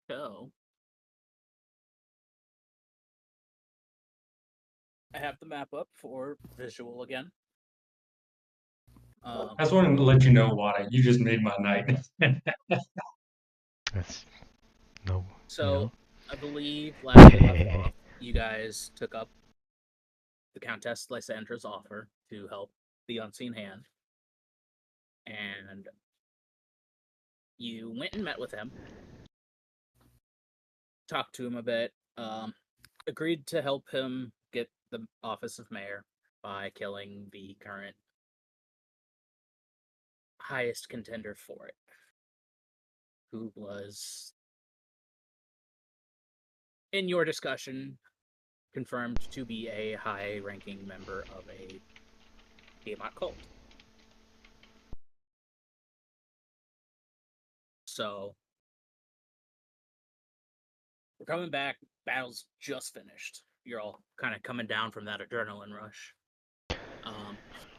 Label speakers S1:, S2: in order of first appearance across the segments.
S1: So, I have the map up for visual again.
S2: I just wanted to let you know, Wada, you just made my night.
S3: That's no,
S1: so I believe last we left off, you guys took up the Countess Lysandra's offer to help the Unseen Hand, and you went and met with him, talked to him a bit, agreed to help him get the office of mayor by killing the current highest contender for it, who was, in your discussion, confirmed to be a high-ranking member of a Tiamat cult. So, we're coming back. Battle's just finished. You're all kind of coming down from that adrenaline rush.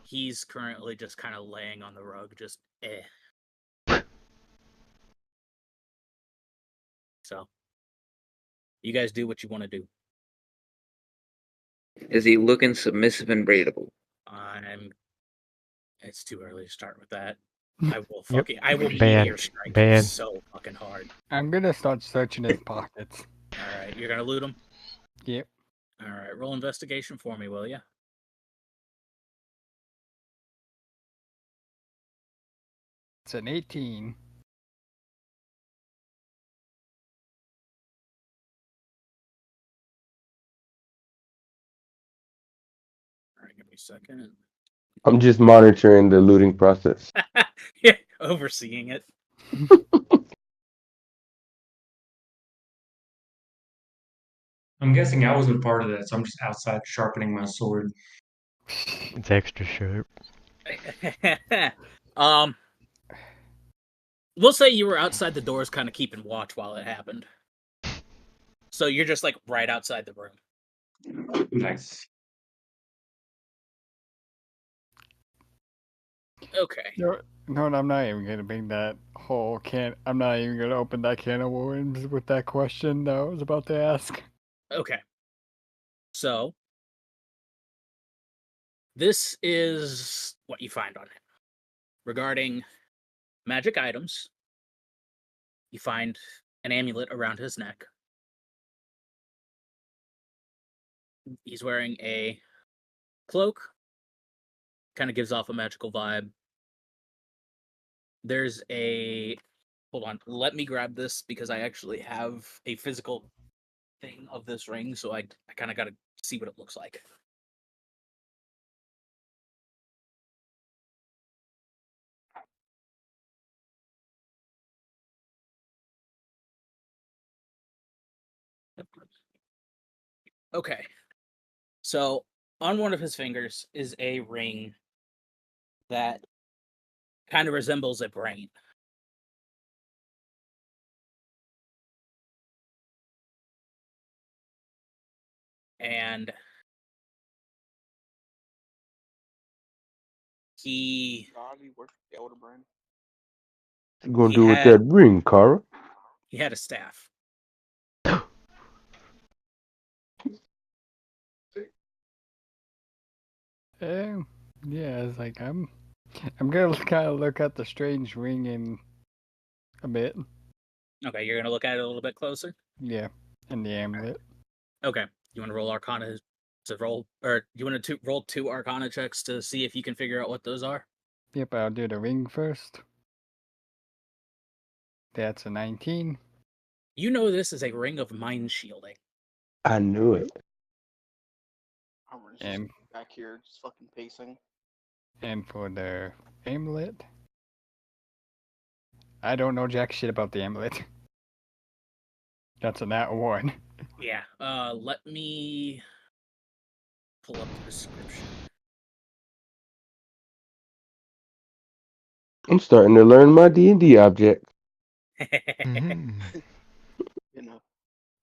S1: He's currently just kind of laying on the rug, just So, you guys do what you want to do.
S4: Is he looking submissive and breedable?
S1: It's too early to start with that. I will
S3: Ban.
S1: meteor strike
S3: Ban.
S1: you so fucking hard.
S5: I'm gonna start searching his pockets.
S1: All right, you're gonna loot him.
S5: Yep.
S1: All right, roll investigation for me, will you?
S5: It's an 18.
S1: All right, give me a second.
S6: I'm just monitoring the looting process.
S1: Yeah, overseeing it.
S2: I'm guessing I wasn't part of that, so I'm just outside sharpening my sword.
S3: It's extra sharp.
S1: We'll say you were outside the doors, kind of keeping watch while it happened. So you're just like right outside the room.
S2: Nice.
S1: Okay.
S5: No, I'm not even gonna bring that whole can. I'm not even gonna open that can of worms with that question that I was about to ask.
S1: Okay. So this is what you find on him. Regarding magic items, you find an amulet around his neck. He's wearing a cloak, kind of gives off a magical vibe. There's a hold on, let me grab this because I actually have a physical thing of this ring, so I kind of got to see what it looks like. Okay. So, on one of his fingers is a ring that kind of resembles a brain. And he
S6: You gonna
S1: He
S6: do with
S1: had-
S6: that ring, Kara?
S1: he had a staff.
S5: Yeah, it's like I'm gonna kind of look at the strange ring in a bit.
S1: Okay, you're gonna look at it a little bit closer.
S5: Yeah, and the amulet.
S1: Okay, you want to roll Arcana to roll, or you want to roll 2 Arcana checks to see if you can figure out what those are?
S5: Yep, I'll do the ring first. That's a 19.
S1: You know this is a ring of mind shielding.
S6: I knew it.
S7: Armor's
S5: And
S7: just back here, just fucking pacing.
S5: and for the amulet, I don't know jack shit about the amulet. That's a nat 1.
S1: Yeah. Let me pull up the description.
S6: I'm starting to learn my D&D object.
S3: Mhm.
S7: You know,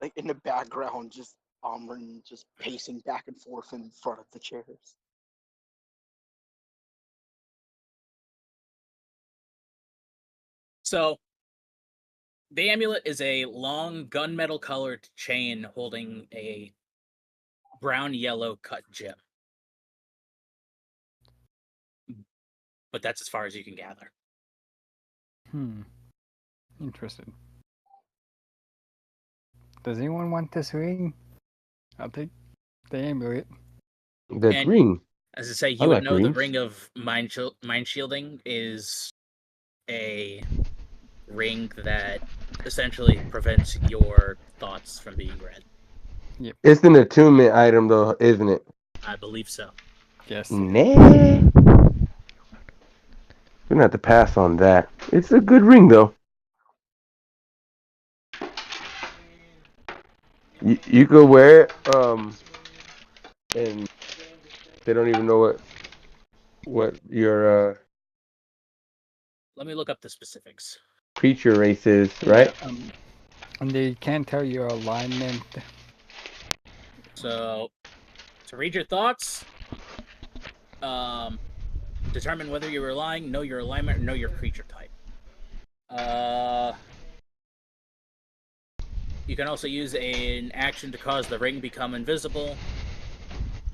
S7: like in the background, just Amrin just pacing back and forth in front of the chairs.
S1: So, The amulet is a long gunmetal colored chain holding a brown-yellow cut gem. But that's as far as you can gather.
S5: Interesting. Does anyone want this ring? I'll take the amulet.
S6: The
S1: And-
S6: ring.
S1: As I say,
S6: I
S1: you would
S6: like
S1: know the
S6: rings.
S1: ring of mind shielding is a ring that essentially prevents your thoughts from being read.
S6: It's an attunement item, though, isn't it?
S1: I believe so.
S5: Yes.
S6: Nah. We're gonna have to pass on that. It's a good ring, though. You could wear it, and they don't even know what your
S1: Let me look up the specifics.
S6: creature race is, right?
S5: Yeah, and they can't tell your alignment.
S1: So, to read your thoughts, determine whether you're relying, know your alignment, or know your creature type. You can also use an action to cause the ring become invisible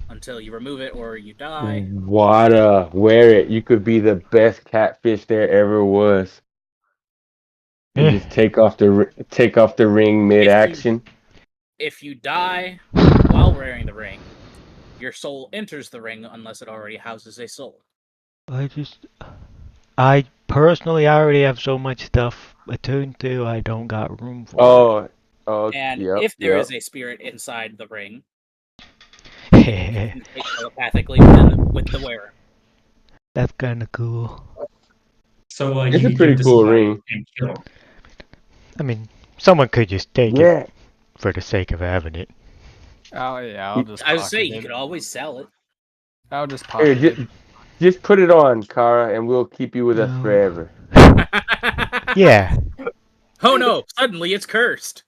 S1: until you remove it or you die.
S6: Wada, wear it. You could be the best catfish there ever was. You just take off the ring mid action.
S1: If you die while wearing the ring, your soul enters the ring unless it already houses a soul.
S3: I personally already have so much stuff attuned to, I don't got room for
S6: Oh,
S1: And
S6: yep,
S1: if there
S6: yep.
S1: is a spirit inside the ring,
S3: it.
S1: you can communicate telepathically with the wearer.
S3: That's kind of cool.
S2: So like
S6: It's
S2: you
S6: a
S2: could
S6: pretty
S2: give this
S6: cool
S2: somebody
S6: ring.
S2: and kill 'em.
S3: I mean, someone could just take
S6: Yeah.
S3: it for the sake of having it.
S5: Oh yeah, I'll just.
S1: I would say
S5: pocket
S1: you
S5: it.
S1: could always sell it.
S5: I'll just
S6: Here,
S5: pocket it.
S6: just put it on, Kara, and we'll keep you with us
S3: No.
S6: forever.
S3: Yeah.
S1: Oh no! Suddenly it's cursed.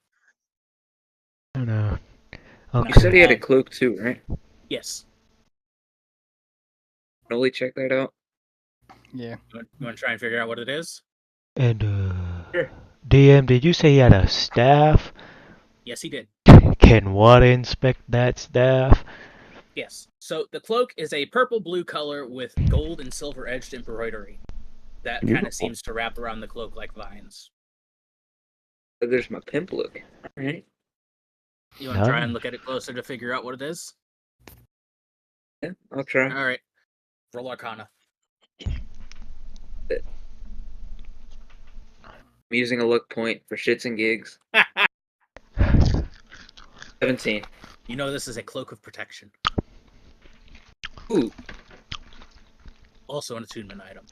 S3: I know.
S1: No.
S4: You said he had a
S1: Um,
S4: cloak too, right?
S1: Yes.
S4: Really check that out.
S5: Yeah.
S1: You want to try and figure out what it is?
S3: And
S1: Sure.
S3: DM, did you say he had a staff?
S1: Yes, he did.
S3: Can Wada inspect that staff?
S1: Yes. So the cloak is a purple-blue color with gold and silver-edged embroidery that kind
S6: Beautiful.
S1: of seems to wrap around the cloak like vines.
S4: So there's my pimp look. All right.
S1: You want to try and
S3: Nice.
S1: look at it closer to figure out what it is?
S4: Yeah, I'll try.
S1: All right. Roll Arcana.
S4: I'm using a luck point for shits and gigs. 17.
S1: You know this is a cloak of protection.
S4: Ooh.
S1: Also an attunement item.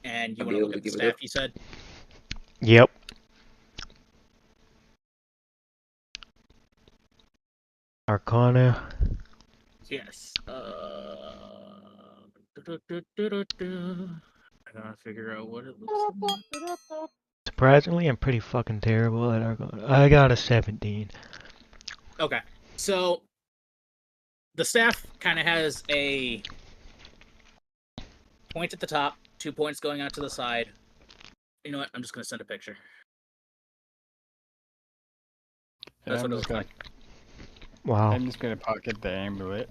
S1: And you
S4: I'll
S1: want
S4: be
S1: to
S4: able
S1: look
S4: to
S1: at the
S4: give it
S1: staff,
S4: up.
S1: you said?
S3: Yep. Arcana.
S1: Yes. I gotta figure out what it looks like.
S3: Surprisingly, I'm pretty fucking terrible at Arcana. I got a 17.
S1: Okay. So the staff kind of has a point at the top, 2 points going out to the side. You know what? I'm just gonna send a picture.
S5: And
S1: That's
S5: I'm
S1: what it
S5: just
S1: looks
S5: gonna.
S1: like.
S3: Wow.
S5: I'm just gonna pocket the amulet.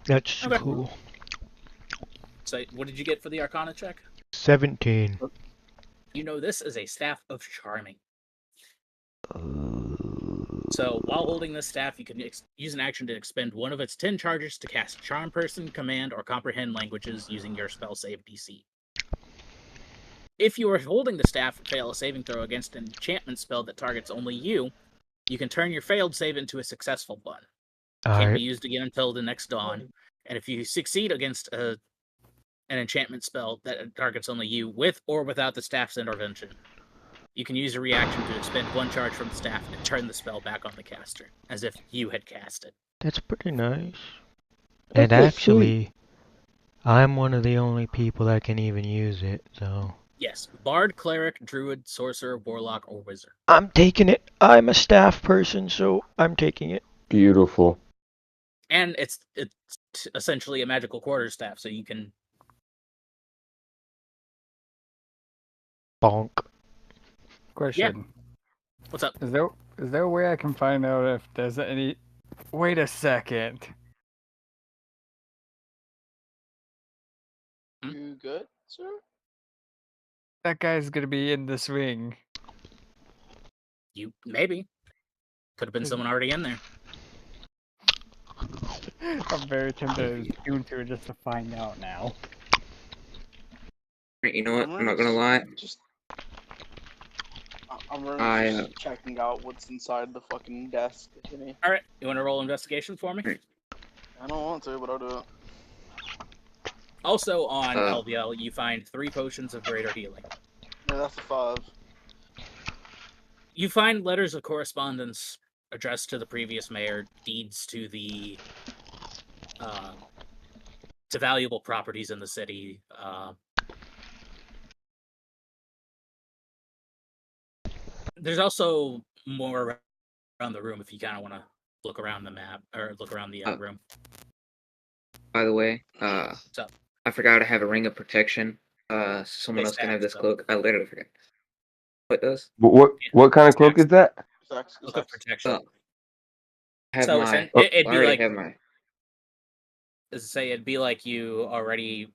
S3: That's
S1: Okay.
S3: cool.
S1: So what did you get for the Arcana check?
S3: 17.
S1: You know this is a staff of charming. So while holding this staff, you can use an action to expend one of its 10 charges to cast Charm Person, Command, or Comprehend languages using your spell save DC. If you are holding the staff and fail a saving throw against an enchantment spell that targets only you, you can turn your failed save into a successful one. Can't be
S3: Alright.
S1: used again until the next dawn. And if you succeed against an enchantment spell that targets only you, with or without the staff's intervention, you can use a reaction to expend 1 charge from the staff and turn the spell back on the caster, as if you had cast it.
S3: That's pretty nice.
S6: That's
S3: And
S6: so
S3: actually, I'm one of the only people that can even use it, so.
S1: Yes, Bard, Cleric, Druid, Sorcerer, Warlock, or Wizard.
S3: I'm taking it. I'm a staff person, so I'm taking it.
S6: Beautiful.
S1: And it's essentially a magical quarterstaff, so you can
S3: Bonk.
S5: Question.
S1: What's up?
S5: Is there a way I can find out if there's any? Wait a second.
S7: You good, sir?
S5: That guy's gonna be in this ring.
S1: You maybe could have been someone already in there.
S5: I'm very tempted to tune to it just to find out now.
S4: You know what? I'm not gonna lie.
S7: I'm
S4: I,
S7: really just checking out what's inside the fucking desk. Jimmy.
S1: All right, you want to roll investigation for me?
S7: I don't want to, but I'll do it.
S1: Also on LVL, you find 3 potions of greater healing.
S7: Yeah, that's a 5.
S1: You find letters of correspondence addressed to the previous mayor, deeds to the to valuable properties in the city. There's also more around the room if you kind of want to look around the map or look around the room.
S4: By the way,
S1: So,
S4: I forgot to have a ring of protection. Someone
S1: They
S4: else can have
S1: stack
S4: this
S1: stuff.
S4: cloak. I literally forgot. What does?
S6: What kind of cloak is that?
S1: look up protection.
S4: I have
S1: So
S4: my.
S1: it'd
S4: I
S1: be
S4: already
S1: like,
S4: have my.
S1: as I say, it'd be like you already.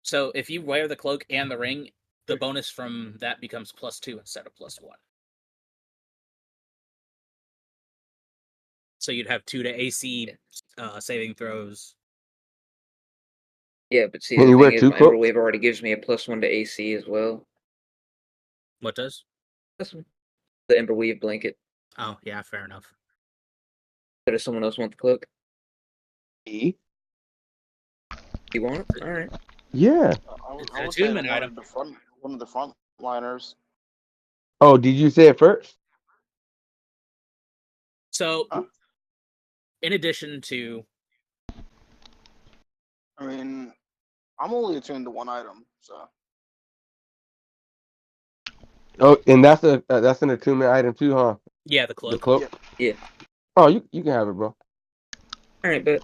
S1: So if you wear the cloak and the ring, the bonus from that becomes +2 instead of +1. So you'd have 2 to AC saving throws.
S4: Yeah, but see,
S6: Can
S4: the
S6: you
S4: thing
S6: wear
S4: is,
S6: 2
S4: my Ember
S6: cloaks?
S4: Wave already gives me a +1 to AC as well.
S1: What does?
S4: That's the Ember Weave blanket.
S1: Oh, yeah, fair enough.
S4: But does someone else want the cloak?
S6: E?
S4: You want it? All right.
S6: Yeah.
S1: It's
S7: I
S1: an
S7: would say
S1: attunement
S7: one
S1: item.
S7: of the front liners.
S6: Oh, did you say it first?
S1: So,
S7: Huh?
S1: in addition to,
S7: I mean, I'm only attuned to one item, so.
S6: Oh, and that's an attunement item too, huh?
S1: yeah, the
S6: The
S1: cloak.
S6: cloak.
S4: Yeah.
S6: Oh, you can have it, bro.
S4: All right, but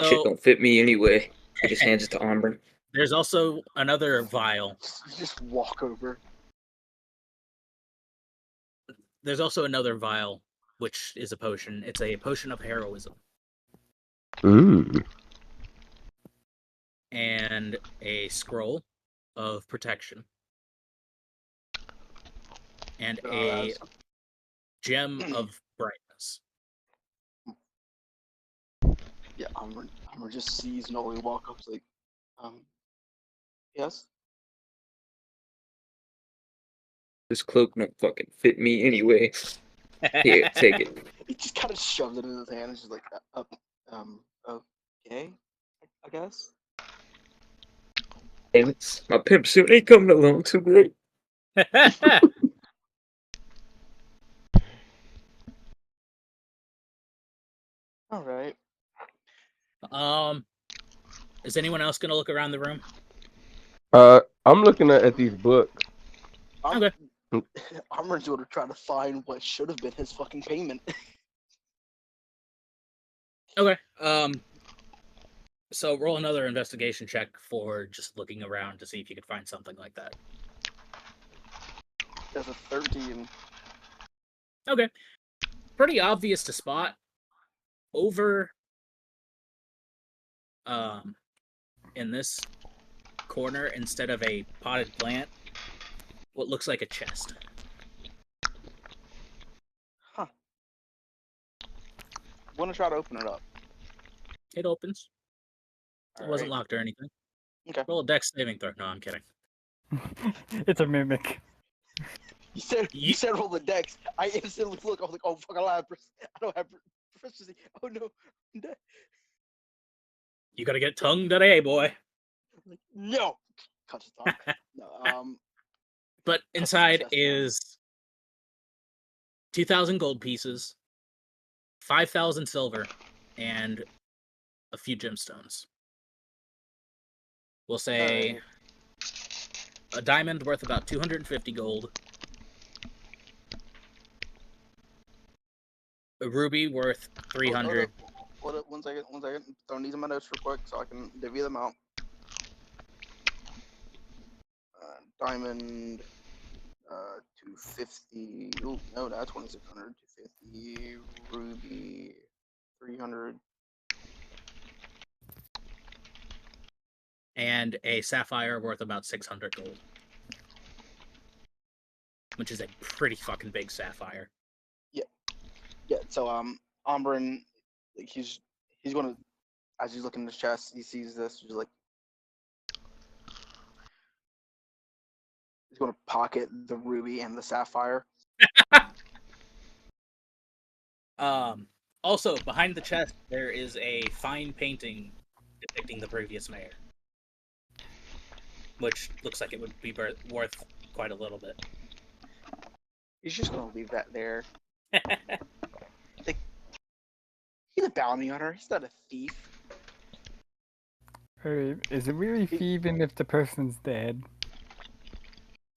S4: shit
S1: So
S4: don't fit me anyway. He just hands it to Ombre.
S1: there's also another vial.
S7: Just walk over.
S1: There's also another vial, which is a potion. It's a potion of heroism. And a scroll of protection. And a gem of brightness.
S7: Yeah, I'm just seasonally walk up like, yes.
S4: This cloak don't fucking fit me anyway. Here, take it.
S7: He just kind of shoves it in his hand. It's just like, okay, I guess.
S4: Damn it. My pimp suit ain't coming along too great.
S7: All right.
S1: Is anyone else gonna look around the room?
S6: I'm looking at these books.
S1: Okay.
S7: I'm going to try to find what should have been his fucking payment.
S1: Okay. So roll another investigation check for just looking around to see if you could find something like that.
S7: There's a 13.
S1: Okay. Pretty obvious to spot. Over in this corner, instead of a potted plant, what looks like a chest.
S7: Huh. I'm gonna try to open it up.
S1: It opens. It
S7: All
S1: wasn't
S7: right.
S1: locked or anything.
S7: Okay.
S1: Roll a dex saving throw. No, I'm kidding.
S5: It's a mimic.
S7: You said roll the dex. I instantly look. I was like, oh fuck! I don't have proficiency. Oh no. I'm dead.
S1: You gotta get tongue today, boy.
S7: Like, no. Cut his tongue. No.
S1: But
S7: That's
S1: inside
S7: successful.
S1: is 2,000 gold pieces, 5,000 silver, and a few gemstones. We'll say
S7: Alright.
S1: a diamond worth about 250 gold, a ruby worth 300.
S7: Hold up, 1 second. Throwing these in my notes real quick so I can divvy them out. Diamond 250. Oh no, not 2600. 250 ruby. 300.
S1: And a sapphire worth about 600 gold. Which is a pretty fucking big sapphire.
S7: Yeah. So Ombrin, like he's gonna, as he's looking in his chest, he sees this. He's like, he's gonna pocket the ruby and the sapphire.
S1: Also, behind the chest, there is a fine painting depicting the previous mayor. Which looks like it would be worth quite a little bit.
S7: He's just gonna leave that there. Like, he's a bounty hunter. He's not a thief.
S5: Hey, is it really thieving if the person's dead?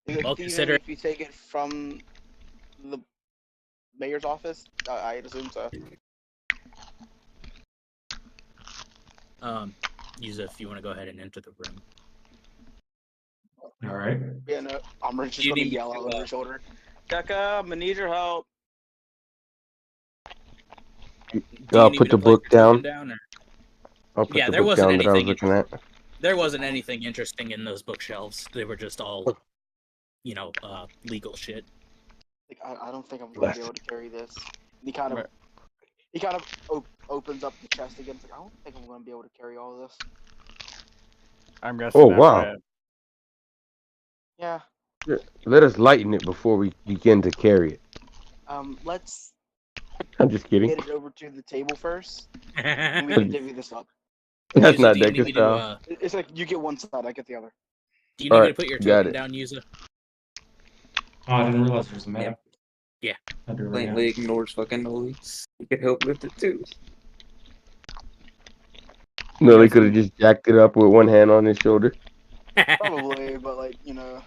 S7: Is it
S1: Well,
S7: thieving
S1: consider-
S7: if you take it from the mayor's office? I'd assume so.
S1: Yuza, if you want to go ahead and enter the room.
S2: All right.
S7: Yeah, no, Ombrin's just
S1: You
S7: gonna
S1: need me
S7: yell
S1: to,
S7: out over his shoulder. Becca, I'm gonna need your help.
S1: Do
S6: I'll
S1: you need
S6: put
S1: me to
S6: the
S1: place
S6: book
S1: your token
S6: down.
S1: down, or?
S6: I'll put
S1: Yeah,
S6: the
S1: there
S6: book
S1: wasn't
S6: down that I was
S1: anything
S6: looking at.
S1: There wasn't anything interesting in those bookshelves. They were just all, legal shit.
S7: Like, I don't think I'm gonna be able to carry this. And he kind of opens up the chest again. It's like, I don't think I'm gonna be able to carry all this.
S5: I'm guessing.
S6: Oh,
S5: after
S6: wow.
S5: that-
S7: Yeah.
S6: Let us lighten it before we begin to carry it.
S7: Let's
S6: I'm just kidding.
S7: get it over to the table first, and we
S1: Do
S7: can divvy this up.
S6: That's
S1: Yuza,
S6: not
S1: do you
S6: Deca
S1: need me
S6: style.
S1: to,
S7: It's like you get one side, I get the other.
S1: do you need me to
S6: Alright,
S1: put your
S6: got
S1: token
S6: it.
S1: down, Yuza?
S2: Oh, I didn't realize there was a map.
S1: Yeah.
S2: I do right now.
S4: Blatantly ignores fucking Noli. You could help lift it too.
S6: No, they could have just jacked it up with one hand on his shoulder.
S7: Probably, but like, yeah.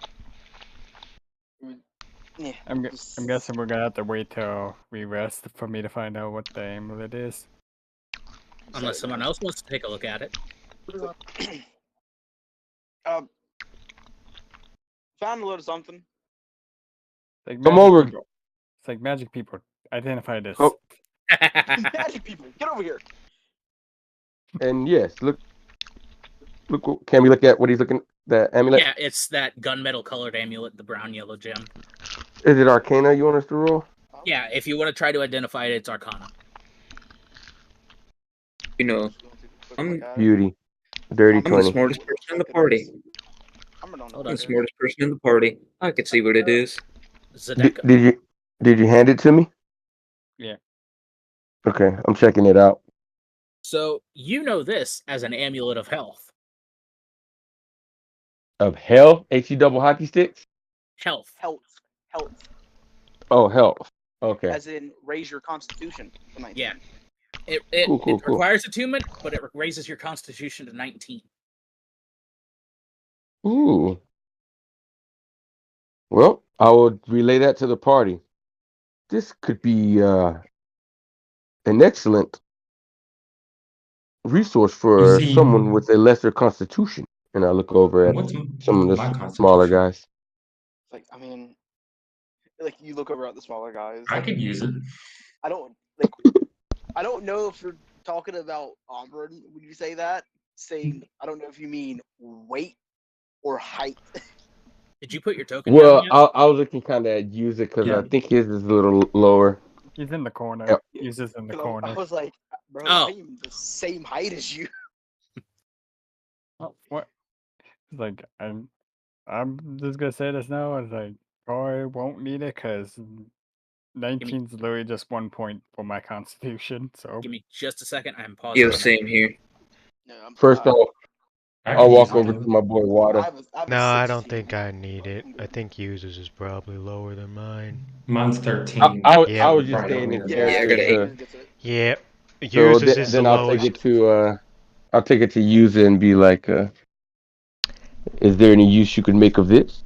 S5: I'm
S7: just-
S5: guessing we're gonna have to wait till we rest for me to find out what the amulet is.
S1: Unless someone else wants to take a look at it.
S7: Found a little something.
S5: It's like
S6: Come
S5: magic
S6: over.
S5: people. It's like magic people. Identify this.
S6: Oh.
S7: Magic people, get over here.
S6: And yes, look. Can we look at what he's looking? The amulet.
S1: Yeah, it's that gunmetal colored amulet, the brown yellow gem.
S6: Is it Arcana you want us to roll?
S1: Yeah, if you want to try to identify it, it's Arcana.
S4: You know,
S6: Beauty. Dirty
S4: I'm the
S6: 20.
S4: smartest person in the party.
S1: Hold
S4: I'm
S1: on.
S4: the smartest person in the party. I could see what it is.
S1: Zedeka.
S6: Did you hand it to me?
S5: Yeah.
S6: Okay, I'm checking it out.
S1: So, you know this as an amulet of health.
S6: Of hell? HE double hockey sticks?
S1: Health.
S7: Health.
S6: Oh, health. Okay.
S7: As in raise your constitution to 19.
S1: Yeah. It
S6: Cool.
S1: requires attunement, but it raises your constitution to 19.
S6: Ooh. Well, I will relay that to the party. This could be an excellent resource for
S2: You see-
S6: someone with a lesser constitution. And I look over at
S2: What's
S6: some of
S2: my
S6: the smaller
S2: constitution?
S6: guys.
S7: Like, I mean, like you look over at the smaller guys.
S2: I could use it.
S7: I don't know if you're talking about Ombrin when you say that. Saying I don't know if you mean weight or height.
S1: Did you put your token
S6: Well,
S1: down yet?
S6: I was looking kind of at use it because
S2: Yeah.
S6: I think his is a little lower.
S5: He's in the corner.
S6: Yep.
S5: He's just in the
S7: 'Cause
S5: corner.
S7: I was like, bro,
S1: Oh.
S7: I'm the same height as you.
S5: What? It's like I'm just gonna say this now. It's like I won't need it because 19's literally just 1 point for my constitution. So
S1: Give me just a second. I'm pausing.
S4: Yo,
S1: my-
S4: same here.
S7: No,
S6: First off, I'll walk over to my boy Water.
S3: No, I don't think I need it. I think users is probably lower than mine.
S2: Mine's 13.
S6: I was
S2: Probably
S6: just saying
S2: don't
S6: in
S2: need
S4: Yeah, I
S6: character.
S4: got
S6: to-
S4: eight.
S3: Yeah,
S6: So
S3: users is
S6: then
S3: the
S6: I'll take
S3: lowest.
S6: it to I'll take it to user and be like, is there any use you can make of this?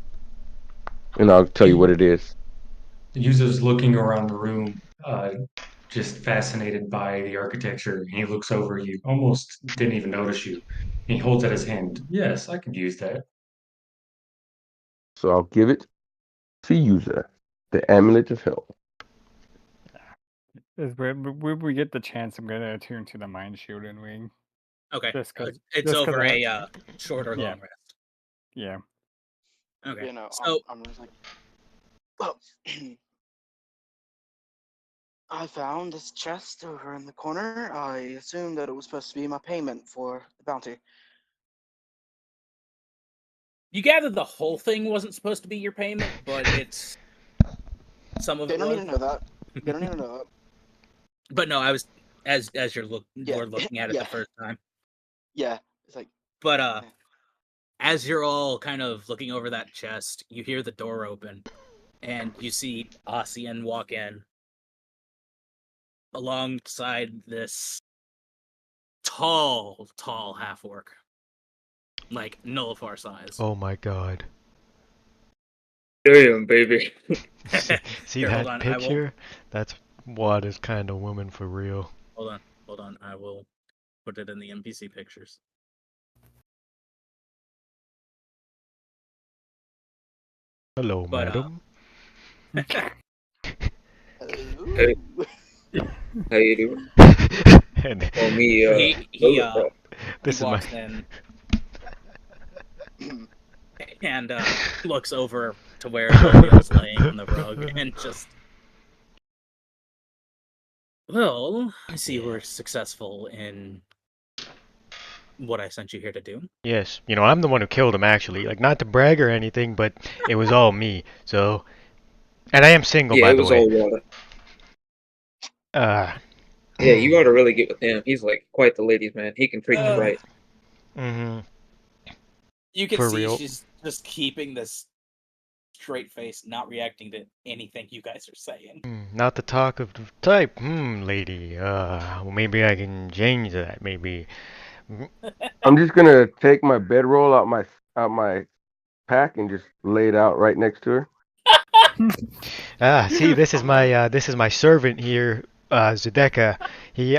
S6: And I'll tell you what it is.
S2: The user's looking around the room, just fascinated by the architecture. He looks over you, almost didn't even notice you. He holds out his hand. Yes, I could use that.
S6: So I'll give it to user. The Amulet of Health.
S5: When we get the chance, I'm gonna attune to the Mind Shield and Wing.
S1: Okay.
S5: Just 'cause-
S1: It's
S5: just 'cause
S1: over
S5: I-
S1: a short or
S5: Yeah.
S1: long rest.
S5: Yeah.
S1: Okay.
S7: You know,
S1: So
S7: I'm just like, well, I found this chest over in the corner. I assumed that it was supposed to be my payment for the bounty.
S1: you gather the whole thing wasn't supposed to be your payment, but it's some of
S7: They
S1: it
S7: don't
S1: was.
S7: need to know that. They don't need to know that.
S1: But no, I was as you're
S7: Yeah.
S1: were looking at it
S7: Yeah.
S1: the first time.
S7: Yeah, it's like,
S1: But
S7: Yeah.
S1: as you're all kind of looking over that chest, you hear the door open, and you see Ossian walk in alongside this tall half orc, like Nullifar size.
S3: Oh my god.
S4: Damn, baby.
S3: See
S1: Here, hold
S3: that
S1: on, I will-
S3: picture? That's what is kind of woman for real.
S1: Hold on. I will put it in the NPC pictures.
S3: Hello,
S1: But,
S3: madam.
S4: Hey.
S7: ooh.
S4: How you doing?
S3: And
S4: Call me,
S1: he
S3: this is my
S1: walks in and looks over to where Lilia's laying on the rug and just. Well, I see we're successful in what I sent you here to do.
S3: Yes, you know, I'm the one who killed him actually. Like, not to brag or anything, but it was all me. So, and I am single,
S4: Yeah,
S3: by
S4: it
S3: the
S4: was
S3: way.
S4: all water. Yeah, you ought to really get with him. He's like quite the ladies' man. He can treat you right.
S3: Mm-hmm.
S1: You can
S3: For
S1: see
S3: real.
S1: she's just keeping this straight face, not reacting to anything you guys are saying.
S3: Not the talk of the type, lady. Well, maybe I can change that. Maybe.
S6: I'm just gonna take my bedroll out my pack and just lay it out right next to her.
S3: See, this is my servant here, Zedeka. He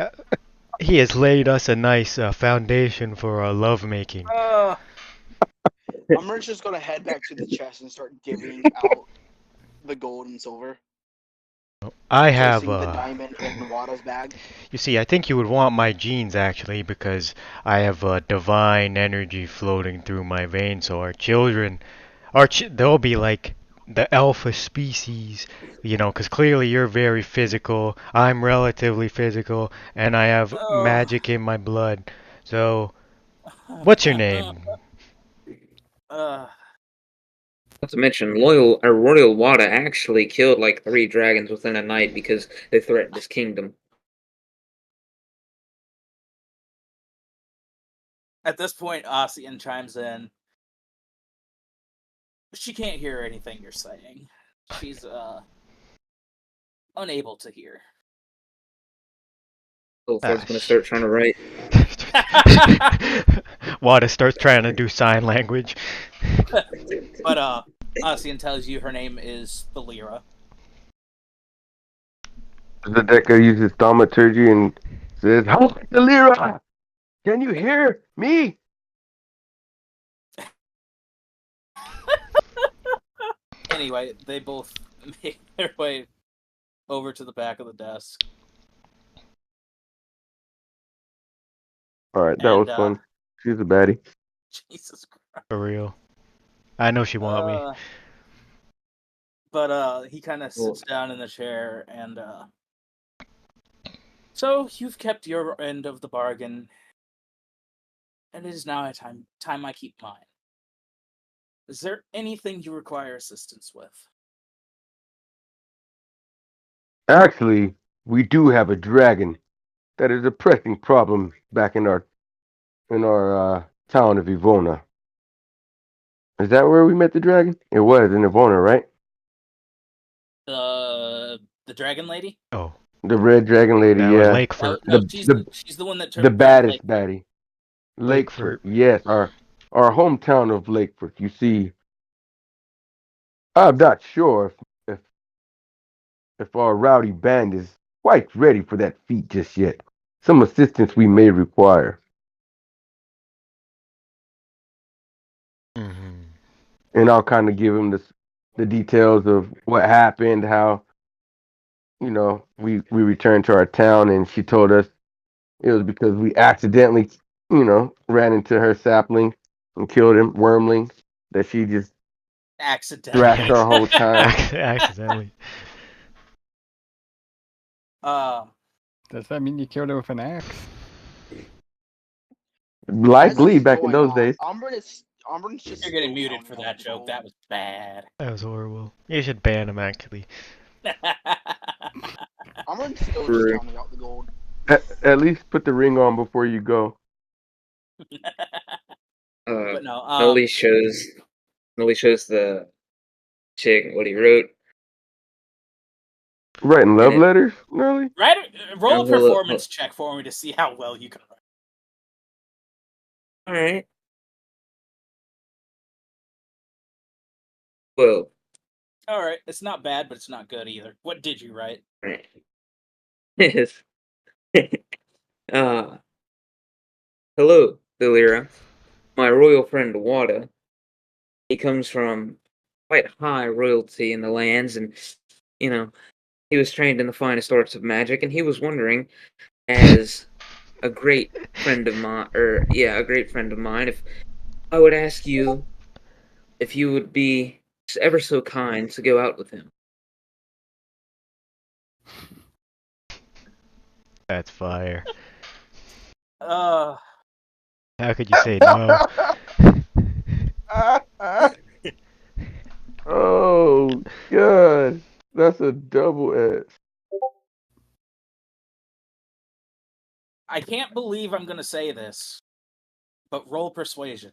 S3: has laid us a nice foundation for our lovemaking.
S7: I'm just gonna head back to the chest and start divvying out the gold and silver.
S3: I have
S7: Placing the diamond in Wada's bag.
S3: You see, I think you would want my genes actually, because I have divine energy floating through my veins. So our children, they'll be like the alpha species, you know, because clearly you're very physical. I'm relatively physical, and I have magic in my blood. So, what's your name?
S4: Not to mention, Royal Wada actually killed like 3 dragons within a night because they threatened his kingdom.
S1: At this point, Ossian chimes in. She can't hear anything you're saying. She's unable to hear.
S4: Ford's gonna start trying to write.
S3: Wada starts trying to do sign language.
S1: But Ossian tells you her name is Thalira.
S6: Zedeka uses thaumaturgy and says, "How, Delira? Can you hear me?"
S1: Anyway, they both make their way over to the back of the desk.
S6: All right, that was fun. She's a baddie.
S1: Jesus Christ.
S3: For real. I know she want me.
S1: But he kind of sits down in the chair and so you've kept your end of the bargain, and it is now time I keep mine. Is there anything you require assistance with?
S6: Actually, we do have a dragon. That is a pressing problem back in our town of Ivona. Is that where we met the dragon? It was in Ivona, right?
S1: The dragon lady?
S3: Oh.
S6: The red dragon lady,
S3: That was
S6: yeah.
S3: Lakeford.
S1: No, she's the one that turned
S6: The baddest
S1: Lakeford.
S6: baddie. Lakeford, yes, our hometown of Lakeford. You see, I'm not sure if our rowdy band is quite ready for that feat just yet. Some assistance we may require.
S3: Mm-hmm.
S6: And I'll kind of give him the details of what happened, how we returned to our town, and she told us it was because we accidentally ran into her sapling and killed him, wormling, that she just thrashed
S1: Accidentally.
S6: our whole time.
S3: Accidentally.
S5: Does that mean you killed her with an axe?
S6: Likely
S7: As this is
S6: back in
S7: going
S6: those
S7: on,
S6: days.
S7: Umbren's just
S1: You're getting
S7: still
S1: muted for
S7: counting
S1: that
S7: out the
S1: joke.
S7: gold.
S1: That was bad.
S3: That was horrible. You should ban him, actually.
S7: Umbren's still just
S4: True.
S7: counting out the gold.
S6: At least put the ring on before you go.
S1: But no,
S4: Nolly shows the chick what he wrote.
S6: Writing love
S4: And it-
S6: letters, Nerly?
S1: roll a
S4: hold up,
S1: performance check for me to see how well you can write.
S4: All right. Well,
S1: All right, it's not bad, but it's not good either. What did you write?
S4: right. Yes. Hello, Delira. My royal friend Wada. He comes from quite high royalty in the lands, and he was trained in the finest arts of magic, and he was wondering, as a great friend of mine, if I would ask you if you would be ever so kind to go out with him.
S3: That's fire.
S1: Uh,
S3: How could you say no?
S6: Oh, God. That's a double S.
S1: I can't believe I'm gonna say this, but roll persuasion.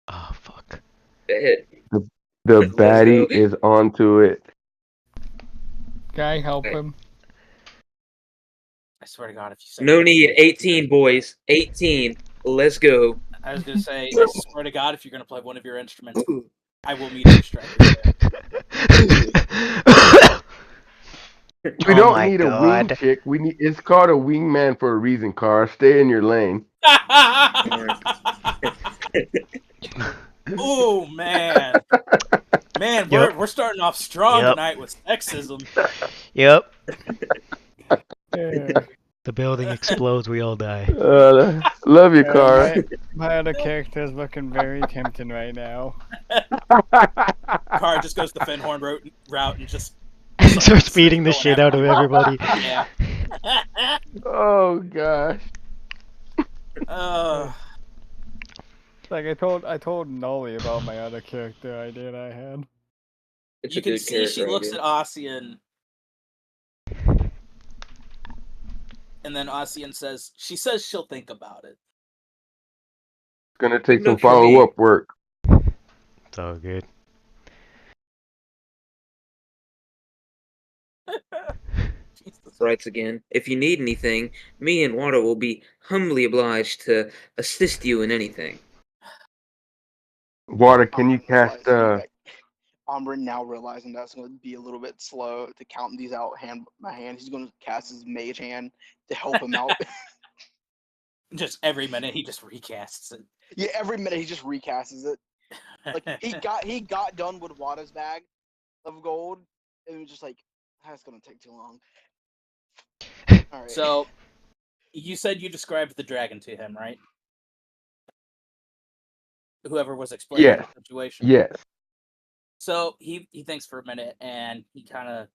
S3: Oh, fuck.
S4: The
S6: The
S4: Let's
S6: baddie
S4: go.
S6: is onto it.
S5: Guy, help
S4: Right.
S5: him.
S1: I swear to God, if you say
S4: No
S1: that-
S4: need. 18, boys. 18. Let's go.
S1: I was gonna say, I swear to God, if you're gonna play one of your instruments, I will meet you strike right there.
S6: We
S3: Oh
S6: don't
S3: my
S6: need a wing
S3: God.
S6: chick. It's called a wingman for a reason, Car. Stay in your lane.
S1: Oh man, man,
S3: Yep.
S1: we're starting off strong
S3: Yep.
S1: tonight with sexism.
S3: Yep.
S5: Yeah.
S3: The building explodes, we all die.
S6: Love you, Car.
S5: My other character is looking very tempting right now.
S1: Car just goes the Finhorn route and just
S3: Starts beating the
S1: going
S3: shit
S1: after
S3: out of everybody.
S1: Yeah.
S6: Oh, gosh.
S5: Like I told Nolly about my other character idea that I had.
S4: It's
S1: you
S4: a
S1: can
S4: good
S1: see she
S4: character
S1: looks
S4: idea.
S1: at Ossian, and then Ossian says, she says she'll think about it.
S6: It's going to take some
S4: Enough for me.
S6: follow-up work.
S3: It's all good.
S1: Jesus.
S4: Writes again. If you need anything, me and Wada will be humbly obliged to assist you in anything.
S6: Water, can you cast
S7: Umbren now realizing that's going to be a little bit slow to count these out hand by hand. He's going to cast his mage hand to help him out.
S1: Just every minute he just recasts it.
S7: Yeah, every minute he just recasts it. Like he got done with Wada's bag of gold, and it was just like, that's going to take too long. All right.
S1: So, you said you described the dragon to him, right? Whoever was explaining
S6: Yes.
S1: the situation.
S6: Yes.
S1: So he thinks for a minute, and he kind of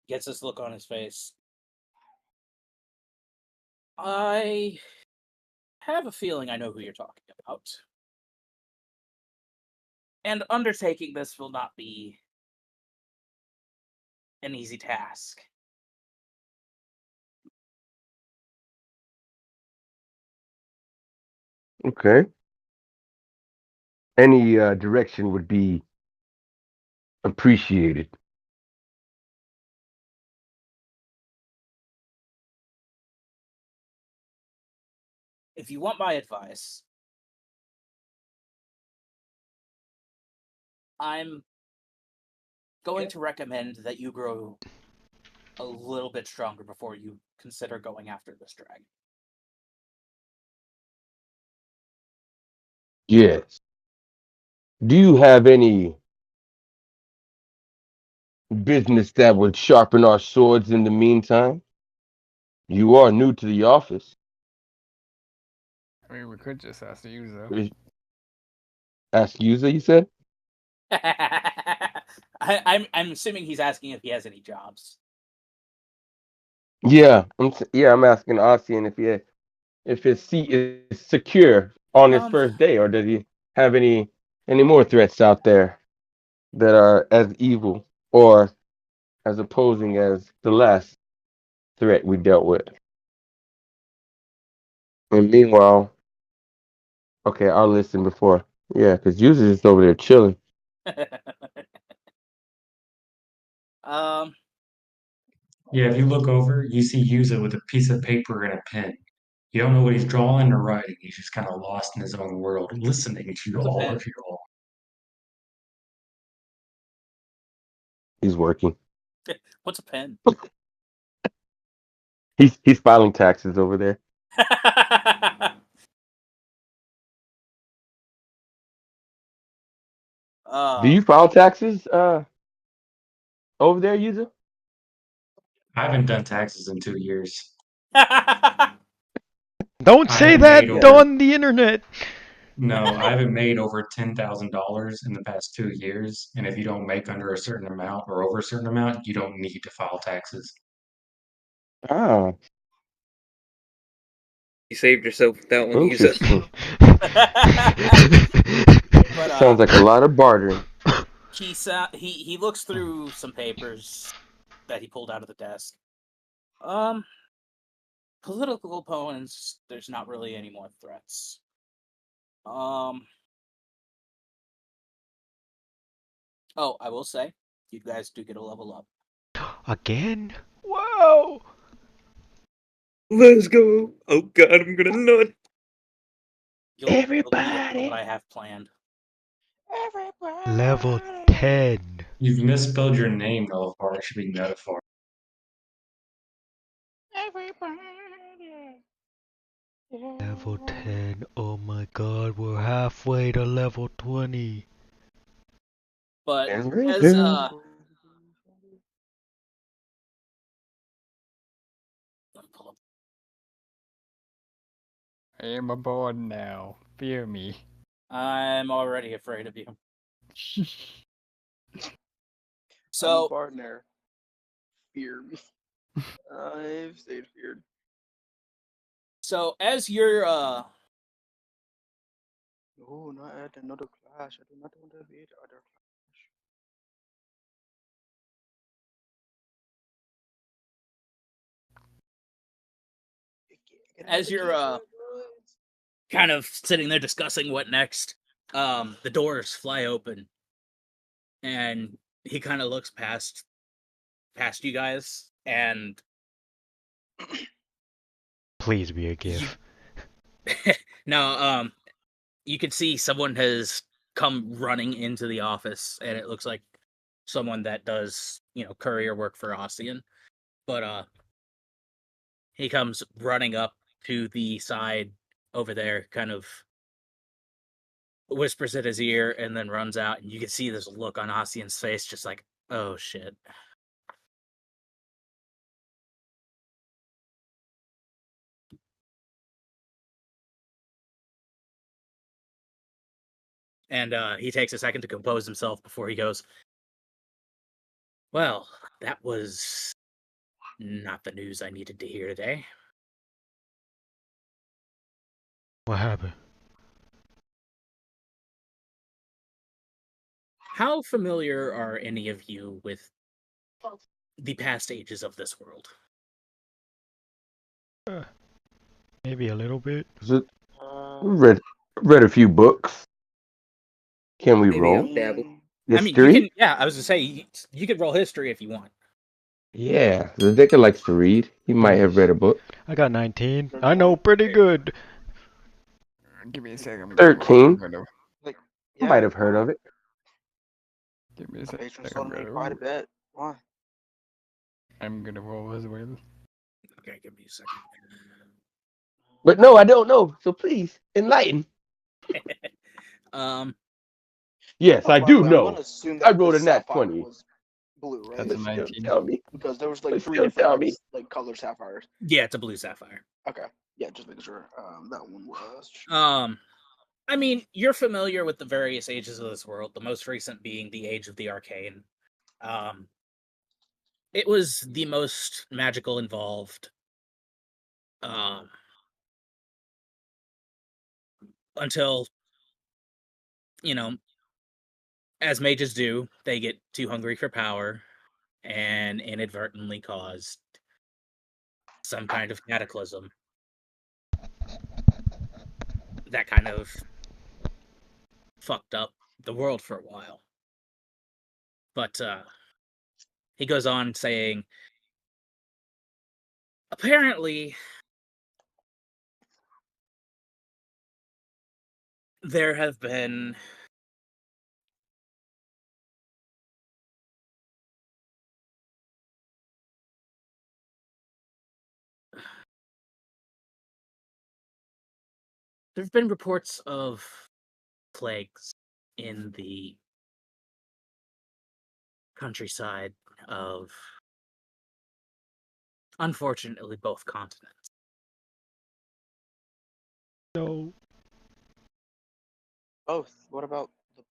S1: gets this look on his face. I have a feeling I know who you're talking about. And undertaking this will not be an easy task.
S6: Okay. Any direction would be appreciated.
S1: If you want my advice, I'm going to recommend that you grow a little bit stronger before you consider going after this dragon.
S6: Yes. Do you have any business that would sharpen our swords in the meantime? You are new to the office.
S5: I mean, we could just ask you though.
S6: Ask user, you said?
S1: I'm assuming he's asking if he has any jobs.
S6: Yeah, I'm asking Ossian if his seat is secure on his first day, or does he have any more threats out there that are as evil or as opposing as the last threat we dealt with? And meanwhile, okay, I'll listen before. Yeah, because user's just over there chilling.
S1: um,
S2: Yeah, if you look over, you see Yuza with a piece of paper and a pen. You don't know what he's drawing or writing. He's just kind of lost in his own world, listening to
S1: What's a
S2: all
S1: pen?
S2: of you all.
S6: He's working.
S1: What's a pen?
S6: He's filing taxes over there. Do you file taxes over there, user?
S2: I haven't done taxes in 2 years.
S3: Don't
S2: I
S3: say
S2: haven't
S3: that
S2: made over
S3: on the internet.
S2: No, I haven't made over $10,000 in the past 2 years. And if you don't make under a certain amount or over a certain amount, you don't need to file taxes.
S6: Ah,
S4: You saved yourself with that one, user.
S6: interesting.
S1: But
S6: Sounds like a lot of bartering.
S1: he looks through some papers that he pulled out of the desk. Political opponents, there's not really any more threats. Oh, I will say, you guys do get a level up.
S3: Again? Whoa!
S4: Let's go. Oh god, I'm gonna nut.
S1: You'll need it for
S6: Everybody.
S1: what I have planned.
S3: Level 10.
S2: You've misspelled your name, Nullifier. It should be Nullifier.
S3: Level 10. Oh my god, we're halfway to level 20.
S1: But
S6: Everything.
S1: as let me pull up.
S5: I am aboard now. Fear me.
S1: I'm already afraid of you.
S7: I'm
S1: So
S7: a partner. Fear me. I've stayed feared.
S1: so as you're
S7: No, not add another clash. I do not want to be the other clash.
S1: as you're kind of sitting there discussing what next, the doors fly open, and he kind of looks past you guys, and
S3: Please be a GIF.
S1: now you can see someone has come running into the office, and it looks like someone that does, courier work for Ossian. But he comes running up to the side over there, kind of whispers at his ear, and then runs out, and you can see this look on Ossian's face, just like, oh shit. And he takes a second to compose himself before he goes, well, that was not the news I needed to hear today.
S3: What happened?
S1: How familiar are any of you with the past ages of this world?
S3: Maybe a little bit.
S6: Read a few books. Can we
S4: Maybe
S6: roll?
S4: I'll dabble.
S1: I mean, you
S6: History?
S1: can. Yeah, I was gonna say you could roll history if you want.
S6: Yeah, the Decker likes to read. He might have read a book.
S3: I got 19. I know pretty good.
S5: Give me a second.
S6: 13.
S7: Like,
S6: I might have heard of it.
S5: Give me a
S7: My
S5: second.
S7: patrons told me quite a bit. Why?
S5: I'm gonna roll as well.
S1: Okay, give me a second.
S6: But no, I don't know. So please enlighten.
S1: Um,
S6: Yes,
S7: Oh,
S6: I
S7: by the
S6: do
S7: way, I'm
S6: know.
S7: gonna assume
S6: I
S7: that
S6: rolled a
S7: this
S6: nat
S7: sapphire
S6: 20.
S7: was blue, right?
S5: That's a
S6: But still
S5: 19.
S6: tell me.
S7: Because there was like
S6: But
S7: three
S6: still tell
S7: different
S6: me.
S7: like color sapphires.
S1: Yeah, it's a blue sapphire.
S7: Okay, yeah, just making sure. That one was.
S1: I mean, you're familiar with the various ages of this world, the most recent being the Age of the Arcane. It was the most magical involved. Until, you know, as mages do, they get too hungry for power and inadvertently caused some kind of cataclysm that kind of fucked up the world for a while. But he goes on saying, apparently, there have been reports of plagues in the countryside of, unfortunately, both continents.
S3: No.
S7: Both. What about the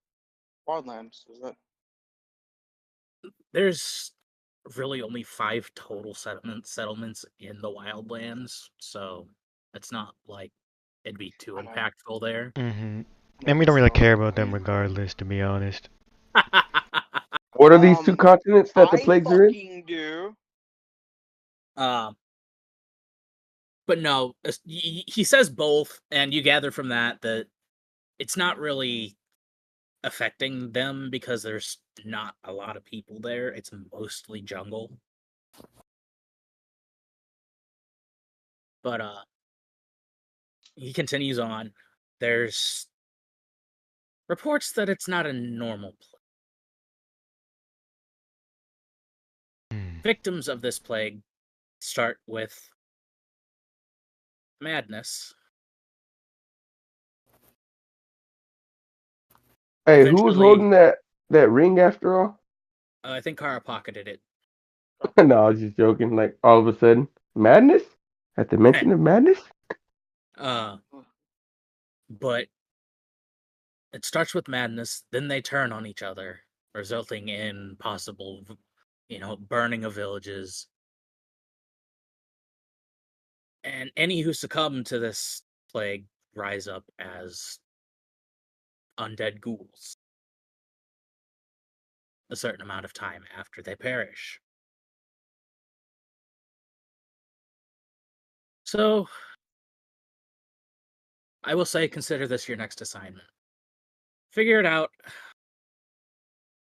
S7: wildlands? Is that
S1: There's really only 5 total settlements in the wildlands, so it's not like it'd be too
S7: I know.
S1: impactful there.
S3: Mm-hmm.
S7: I
S3: And
S7: know
S3: we don't really
S7: so,
S3: care about them
S7: mm.
S3: regardless, to be honest.
S6: What are these two continents that the
S7: I
S6: plagues are in?
S7: fucking do.
S1: But no, he says both, and you gather from that it's not really affecting them because there's not a lot of people there. It's mostly jungle. But he continues on. There's reports that it's not a normal plague.
S3: Hmm.
S1: Victims of this plague start with madness.
S6: Hey, who was
S1: Eventually,
S6: holding that ring after all?
S1: I think Kara pocketed it.
S6: No, I was just joking. Like all of a sudden, madness? At the mention of madness?
S1: But it starts with madness, then they turn on each other, resulting in possible, burning of villages. And any who succumb to this plague rise up as undead ghouls a certain amount of time after they perish. So, I will say consider this your next assignment. Figure it out.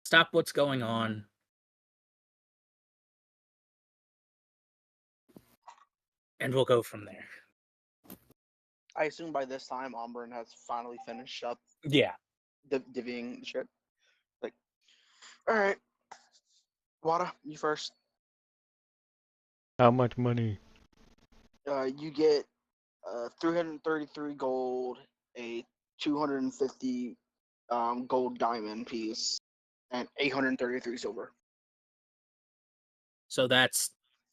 S1: Stop what's going on. And we'll go from there.
S7: I assume by this time, Auburn has finally finished up
S1: Yeah.
S7: divvying shit. Like, all right, Wada, you first.
S3: How much money?
S7: You get 333 gold, a 250 gold diamond piece, and 833 silver.
S1: So that's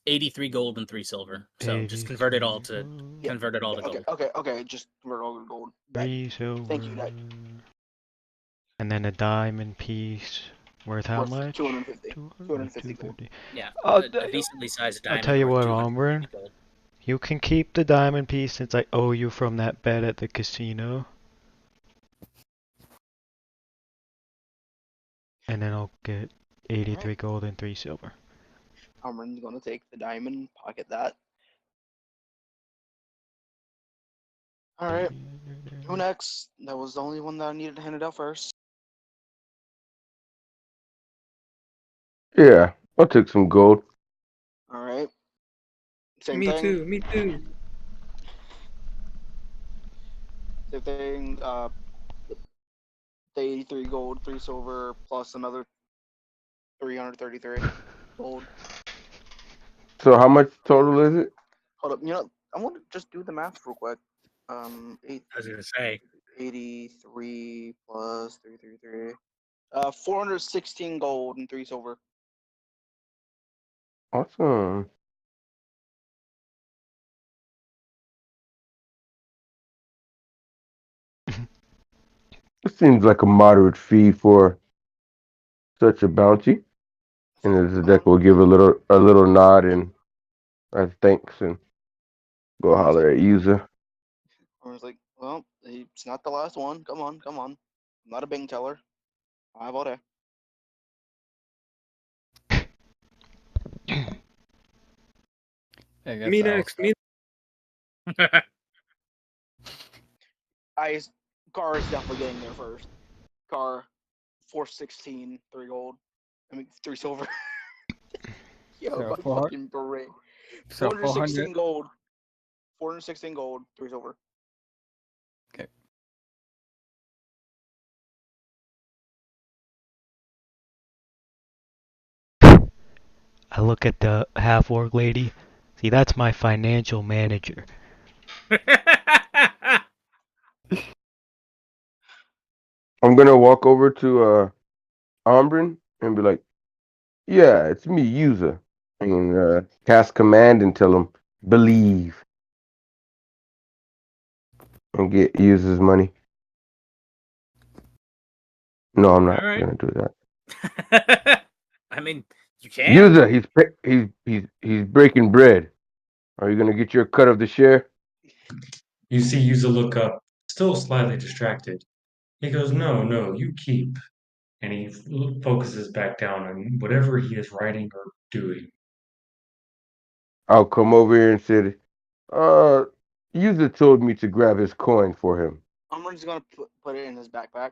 S1: 83 gold and 3 silver. So just convert it all to
S7: Yeah.
S1: gold.
S7: Okay. Just convert all to gold.
S3: 3 silver.
S7: Thank you, Dad.
S3: And then a diamond piece worth how
S7: Worth
S3: much?
S7: 250. 250 gold.
S1: Yeah.
S3: I'll,
S1: A decently sized diamond.
S3: I'll tell you
S1: worth
S3: what,
S1: 250
S3: Auburn.
S1: gold.
S3: You can keep the diamond piece since I owe you from that bet at the casino. And then I'll get 83 gold and 3 silver.
S7: Auburn's gonna take the diamond, pocket that. All right. Who next? That was the only one that I needed to hand it out first.
S6: Yeah, I'll take some gold.
S7: All right. Same
S4: Me
S7: thing.
S4: too. Me too.
S7: Same thing. The 83 gold, 3 silver, plus another 333 gold.
S6: So how much total is it?
S7: Hold up. I want to just do the math real quick.
S1: I was gonna say
S7: 83 plus 333. 416 gold and 3 silver.
S6: Awesome. It seems like a moderate fee for such a bounty. And the deck will give a little nod and thanks and go holler at user.
S7: I was like, well, it's not the last one. Come on, come on. I'm not a Bing teller. I have all day.
S5: I guess
S4: Me
S5: I'll
S4: next. Me.
S7: Car is definitely getting there first. Car, 416, 3 gold. I mean, 3 silver. Yo,
S5: So
S7: my
S5: 400
S7: fucking beret.
S5: so
S7: 416
S5: 400.
S7: gold. 416 gold, 3 silver.
S5: Okay.
S3: I look at the half orc lady. See, that's my financial manager.
S6: I'm gonna walk over to Umbrin and be like, yeah, it's me, user. And cast command and tell him, believe. And get user's money. No, I'm not
S1: Alright.
S6: gonna do that.
S1: I mean, you can.
S6: User, he's breaking bread. Are you gonna get your cut of the share?
S2: You see Yuza look up, still slightly distracted. He goes, no, no, you keep. And he focuses back down on whatever he is writing or doing.
S6: I'll come over here and say, user told me to grab his coin for him.
S7: Umrin's gonna put it in his backpack.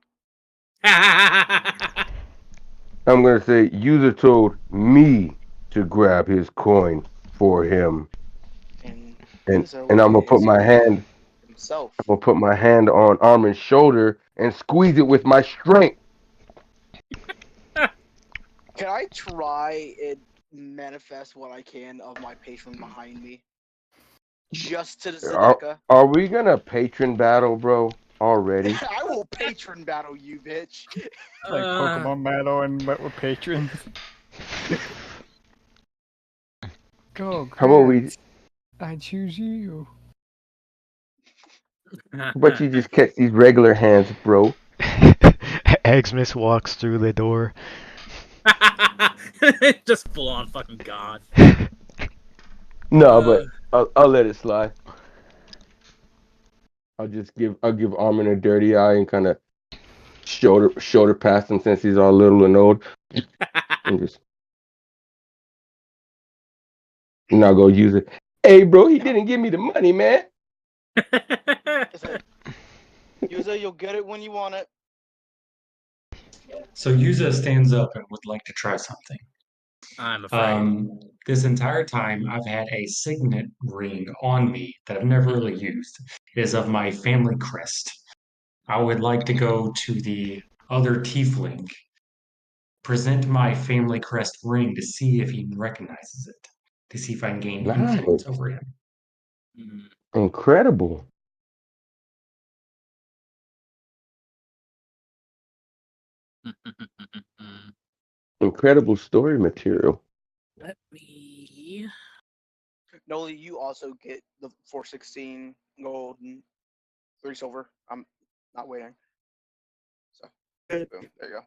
S6: I'm gonna say, user told me to grab his coin for him.
S7: And
S6: And
S7: Yuza
S6: I'm gonna
S7: will
S6: put my hand
S7: himself.
S6: I'm gonna put my hand on Armin's shoulder and squeeze it with my strength.
S7: Can I try and manifest what I can of my patron behind me? Just to the Zedeka?
S6: Are we gonna patron battle, bro? Already?
S7: I will patron battle you, bitch.
S5: Like Pokemon battle and but with patrons. Go,
S6: How about we?
S5: Grant. I choose you.
S6: But you just catch these regular hands, bro.
S3: Xmas walks through the door.
S1: Just full on fucking god.
S6: No, but I'll let it slide. I'll give Armin a dirty eye and kind of shoulder past him since he's all little and old, and just now go use it. Hey, bro, he didn't give me the money, man.
S7: Yuza, you'll get it when you want it.
S2: So Yuza stands up and would like to try something.
S1: I'm afraid.
S2: This entire time, I've had a signet ring on me that I've never really used. It is of my family crest. I would like to go to the other tiefling, present my family crest ring to see if he recognizes it, to see if I can gain influence
S6: Nice,
S2: over him.
S6: incredible. Incredible story material.
S1: Let me.
S7: Noli, you also get the 416 gold and 3 silver. I'm not waiting. So, boom, there you go.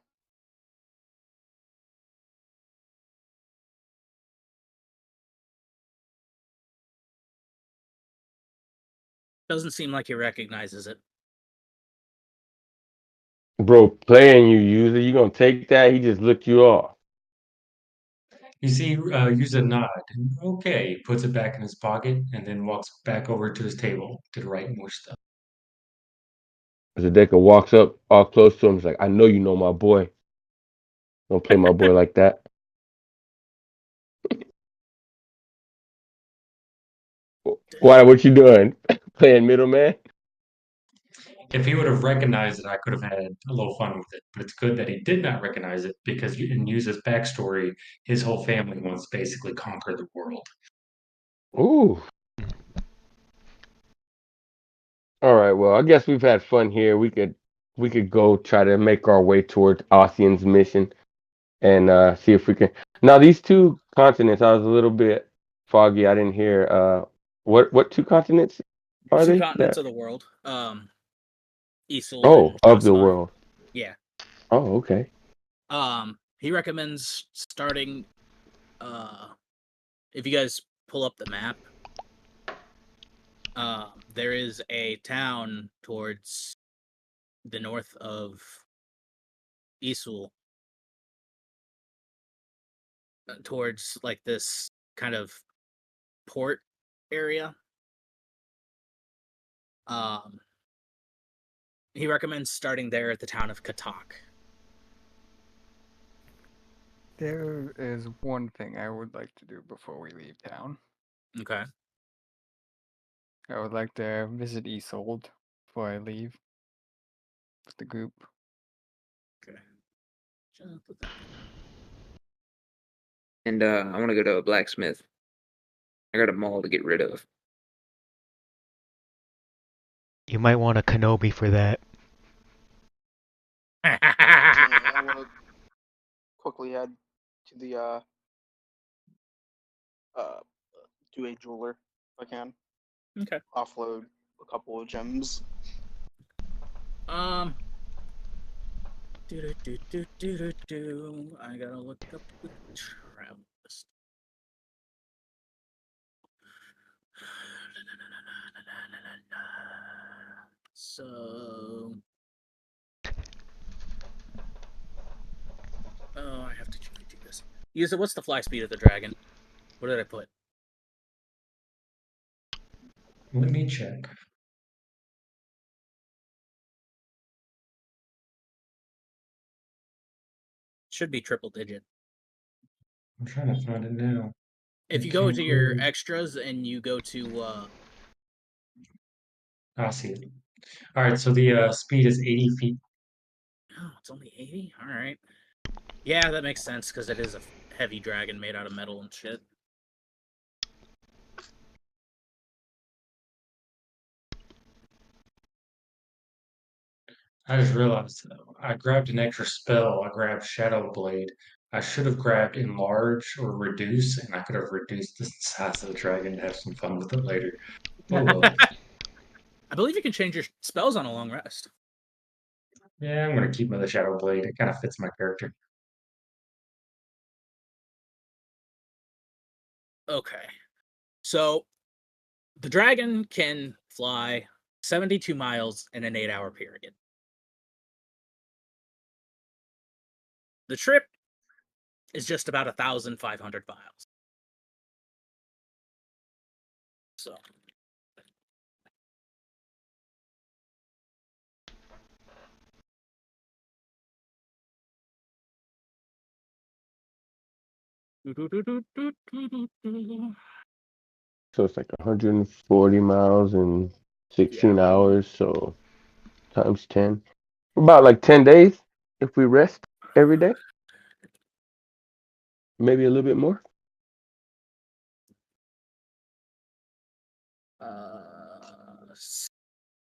S1: Doesn't seem like he recognizes it.
S6: Bro, playing you, user, you gonna take that? He just looked you off.
S2: You see, Yuza nod. Okay, puts it back in his pocket and then walks back over to his table to write more stuff.
S6: Zedeka walks up all close to him. He's like, I know you know my boy. Don't play my boy like that. Why? What you doing? Playing middleman?
S2: If he would have recognized it, I could have had a little fun with it. But it's good that he did not recognize it because in Yuza's backstory, his whole family wants to basically conquer the world.
S6: Ooh. All right. Well, I guess we've had fun here. We could go try to make our way towards Ossian's mission and see if we can. Now these two continents. I was a little bit foggy. I didn't hear. What two continents are
S1: Two
S6: they?
S1: continents of the world. Isul
S6: Oh,
S1: and
S6: of the
S1: Josmar.
S6: world.
S1: Yeah.
S6: Oh, okay.
S1: He recommends starting. If you guys pull up the map, there is a town towards the north of Isul, towards like this kind of port area. He recommends starting there at the town of Katak.
S5: There is one thing I would like to do before we leave town.
S1: Okay.
S5: I would like to visit Isolde before I leave with the group.
S1: Okay. Just put that down.
S4: And I want to go to a blacksmith. I got a mall to get rid of.
S3: You might want a Kenobi for that.
S7: Yeah, I want to quickly head to the to a jeweler if I can.
S1: Okay.
S7: Offload a couple of gems.
S1: I gotta look up the travel list. So, I have to do this. Use it. What's the fly speed of the dragon? What did I put?
S2: Let me check.
S1: Should be triple digit.
S2: I'm trying to find it now.
S1: If you go to your extras and you go to
S2: I see it. All right, so the speed is 80 feet.
S1: oh, it's only 80? All right. Yeah, that makes sense because it is a heavy dragon made out of metal and shit.
S2: I just realized I grabbed an extra spell. I grabbed Shadow Blade. I should have grabbed Enlarge or Reduce, and I could have reduced the size of the dragon to have some fun with it later. Oh well.
S1: I believe you can change your spells on a long rest.
S2: Yeah, I'm gonna keep my the Shadow Blade. It kind of fits my character.
S1: Okay. So the dragon can fly 72 miles in an 8-hour period. The trip is just about 1,500 miles. So
S6: So it's like 140 miles in 16 hours. So times 10. About like 10 days if we rest every day. Maybe a little bit more.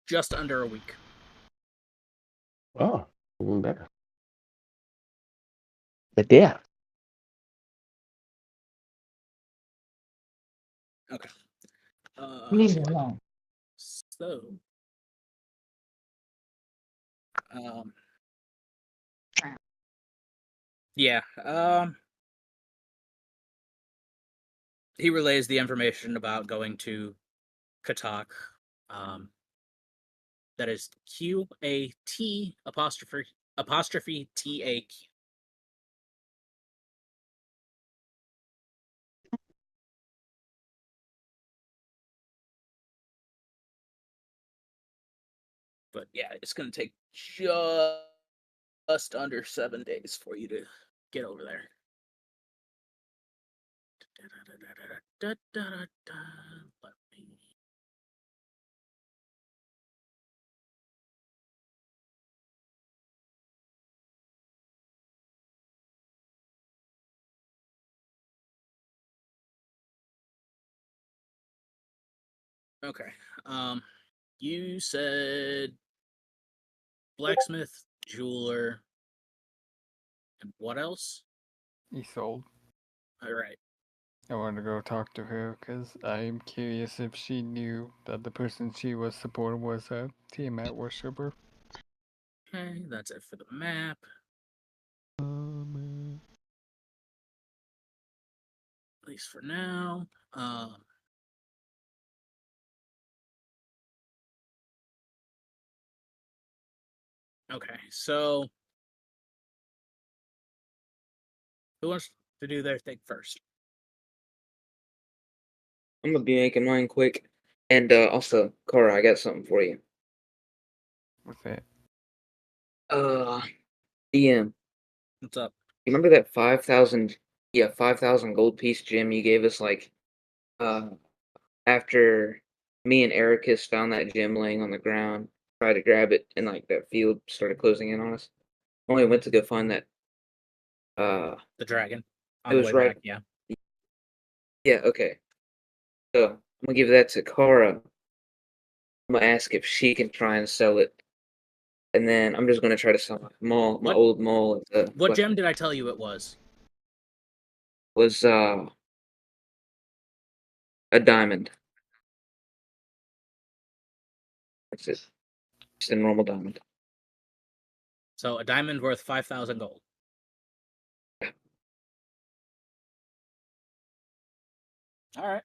S1: just under a week.
S6: Oh, even better. But yeah.
S1: Okay.
S8: Leave it alone.
S1: So, um, yeah, he relays the information about going to Katak. That is QAT apostrophe TAQ. But yeah, it's gonna take just under 7 days for you to get over there. Let me- Okay. You said blacksmith, jeweler, and what else?
S5: Isolde.
S1: All right.
S5: I want to go talk to her because I'm curious if she knew that the person she was supporting was a Tiamat worshiper.
S1: Okay, that's it for the map. At least for now. Okay, so who wants to do their thing first?
S4: I'm gonna be making mine quick. And also, Cora, I got something for you.
S5: What's that?
S4: DM,
S1: What's up?
S4: you remember that 5,000 gold piece gem you gave us, like, after me and Ericus found that gem laying on the ground, tried to grab it, and like that field started closing in on us. Only went to go find that.
S1: The dragon. On
S4: It
S1: the
S4: was
S1: way
S4: right.
S1: back, yeah.
S4: Yeah. Okay. So I'm gonna give that to Cora. I'm gonna ask if she can try and sell it, and then I'm just gonna try to sell my
S1: What-
S4: old mall.
S1: What gem did I tell you it was?
S4: Was a diamond. That's it. Just a normal diamond.
S1: So a diamond worth 5,000 gold. All right.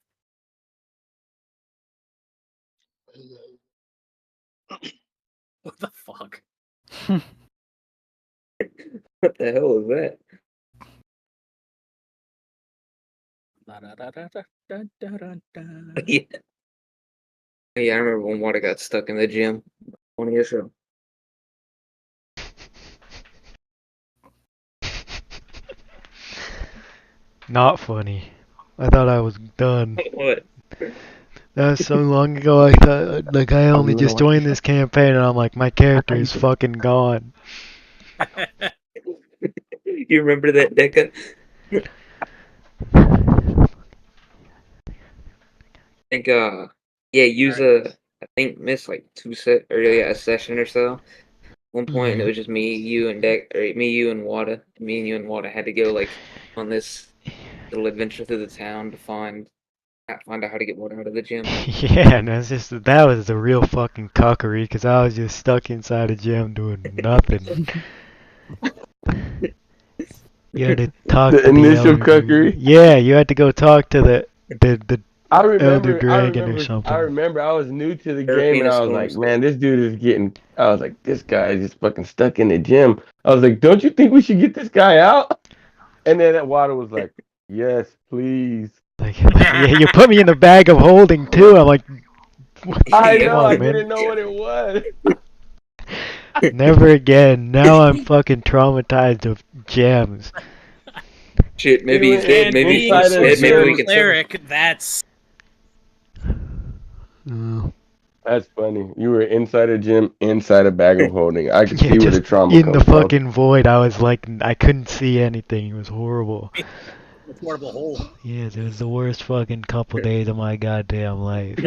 S1: What the fuck?
S4: What the hell is that?
S1: Da-da-da-da-da-da-da-da.
S4: Yeah. Yeah, I remember when water got stuck in the gym on your show.
S3: Not funny. I thought I was done.
S4: What?
S3: That was so long ago. I thought, like, I only
S6: you wanna
S3: just
S6: watch
S3: joined
S6: the
S3: this campaign, and I'm like, my character is
S6: show?
S3: fucking gone.
S4: You remember that, Deca? I think use I think missed like a session or so. One point, and it
S3: Yeah.
S4: was just me, you, and me, you, and Wada. Me and you and Wada had to go like on this little adventure through the town to find out how to get water out of the gym.
S3: Yeah, and that was the real fucking cuckery, because I was just stuck inside a gym doing nothing. You had to talk
S6: The
S3: to the
S6: initial
S3: elder dude.
S6: cuckery?
S3: Yeah, you had to go talk to the
S6: I
S3: elder
S6: remember, I
S3: dragon or
S6: remember, I
S3: something.
S6: remember. I was new to the game, and
S4: Serafina
S6: I was like,
S4: Storms.
S6: "Man, this dude is getting." I was like, "This guy is just fucking stuck in the gym." I was like, "Don't you think we should get this guy out?" And then that water was like, "Yes, please."
S3: Like, yeah, you put me in the bag of holding too. I'm like,
S6: I
S3: come
S6: know, I
S3: on, man.
S6: didn't know what it was.
S3: Never again. Now I'm fucking traumatized of gems.
S4: Shit, maybe
S6: We
S4: he's
S6: went
S4: dead. Maybe
S1: Being
S6: inside
S1: a
S6: a
S4: maybe
S1: sorcerer
S4: we
S6: gym.
S4: can
S1: cleric, that's
S6: That's funny. You were inside a gym, inside a bag of holding. I could
S3: Yeah,
S6: see where the
S3: just
S6: trauma
S3: in the
S6: comes from.
S3: fucking void. I was like, I couldn't see anything. It was horrible.
S1: a portable hole.
S3: Yeah, it was the worst fucking couple days of my goddamn life.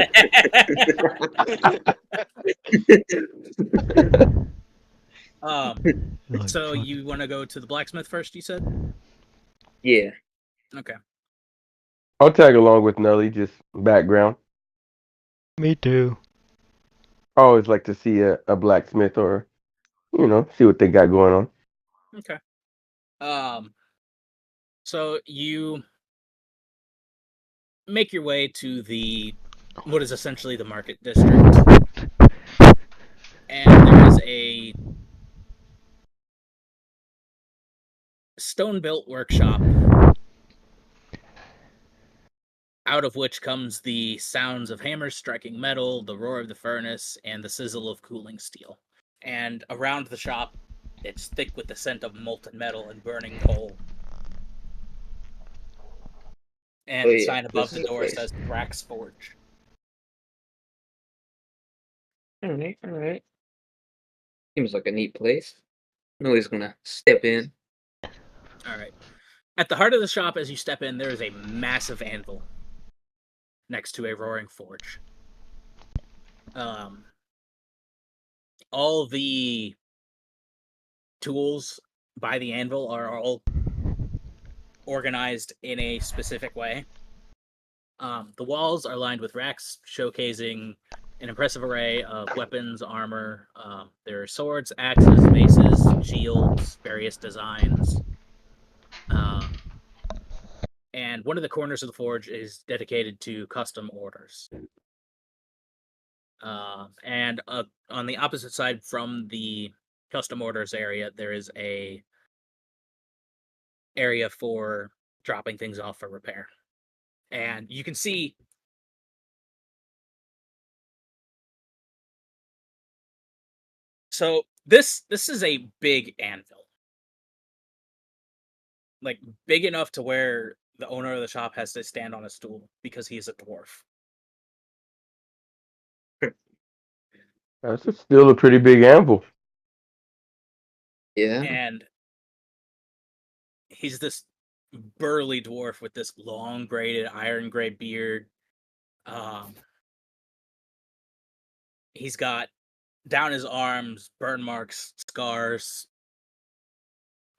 S3: Like,
S1: So
S3: fuck.
S1: you want to go to the blacksmith first? You said.
S4: Yeah.
S1: Okay.
S6: I'll tag along with Nelly, just background.
S3: Me too.
S6: I always like to see a blacksmith or, see what they got going on.
S1: Okay. So you make your way to what is essentially the market district, and there is a stone-built workshop, out of which comes the sounds of hammers striking metal, the roar of the furnace, and the sizzle of cooling steel. And around the shop, it's thick with the scent of molten metal and burning coal. And
S4: Oh
S1: the
S4: yeah,
S1: sign above
S4: this
S1: the
S4: is the
S1: door
S4: place.
S1: says Thrax Forge.
S4: All right. Seems like a neat place. Nobody's gonna step in.
S1: All right. At the heart of the shop, as you step in, there is a massive anvil next to a roaring forge. All the tools by the anvil are all organized in a specific way. The walls are lined with racks showcasing an impressive array of weapons, armor. There are swords, axes, maces, shields, various designs. And one of the corners of the forge is dedicated to custom orders. And on the opposite side from the custom orders area, there is a area for dropping things off for repair. And you can see so this is a big anvil. Like big enough to where the owner of the shop has to stand on a stool because he's a dwarf.
S6: That's still a pretty big anvil.
S4: Yeah.
S1: And he's this burly dwarf with this long braided iron gray beard. He's got down his arms burn marks, scars,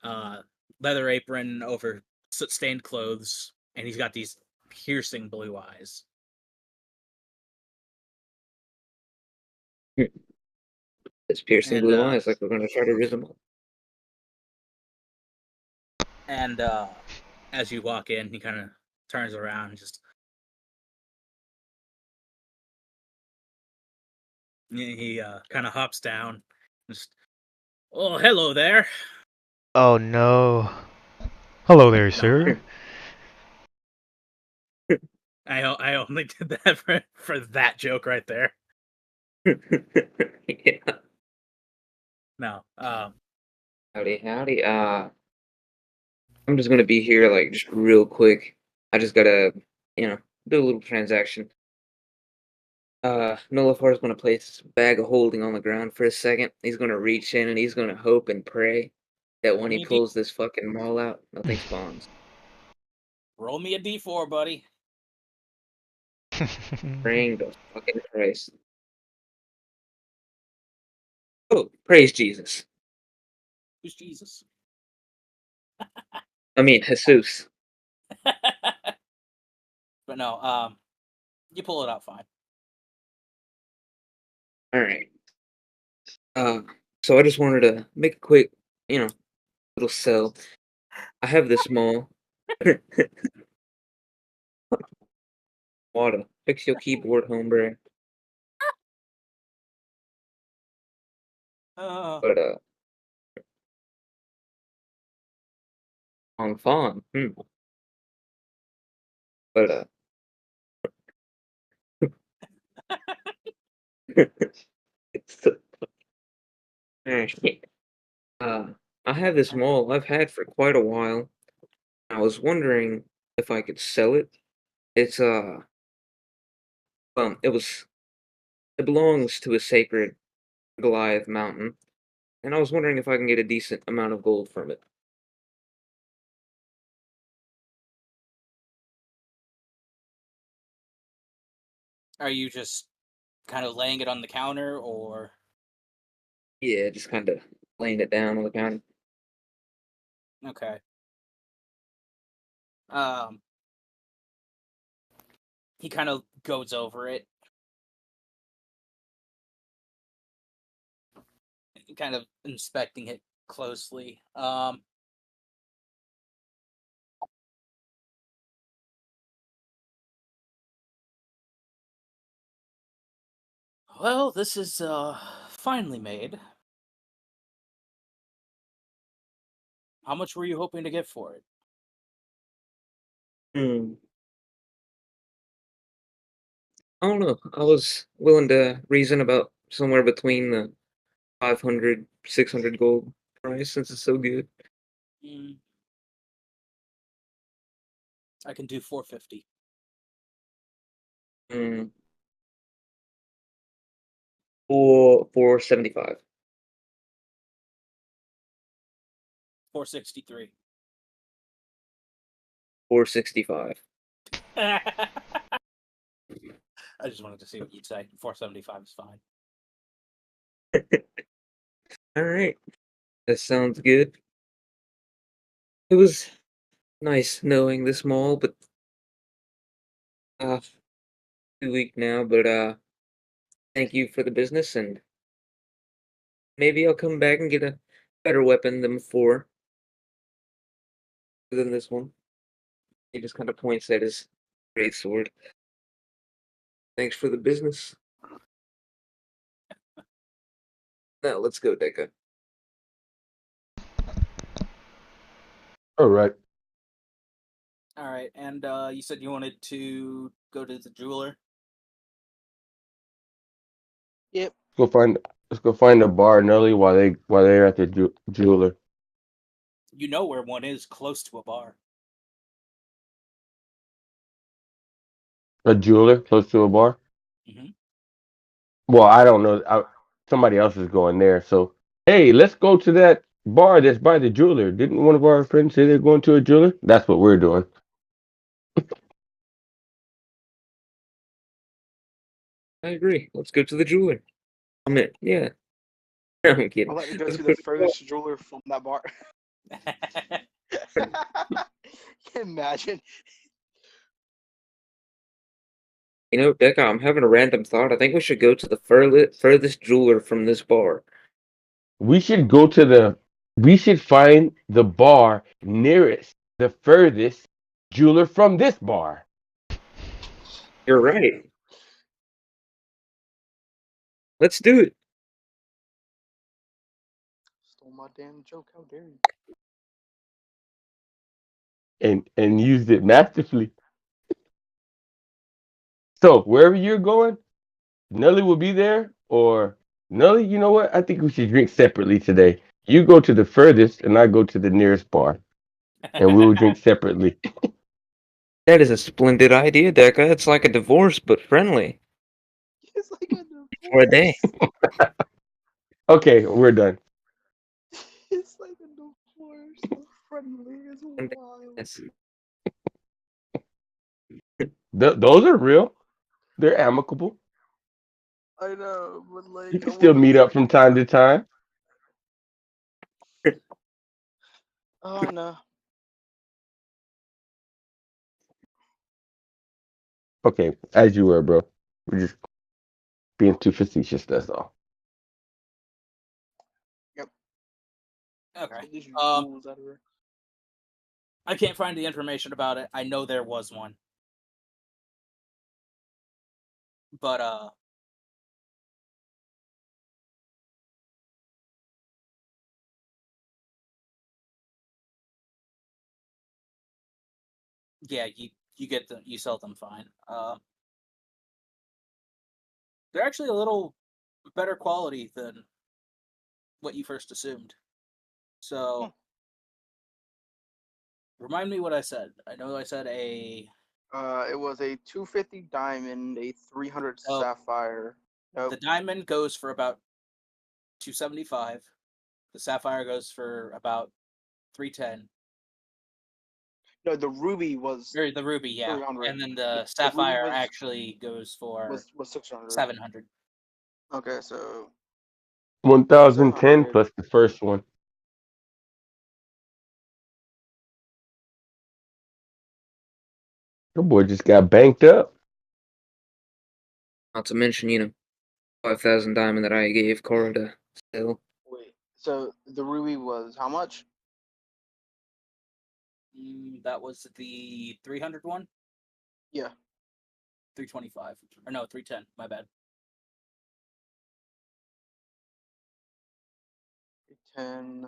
S1: leather apron over soot-stained clothes, and he's got these piercing blue eyes.
S4: It's piercing
S1: And,
S4: blue eyes, like we're gonna try to rizz him up.
S1: And as you walk in, he kind of turns around and just he kind of hops down. Just, oh, hello there.
S3: Oh no. Hello there, sir.
S1: I only did that for that joke right there.
S4: Yeah.
S1: No.
S4: Howdy. I'm just gonna be here, like, just real quick. I just gotta, do a little transaction. Nullifar's gonna place this bag of holding on the ground for a second. He's gonna reach in and he's gonna hope and pray that when he pulls this fucking maul out, nothing spawns.
S1: Roll me a d4, buddy.
S4: Praying to fucking Christ. Oh, praise Jesus.
S1: Who's Jesus?
S4: I mean, Jesus.
S1: But no, you pull it out fine.
S4: All right. So I just wanted to make a quick, little sell. I have this maul. Water. Fix your keyboard, hombre. But on fawn. But it's Alright. I have this maul I've had for quite a while. I was wondering if I could sell it. It's it belongs to a sacred Goliath mountain, and I was wondering if I can get a decent amount of gold from it.
S1: Are you just kind of laying it on the counter, or?
S4: Yeah, just kind of laying it down on the counter.
S1: Okay. He kind of goes over it, kind of inspecting it closely. Well, this is finely made. How much were you hoping to get for it?
S4: I don't know. I was willing to reason about somewhere between the 500, 600 gold price since it's so good.
S1: I can do 450.
S4: 475.
S1: 463.
S4: 465.
S1: I just wanted to see what you'd say. 475 is fine.
S4: All right. That sounds good. It was nice knowing this mall, but too weak now, but thank you for the business, and maybe I'll come back and get a better weapon than before, than this one. He just kind of points at his great sword. Thanks for the business. Now let's go, Deca.
S6: All right.
S1: All right, and you said you wanted to go to the jeweler.
S7: Yep.
S6: Let's go find a bar, Nelly, while they're at the jeweler.
S1: You know where one is close to a bar.
S6: A jeweler close to a bar.
S1: Mhm.
S6: Well, I don't know. Somebody else is going there. So, hey, let's go to that bar that's by the jeweler. Didn't one of our friends say they're going to a jeweler? That's what we're doing.
S4: I agree. Let's go to the jeweler. I'm in. Yeah. I'm kidding.
S7: I'd like to go
S4: Let's
S7: to
S4: go
S7: the
S4: to
S7: furthest jeweler from that bar. Imagine.
S4: You know, Deca, I'm having a random thought. I think we should go to the furthest jeweler from this bar.
S6: We should go to we should find the bar nearest the furthest jeweler from this bar.
S4: You're right. Let's do it.
S7: Stole my damn joke. How dare you?
S6: And used it masterfully. So wherever you're going, Nelly will be there. Or Nelly, you know what? I think we should drink separately today. You go to the furthest, and I go to the nearest bar, and we will drink separately.
S4: That is a splendid idea, Deca. It's like a divorce, but friendly.
S7: It's like a
S4: For a day.
S7: divorce.
S6: Okay, we're done.
S7: It's like a divorce. So friendly as wild.
S4: Yes.
S6: Those are real. They're amicable.
S7: I know, but like
S6: You can
S7: I
S6: still
S7: wouldn't
S6: meet
S7: like.
S6: up from time to time.
S7: Oh no.
S6: Okay, as you were, bro. We're just being too facetious. That's all.
S7: Yep.
S1: Okay.
S7: So these
S1: Um,
S7: rules out of here.
S1: I can't find the information about it. I know there was one, but yeah, you get them, you sell them fine. They're actually a little better quality than what you first assumed. So, remind me what I said. I know I said a.
S7: It was a 250 diamond, a 300
S1: Oh.
S7: sapphire. Nope.
S1: The diamond goes for about 275. The sapphire goes for about 310.
S7: No, the ruby was
S1: Or the ruby, yeah.
S7: 300.
S1: And then
S7: The
S1: the
S7: ruby
S1: sapphire
S7: was
S1: actually goes for
S7: was 600.
S1: 700.
S7: Okay, so
S6: 1010
S7: 700.
S6: plus the first one. Your boy just got banked up.
S4: Not to mention, 5,000 diamond that I gave Cora to sell.
S7: Wait, so the ruby was how much?
S1: That was the 300 one?
S7: Yeah.
S1: 325. Or no, 310. My bad.
S7: 10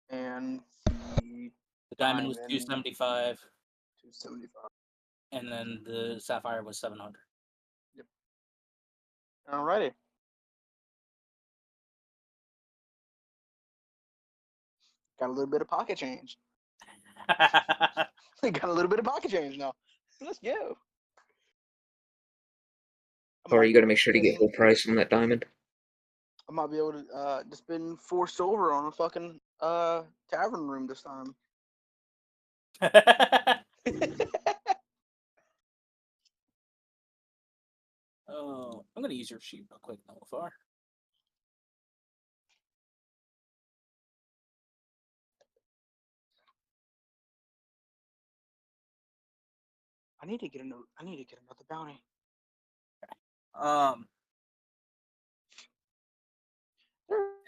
S7: and
S1: The diamond was 275.
S7: 275.
S1: And then the sapphire was 700.
S7: Yep. Alrighty. Got a little bit of pocket change. Got a little bit of pocket change now. Let's go.
S4: Or you gotta make sure to get full price on that diamond.
S7: I might be able to just spend 4 silver on a fucking tavern room this time.
S1: Oh, I'm gonna use your sheet real quick, Nullifier.
S7: I need to get another bounty.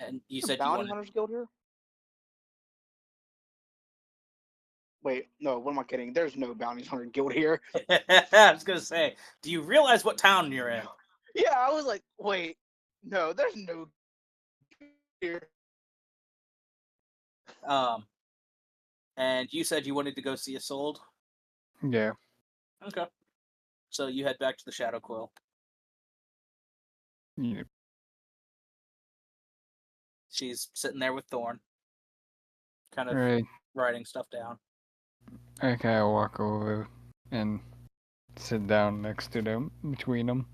S1: And you
S7: There's a
S1: said you
S7: bounty
S1: wanted.
S7: hunters guild here. Wait, no. What am I kidding? There's no bounty hunter guild here.
S1: I was gonna say, do you realize what town you're in?
S7: Yeah, I was like, wait, no, there's no here.
S1: And you said you wanted to go see Isolde.
S5: Yeah.
S1: Okay. So you head back to the Shadow Quill.
S5: Yeah.
S1: She's sitting there with Thorn, kind of
S5: Alright.
S1: writing stuff down.
S5: I kind of walk over and sit down next to them, between them.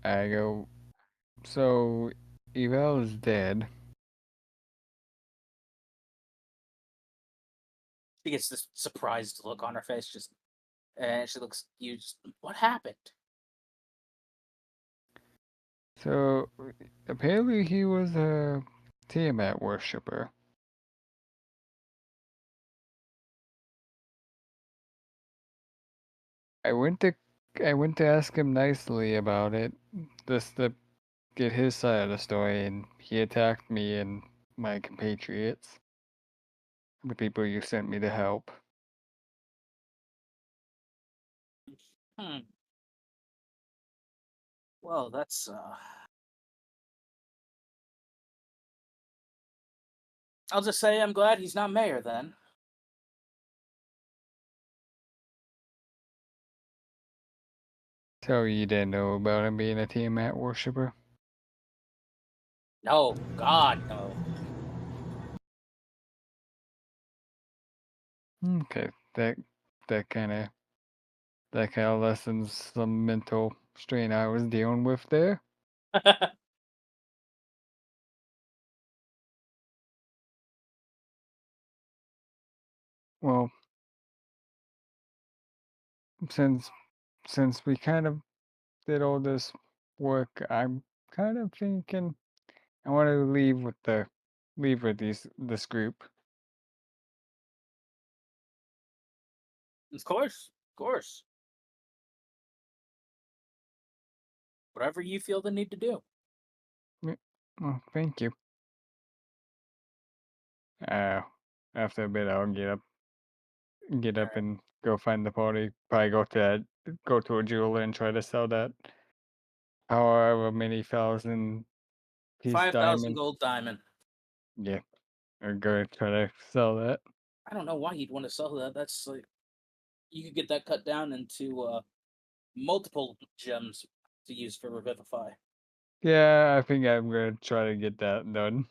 S5: I go, so Evel is dead.
S1: She gets this surprised look on her face, and she looks you. What happened?
S5: So apparently he was a Tiamat worshipper. I went to ask him nicely about it, just to get his side of the story, and he attacked me and my compatriots, the people you sent me to help.
S1: Well, that's I'll just say I'm glad he's not mayor then.
S5: So you didn't know about him being a Tiamat worshipper?
S1: No, God, no.
S5: Okay, that kind of lessens some mental strain I was dealing with there. Well, since we kind of did all this work, I'm kind of thinking I want to leave with this group.
S1: Of course. Whatever you feel the need to do.
S5: Well, thank you. After a bit, I'll get up and go find the party. Probably go to a jeweler and try to sell that however many thousand piece
S1: 5,000
S5: diamond.
S1: gold diamond.
S5: Yeah, I'm gonna try to sell that.
S1: I don't know why you'd want to sell that. That's like you could get that cut down into multiple gems to use for Revivify.
S5: Yeah, I think I'm gonna try to get that done.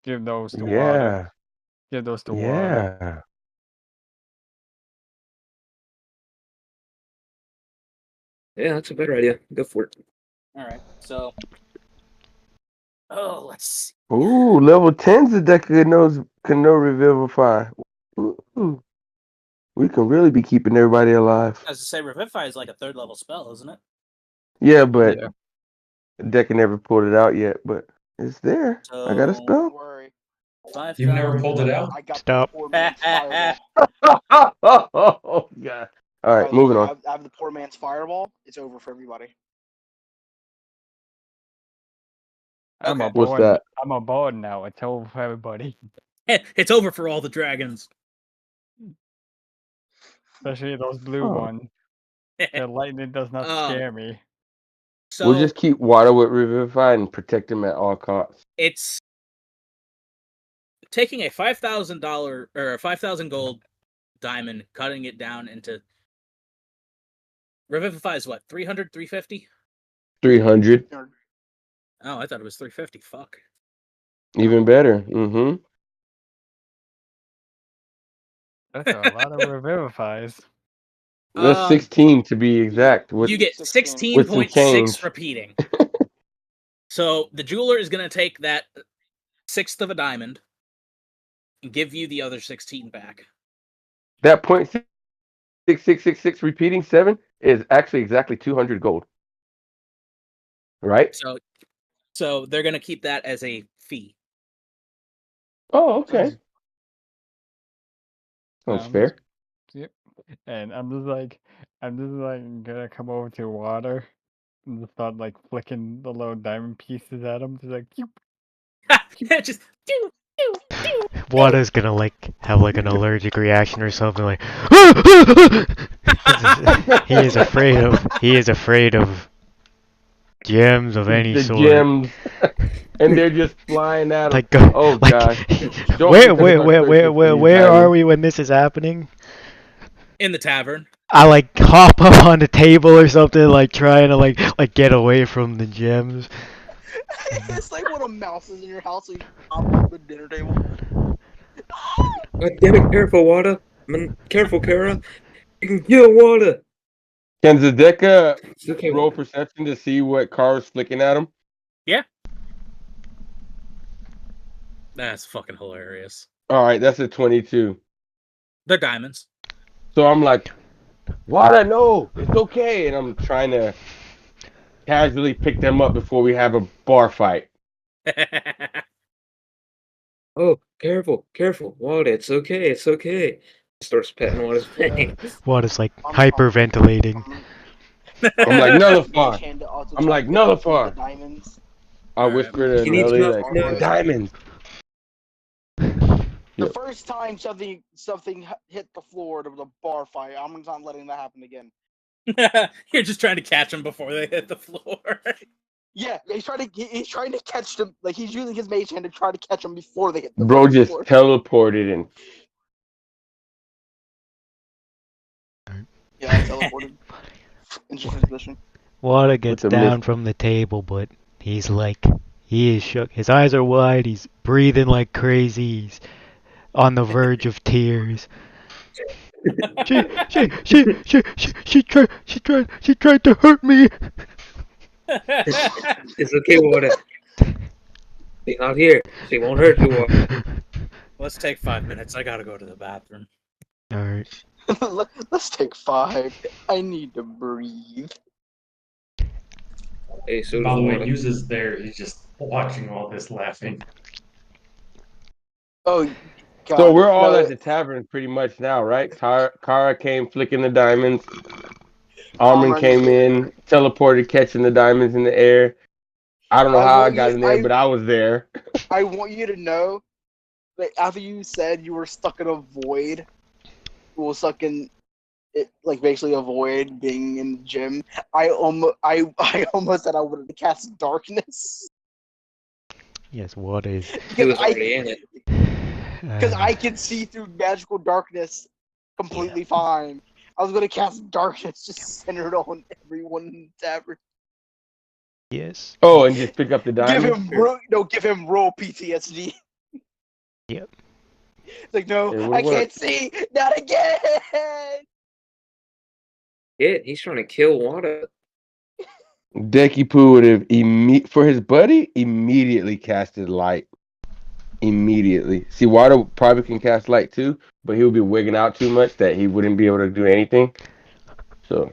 S5: Give those to water.
S6: Yeah.
S5: Give those to water.
S6: Yeah.
S4: Yeah, that's a better idea. Go for it.
S1: All right, so let's see.
S6: Ooh, level 10's the deck can know Revivify. Ooh. We can really be keeping everybody alive.
S1: As I say, Revivify is like a 3rd level spell, isn't it?
S6: Yeah, but
S5: Yeah.
S6: Deck never pulled it out yet, but it's there. I got a
S1: So
S6: spell.
S7: Don't worry.
S1: 5,000.
S2: You've never pulled it out?
S7: I got
S3: Stop.
S7: the poor man's fireball.
S6: Oh god. All right,
S7: By the
S6: moving
S7: way,
S6: on.
S7: I have the poor man's fireball. It's over for everybody.
S5: I'm
S1: Okay.
S5: a
S6: What's
S5: board.
S6: that?
S5: I'm a board now. It's over for everybody,
S1: It's over for all the dragons.
S5: especially those blue
S6: Oh.
S5: ones. The lightning does not scare me.
S1: So
S6: We'll just keep water with Revivify and protect him at all costs.
S1: it's taking a $5,000 or a 5,000 gold diamond, cutting it down into Revivify is what, 300, 350?
S6: 300.
S1: Oh, I thought it was 350. Fuck.
S6: Even better. Mm-hmm.
S5: That's a lot of revivifies.
S6: That's 16 to be exact.
S1: You get
S7: 16.
S6: With some
S1: 16.6
S6: change.
S1: repeating. So the jeweler is going to take that 1/6 of a diamond and give you the other 16 back.
S6: That 0.6666 repeating 7 is actually exactly 200 gold. Right?
S1: So they're going to keep that as a fee.
S6: Oh, okay. Sounds fair.
S5: Yep. And I'm just like gonna come over to water and just start like flicking the little diamond pieces at him, just like
S1: Just do, do, do.
S3: Water's gonna like have like an allergic reaction or something like. He is afraid of gems of any
S6: The
S3: sort.
S6: gems, and they're just flying at him.
S3: Like,
S6: Oh
S3: like,
S6: gosh!
S3: where are we when this is happening?
S1: In the tavern.
S3: I like hop up on the table or something, like trying to like get away from the gems.
S7: It's like when a mouse is in your house, so you hop on the dinner table.
S4: God damn it! Careful, Water. Careful, Kara. You can kill Water.
S6: Can Zedeka
S4: It's okay.
S6: roll perception to see what Kara's flicking at him?
S1: Yeah. That's fucking hilarious.
S6: All right, that's a 22.
S1: They're diamonds.
S6: So I'm like, Water, no, it's okay, and I'm trying to casually pick them up before we have a bar fight.
S4: Oh, careful, Water. It's okay. It's okay. Starts patting Water's face.
S3: Water's like
S7: I'm-
S3: hyperventilating.
S6: I'm like, nullify.
S7: Mage-hand to also
S6: I'm
S7: try
S6: like,
S7: to pick up
S6: nullify.
S7: the diamonds.
S6: I whisper to
S4: He needs
S6: Nelly,
S4: milk,
S6: like,
S4: no.
S6: the diamonds.
S7: The
S6: Yep.
S7: first time something hit the floor, there was a bar fight. I'm not letting that happen again.
S1: You're just trying to catch them before they hit the floor.
S7: Yeah, he's trying to catch them. Like he's using his mage hand to try to catch them before they hit the
S6: Bro just
S7: floor.
S6: teleported and
S7: Yeah, I teleported. Interesting position.
S3: Water gets
S6: With a
S3: down
S6: mist.
S3: from the table, but he is shook. His eyes are wide. He's breathing like crazy. He's on the verge of tears. She tried to hurt me.
S4: It's okay, Water. She's not here. She won't hurt you, Water.
S1: Let's take 5 minutes. I gotta go to the bathroom.
S3: All right.
S7: Let's take 5. I need to breathe.
S4: Hey, so
S2: By
S4: does
S2: the way,
S4: Water.
S2: Yuza's there. He's just watching all this laughing.
S7: Oh, God.
S6: so we're all
S7: no,
S6: at the tavern pretty much now, right? Kara came flicking the diamonds. Armin
S7: Amran
S6: came in, teleported, catching the diamonds in the air. I don't know how I got in there, but I was there.
S7: I want you to know that after you said you were stuck in a void, well, stuck in it, like basically a void being in the gym. I almost said I wanted to cast darkness
S3: Yes, water is.
S4: He was
S7: because
S4: already in it.
S7: I can see through magical darkness completely fine. I was gonna cast darkness just centered on everyone in the tavern.
S3: Yes.
S6: Oh, and just pick up the diamonds?
S7: Give him roll PTSD.
S3: Yep.
S7: It's like, no,
S6: It
S7: I
S6: would work.
S7: can't see, not again.
S4: Yeah, he's trying to kill Water.
S6: Deku Poo would have for his buddy immediately casted light. Immediately. See, Water probably can cast light too, but he would be wigging out too much that he wouldn't be able to do anything. So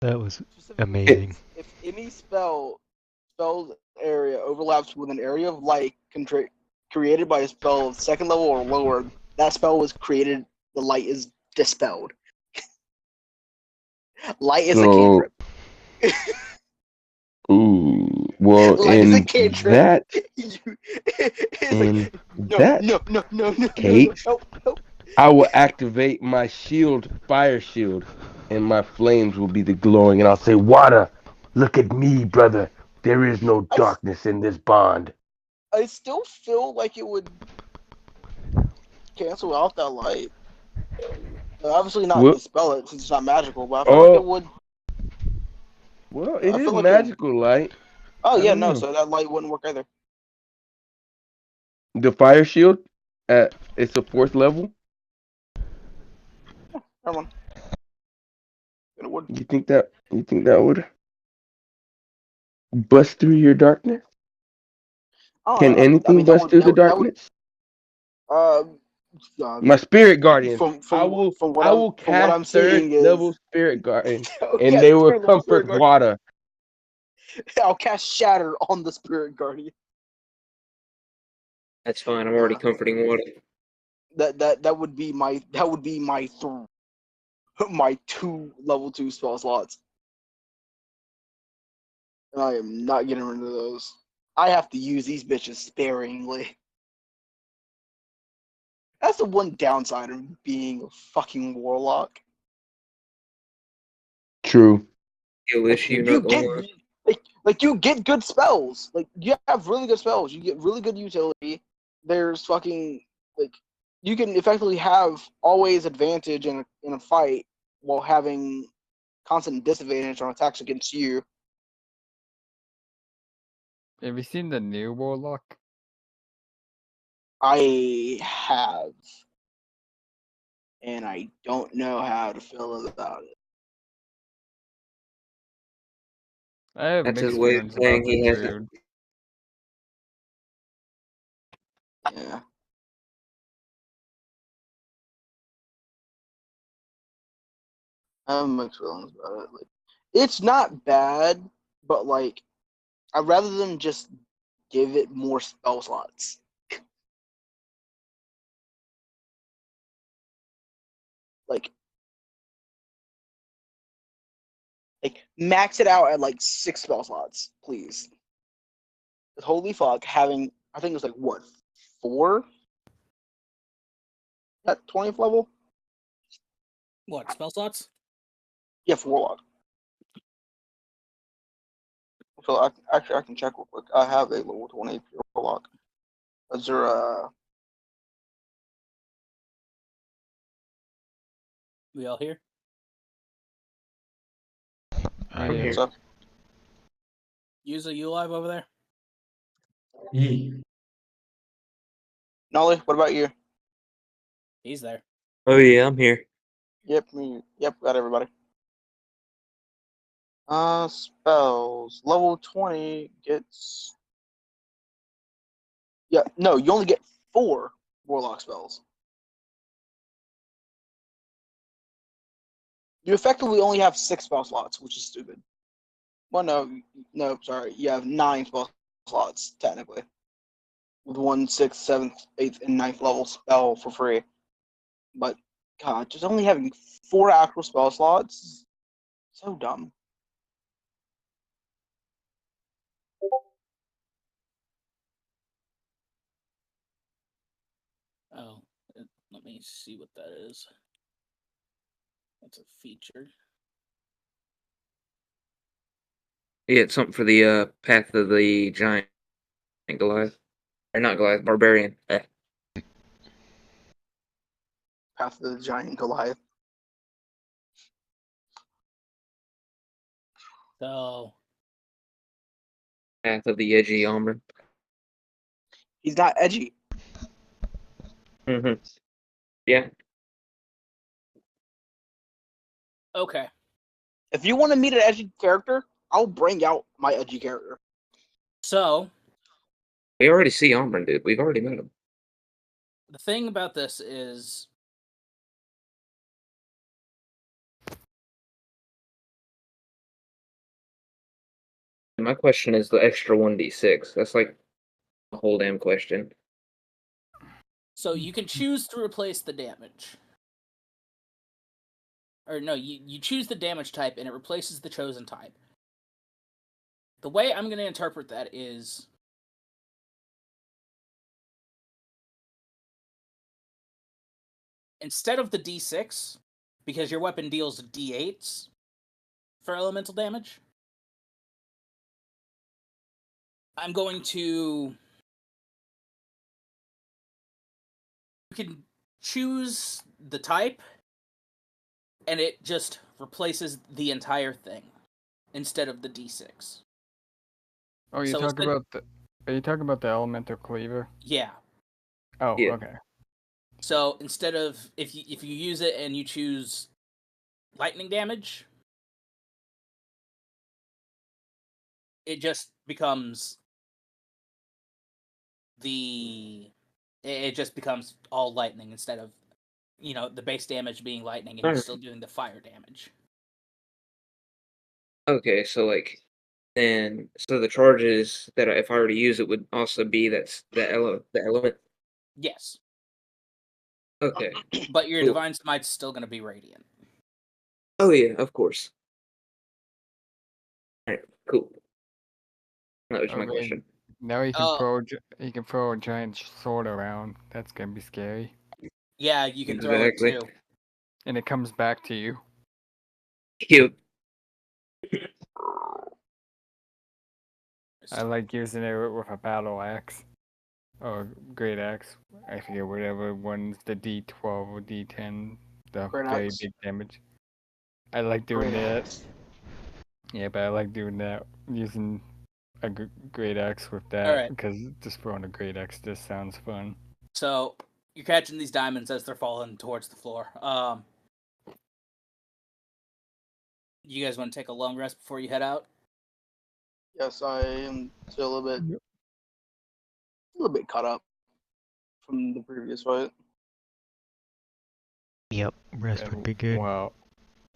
S3: That was amazing.
S7: If any spell's area overlaps with an area of light created by a spell of second level or lower, that spell was created. The light is dispelled. Light is a cantrip.
S6: Ooh, well,
S7: Light is a
S6: in
S7: cantrip.
S6: that
S7: No,
S6: case,
S7: no.
S6: I will activate my fire shield, and my flames will be the glowing, and I'll say, Water, look at me, brother. There is no darkness in this bond.
S7: I still feel like it would cancel out that light. Obviously not dispel it since it's not magical, but I feel like it would.
S6: Well, it is
S7: like
S6: magical light.
S7: Oh yeah, no,
S6: know.
S7: so that light wouldn't work either.
S6: The fire shield, it's a 4th level.
S7: Come on. It would.
S6: You think that would bust through your darkness? Can anything bust through the darkness? My spirit guardian. I will cast 3rd level spirit guardian, and they will comfort Water.
S7: I'll cast Shatter on the spirit guardian.
S4: That's fine. I'm already comforting Water.
S7: That would be my my 2 level 2 spell slots. And I am not getting rid of those. I have to use these bitches sparingly. That's the one downside of being a fucking warlock.
S6: True.
S4: Skill issue,
S7: You
S4: not
S7: get
S4: almost.
S7: you get good spells. Like you have really good spells. You get really good utility. There's fucking like you can effectively have always advantage in a fight while having constant disadvantage on attacks against you.
S5: Have you seen the new Warlock?
S7: I have, and I don't know how to feel about it.
S5: I have
S4: That's his
S5: mixed
S4: way of
S5: feelings
S4: saying
S5: about the
S4: he has it.
S5: Druid.
S7: Yeah. I have mixed feelings about it. Like, it's not bad, but like, I'd rather them just give it more spell slots. Like max it out at like 6 spell slots, please. But holy fuck, having I think it's like what 4 at 20th level?
S1: What, spell slots?
S7: Yeah, for warlock. So I can check real quick. I have a level 20 warlock. Is there
S1: We all here?
S3: I'm
S5: Yeah.
S3: here.
S7: so
S1: Yuza, you alive over there?
S2: Ye.
S7: Nolly? What about you?
S1: He's there.
S4: Oh yeah, I'm here.
S7: Yep, got everybody. Spells. Level 20 gets. Yeah, no, you only get 4 warlock spells. You effectively only have 6 spell slots, which is stupid. Well, no, sorry. You have 9 spell slots, technically. With 1, 6, 7th, 8th, and 9th level spell for free. But, God, just only having 4 actual spell slots, so dumb.
S1: Oh, let me see what that is. That's a feature.
S4: Yeah, it's something for the Path of the Giant Goliath. Or not Goliath, Barbarian.
S7: Path of the Giant Goliath.
S1: So,
S4: Path of the Edgy Armor.
S7: He's not edgy.
S4: Mm-hmm. Yeah.
S1: okay.
S7: If you want to meet an edgy character, I'll bring out my edgy character.
S1: So,
S4: We already see Armor, dude. We've already met him.
S1: the thing about this is
S4: And my question is the extra 1d6. That's like the whole damn question.
S1: so you can choose to replace the damage. Or no, you choose the damage type and it replaces the chosen type. The way I'm going to interpret that is instead of the d6, because your weapon deals d8s for elemental damage, I'm going to... You can choose the type, and it just replaces the entire thing instead of the d6.
S5: Oh, you
S1: So
S5: talk
S1: instead-
S5: about the. Are you talking about the Elemental Cleaver?
S1: Yeah.
S5: Oh,
S4: Yeah.
S5: okay.
S1: So instead of if you use it and you choose lightning damage, it just becomes it just becomes all lightning instead of the base damage being lightning and you're still doing the fire damage.
S4: Okay, so like, then so the charges that if I were to use it would also be the element.
S1: Yes.
S4: Okay.
S1: But your
S4: Cool.
S1: divine smite's still going to be radiant.
S4: Oh yeah, of course. Alright, cool. That was my
S5: Okay.
S4: question.
S5: Now he can
S1: Oh.
S5: throw a giant sword around. That's gonna be scary.
S1: Yeah, you can throw it
S4: Exactly.
S1: too.
S5: And it comes back to you.
S4: Cute.
S5: I like using it with a battle axe. Or great axe. I forget whatever one's the D12 or D10. The
S7: Great
S5: very
S7: axe.
S5: big damage. I like doing
S7: Great
S5: that.
S7: axe.
S5: Yeah, but I like doing that using a great axe with that
S1: Alright.
S5: because just throwing a great axe just sounds fun.
S1: So you're catching these diamonds as they're falling towards the floor. You guys want to take a long rest before you head out?
S7: Yes, I am still a little bit caught up from the previous fight.
S3: Yep, rest would be good.
S5: Well,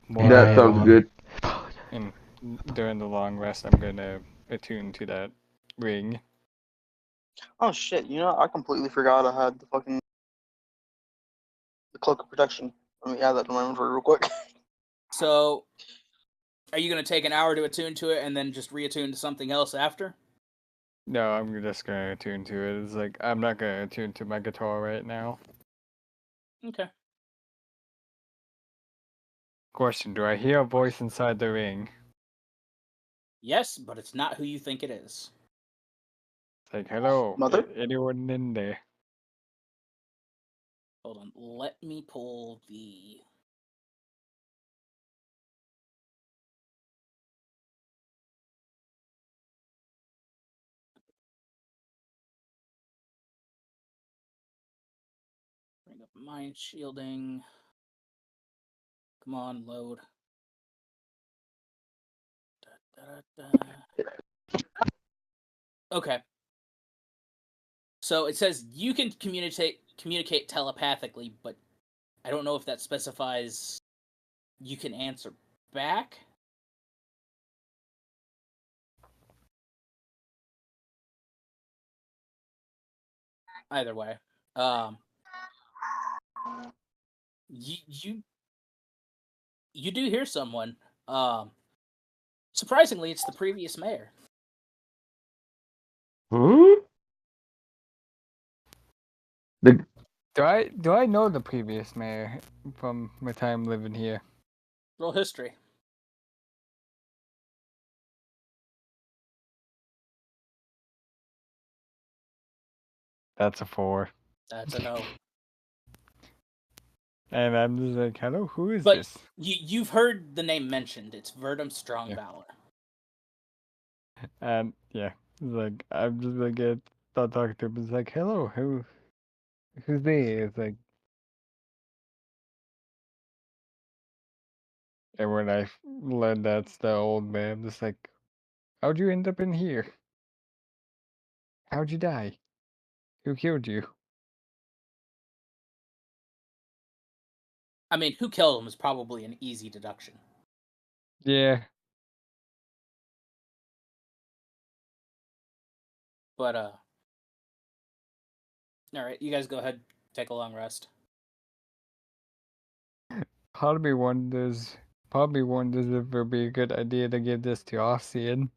S3: And
S6: That
S3: I
S6: sounds good.
S5: And during the long rest, I'm gonna attune to that ring.
S7: Oh shit! You know, I completely forgot I had the cloak of protection. Let me add that to my inventory real quick.
S1: So, are you going to take an hour to attune to it and then just reattune to something else after?
S5: No, I'm just gonna attune to it. It's like I'm not gonna attune to my guitar right now.
S1: Okay.
S5: Question: do I hear a voice inside the ring?
S1: Yes, but it's not who you think it is.
S5: It's like, hello,
S7: Mother?
S5: anyone in there?
S1: Hold on. Let me pull the... Bring up mind shielding. Come on, load. Okay. So it says you can communicate telepathically, but I don't know if that specifies you can answer back. Either way, you do hear someone. Surprisingly, it's the previous mayor.
S6: Hmm? The
S5: Do I know the previous mayor from my time living here?
S1: Roll history.
S5: That's a 4.
S1: That's a no.
S5: And I'm just like, hello, who is
S1: But
S5: this?
S1: you've heard the name mentioned. It's Verdum Strong
S5: Yeah.
S1: Valor.
S5: And yeah, it's like I'm just like start talking to him. It's like, hello, who's there? It's like, and when I learned that's the old man, I'm just like, how'd you end up in here? How'd you die? Who killed you?
S1: I mean, who killed him is probably an easy deduction.
S5: Yeah.
S1: But all right, you guys go ahead, take a long rest.
S5: Probably wonders if it would be a good idea to give this to Ossian.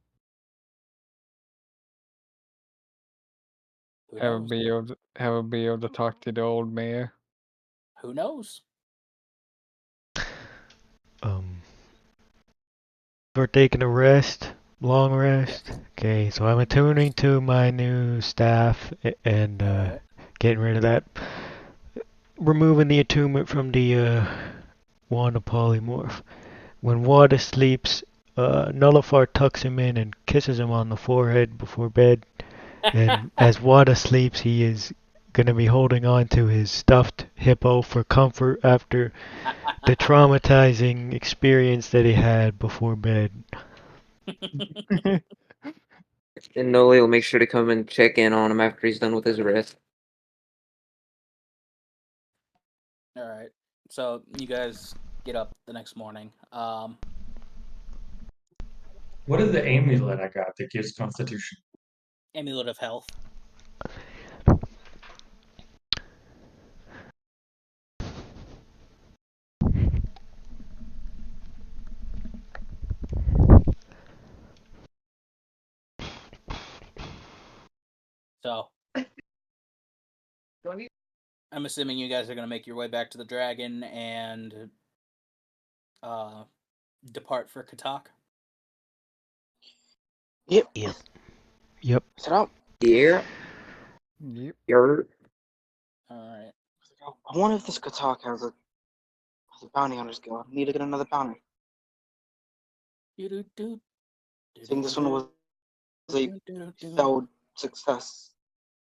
S1: Who
S5: Have
S1: knows?
S5: him be able to talk to the old mayor.
S1: Who knows?
S3: We're taking a rest, long rest.
S1: Yes.
S3: Okay, so I'm attuning to my new staff and
S1: Alright.
S3: getting rid of that. Removing the attunement from the Wanda polymorph. When Wanda sleeps, Nullifar tucks him in and kisses him on the forehead before bed. And as Wada sleeps, he is gonna be holding on to his stuffed hippo for comfort after the traumatizing experience that he had before bed.
S4: And Noli will make sure to come and check in on him after he's done with his rest.
S1: Alright. So you guys get up the next morning.
S2: What is the amulet I got that gives constitution?
S1: Amulet of Health. So, I'm assuming you guys are going to make your way back to the dragon and depart for Katak.
S7: Yep.
S3: Yep.
S7: Set out.
S4: Yeah.
S5: Yep.
S4: You're
S1: All
S7: I wonder if this Katak has a bounty hunter's guild. I need to get another bounty.
S1: right.
S7: I think this one was a failed success.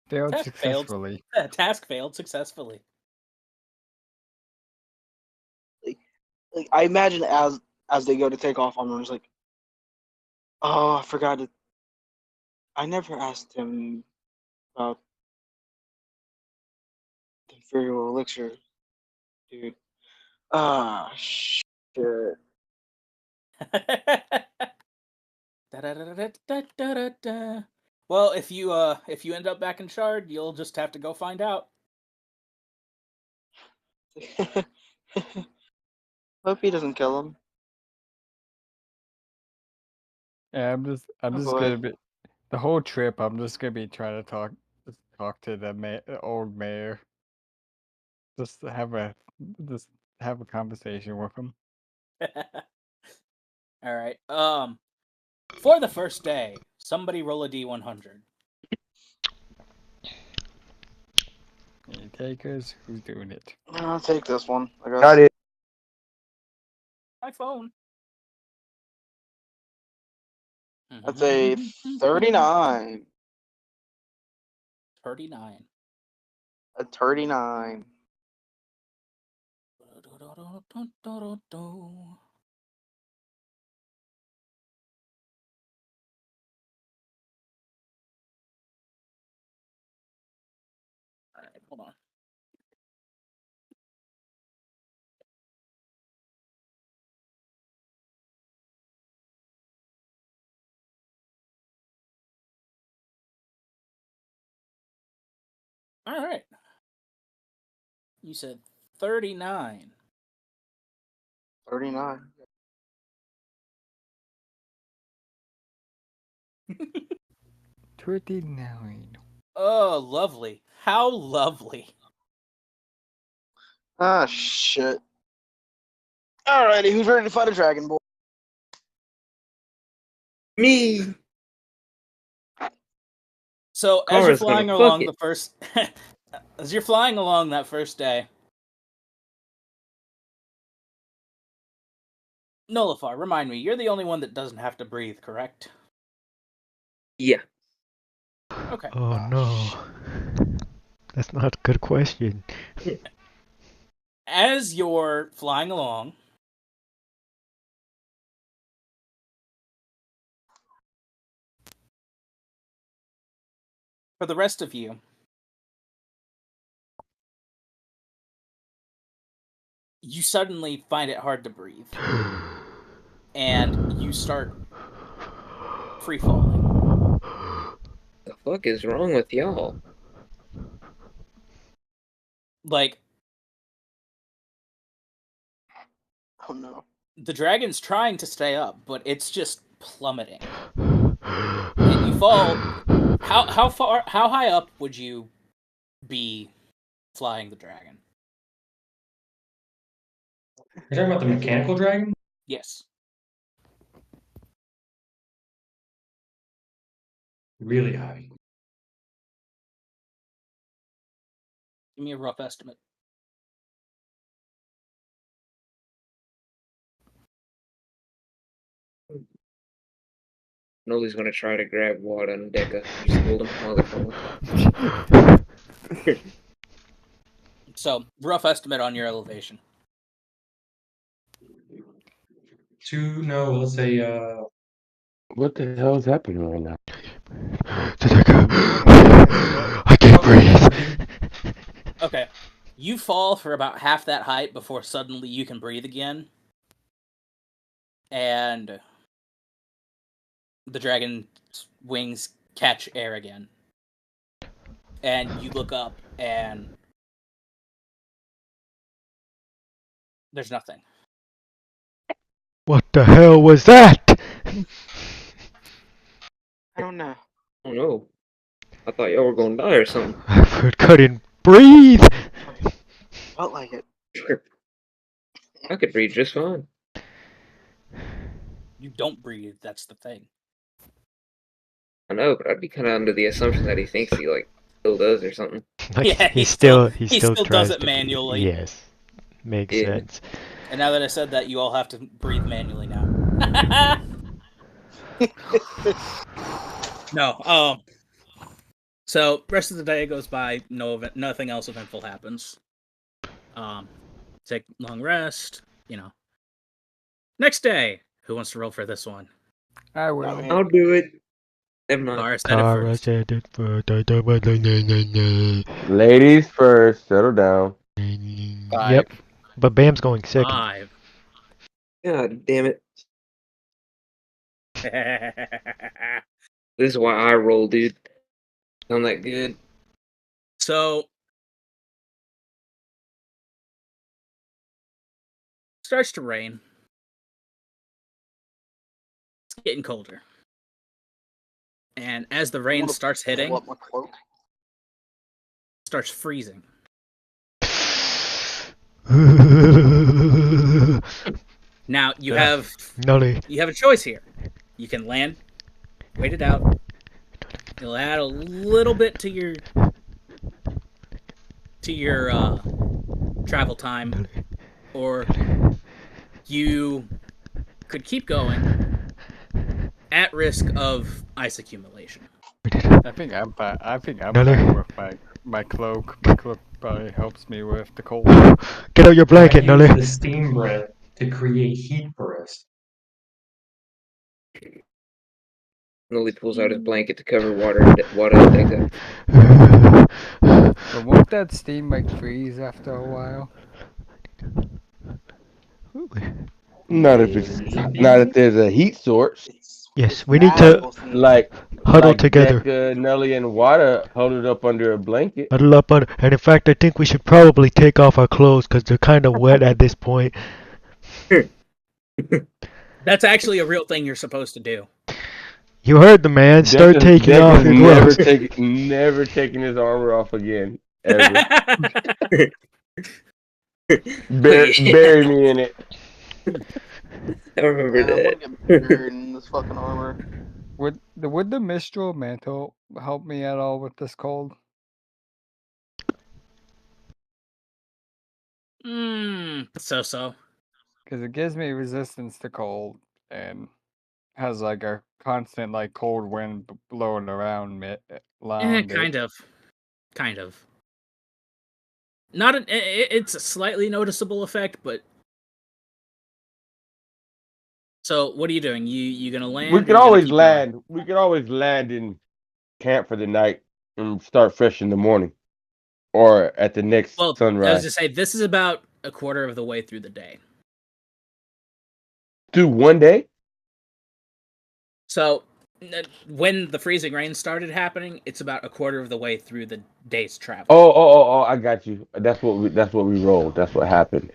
S5: Failed
S1: Task failed.
S5: successfully.
S1: Task failed successfully.
S7: Like I imagine as they go to take off, I'm just like, oh, I forgot it. I never asked him about the Imperial Elixir, dude. Ah, shit.
S1: Da-da-da-da-da-da-da-da. Well, if you end up back in Shard, you'll just have to go find out.
S7: Hope he doesn't kill him.
S5: Yeah, I'm just
S7: Oh,
S5: gonna
S7: boy.
S5: be the whole trip. I'm just gonna be trying to talk to the old mayor. Just have a conversation with him.
S1: All right. For the first day, somebody roll a D100.
S5: Any takers? Who's doing it?
S7: I'll take this one. I guess.
S6: Got it.
S1: My phone.
S7: That's a 39.
S1: 39.
S7: A 39.
S1: All right, hold on. All right. You said 39.
S7: 39.
S5: 39.
S1: Oh, lovely. How lovely.
S7: Ah, shit. Alrighty, who's ready to fight a dragon, boy?
S4: me.
S1: So as you're
S4: Kara's gonna
S1: flying
S4: fuck
S1: along
S4: it.
S1: the first, as you're flying along that first day, Nullifar, remind me, you're the only one that doesn't have to breathe, correct?
S4: Yeah.
S1: Okay.
S3: Oh no. That's not a good question.
S1: As you're flying along, for the rest of you, you suddenly find it hard to breathe. And you start free falling.
S4: The fuck is wrong with y'all?
S1: Like,
S7: Oh no.
S1: the dragon's trying to stay up, but it's just plummeting. And you fall. How high up would you be flying the dragon?
S2: You're talking about the mechanical dragon?
S1: Yes.
S2: Really high.
S1: Give me a rough estimate.
S4: Noli's gonna try to grab Water and Deca. Just hold him while they're falling.
S1: So, rough estimate on your elevation.
S2: Let's say
S6: What the hell is happening right now?
S3: I can't breathe.
S1: Okay. You fall for about half that height before suddenly you can breathe again. And the dragon's wings catch air again. And you look up and there's nothing.
S3: What the hell was that?
S7: I don't know.
S4: Oh no. I thought y'all were gonna die or something.
S3: I couldn't breathe.
S7: Felt like it.
S4: I could breathe just fine.
S1: You don't breathe. That's the thing.
S4: I know, but I'd be kind of under the assumption that he thinks he like still does or something.
S3: Like
S1: Yeah,
S3: he
S1: he
S3: still
S1: still
S3: tries
S1: does it
S3: to.
S1: manually.
S3: Yes, makes
S4: Yeah.
S3: sense.
S1: And now that I said that, you all have to breathe manually now. No. So rest of the day goes by. Nothing else eventful happens. Take long rest. Next day. Who wants to roll for this one?
S5: I will.
S4: I'll do it. Never mind.
S1: Kara said it
S3: Kara
S1: first.
S3: said it first.
S6: Ladies first, settle down.
S3: Yep. But Bam's going second.
S1: 5.
S4: God damn it. This is why I roll, dude. I'm that good.
S1: So starts to rain. It's getting colder. And as the rain
S7: wanna
S1: starts
S7: Pull
S1: hitting,
S7: up my cloak.
S1: it starts freezing. Now you have
S3: Nolly.
S1: a choice here. You can land, wait it out. You'll add a little bit to your travel time, or you could keep going at risk of ice accumulation.
S5: I think I'm fine.
S3: Nolly.
S5: Fine with my cloak. My cloak probably helps me with the cold.
S3: Get out your blanket,
S2: I
S3: Nolly.
S2: use the steam breath to create heat for us.
S4: Nolly pulls out his blanket to cover water and Deca.
S5: But won't that steam like freeze after a while?
S6: Not if there's a heat source.
S3: Yes, we need to
S6: Like
S3: huddle together.
S6: Deca, Nelly, and Wada huddled up under a blanket.
S3: Huddle up on, and in fact, I think we should probably take off our clothes because they're kind of wet at this point.
S1: That's actually a real thing you're supposed to do.
S3: You heard the man. Start taking off your clothes.
S6: Never taking his armor off again. Ever. Bury me in it.
S4: I remember
S7: Man, I'm
S4: that.
S7: gonna get buried in this fucking armor.
S5: Would the Mistral Mantle help me at all with this cold?
S1: So.
S5: Because it gives me resistance to cold and has like a constant like cold wind blowing around me.
S1: Kind of. It's a slightly noticeable effect, but. So what are you doing? You gonna land?
S6: We
S1: or
S6: could
S1: you gonna
S6: always
S1: keep
S6: land.
S1: going?
S6: We could always land in camp for the night and start fresh in the morning, or at the next
S1: Well, I was
S6: sunrise.
S1: to say this is about a quarter of the way through the day.
S6: Do one day?
S1: So when the freezing rain started happening, it's about a quarter of the way through the day's travel.
S6: Oh! I got you. That's what we rolled. That's what happened.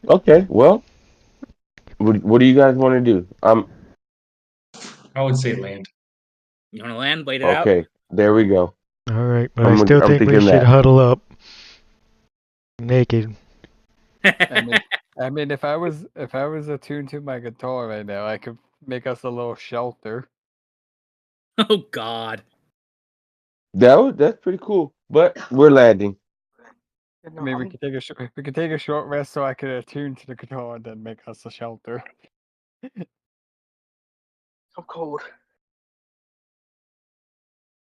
S6: Okay, well, what do you guys want to do?
S2: I would say land.
S1: You want to land? Wait it out.
S6: Okay. There we go.
S3: All right, but
S6: I'm
S3: I still think we
S6: thinking
S3: should
S6: that.
S3: huddle up naked.
S5: I mean, if I was attuned to my guitar right now, I could make us a little shelter.
S1: Oh God.
S6: That's pretty cool. But we're landing.
S5: I mean, we could take a short rest so I could attune to the guitar and then make us a shelter.
S7: I'm cold.